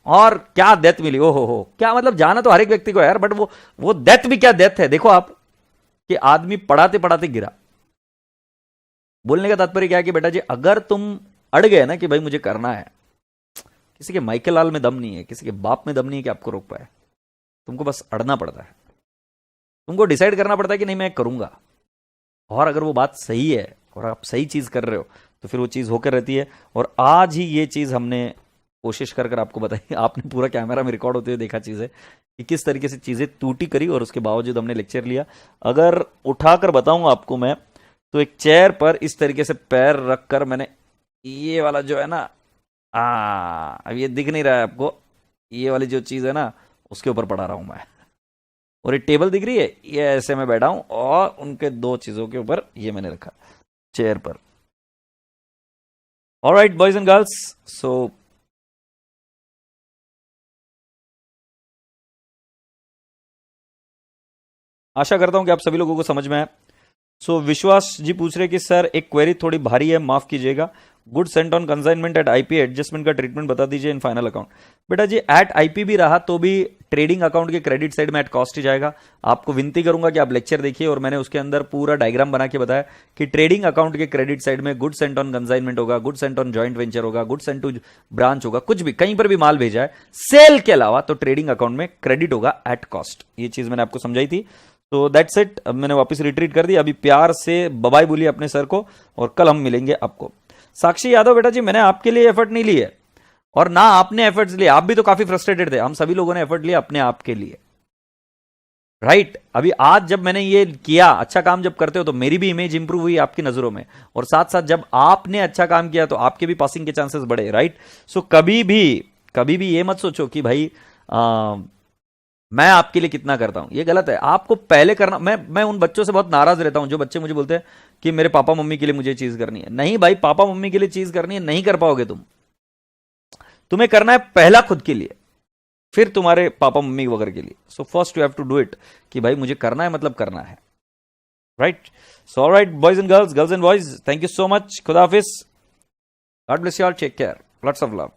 और क्या डेथ मिली। ओ हो, क्या मतलब, जाना तो हर एक व्यक्ति को यार, बट वो डेथ भी क्या डेथ है। देखो आप कि आदमी पढ़ाते पढ़ाते गिरा। बोलने का तात्पर्य क्या है कि बेटा जी अगर तुम अड़ गए ना कि भाई मुझे करना है, किसी के माइकल लाल में दम नहीं है, किसी के बाप में दम नहीं है कि आपको रोक पाए, तुमको बस अड़ना पड़ता है, तुमको डिसाइड करना पड़ता है कि नहीं मैं करूंगा। और अगर वो बात सही है और आप सही चीज कर रहे हो तो फिर वो चीज होकर रहती है। और आज ही ये चीज हमने कोशिश कर आपको बताई, आपने पूरा कैमरा में रिकॉर्ड होते हुए देखा चीजें कि किस तरीके से चीजें टूटी करी, और उसके बावजूद हमने लेक्चर लिया। अगर उठाकर बताऊं आपको मैं, तो एक चेयर पर इस तरीके से पैर रखकर मैंने ये वाला जो है ना, अब ये दिख नहीं रहा है आपको, ये वाली जो चीज है ना उसके ऊपर पढ़ा रहा हूं मैं, और ये टेबल दिख रही है, ये ऐसे मैं बैठा हूं और उनके दो चीजों के ऊपर ये मैंने रखा चेयर पर। ऑलराइट बॉयज एंड गर्ल्स, सो आशा करता हूं कि आप सभी लोगों को समझ में आया। सो विश्वास जी पूछ रहे कि सर एक क्वेरी थोड़ी भारी है, माफ कीजिएगा, good sent on consignment at IP adjustment का ट्रीटमेंट बता दीजिए इन फाइनल अकाउंट। बेटा जी एट आईपी भी रहा तो भी ट्रेडिंग अकाउंट के क्रेडिट साइड में एट कॉस्ट ही जाएगा। आपको विनती करूंगा कि आप लेक्चर देखिए, और मैंने उसके अंदर पूरा डायग्राम बना के बताया कि ट्रेडिंग अकाउंट के क्रेडिट साइड में गुड सेंट ऑन कंसाइनमेंट होगा, good sent on joint venture होगा, गुड सेंट टू ब्रांच होगा, कुछ भी कहीं पर भी माल भेजा है सेल के अलावा तो ट्रेडिंग अकाउंट में क्रेडिट होगा एट कॉस्ट। ये चीज मैंने आपको समझाई थी। तो दैट्स इट, अब मैंने वापस रिट्रीट कर दी। अभी प्यार से बाय बोलिए अपने सर को, और कल हम मिलेंगे आपको। साक्षी यादव बेटा जी मैंने आपके लिए एफर्ट नहीं लिए और ना आपने एफर्ट्स लिए, आप भी तो काफी फ्रस्ट्रेटेड थे, हम सभी लोगों ने एफर्ट लिया अपने आप के लिए, राइट। अभी आज जब मैंने ये किया, अच्छा काम जब करते हो तो मेरी भी इमेज इंप्रूव हुई आपकी नजरों में, और साथ साथ जब आपने अच्छा काम किया तो आपके भी पासिंग के चांसेस बढ़े, राइट। सो कभी भी ये मत सोचो कि भाई मैं आपके लिए कितना करता हूं, ये गलत है। आपको पहले करना, मैं उन बच्चों से बहुत नाराज रहता हूं जो बच्चे मुझे बोलते हैं कि मेरे पापा मम्मी के लिए मुझे चीज करनी है। नहीं भाई, पापा मम्मी के लिए चीज करनी है नहीं कर पाओगे तुम्हें करना है पहला खुद के लिए, फिर तुम्हारे पापा मम्मी वगैरह के लिए। So first you have to do it कि भाई मुझे करना है मतलब करना है, right. So alright boys and girls and boys, thank you so much, खुदा हाफिज, God bless you all, take care, lots of love.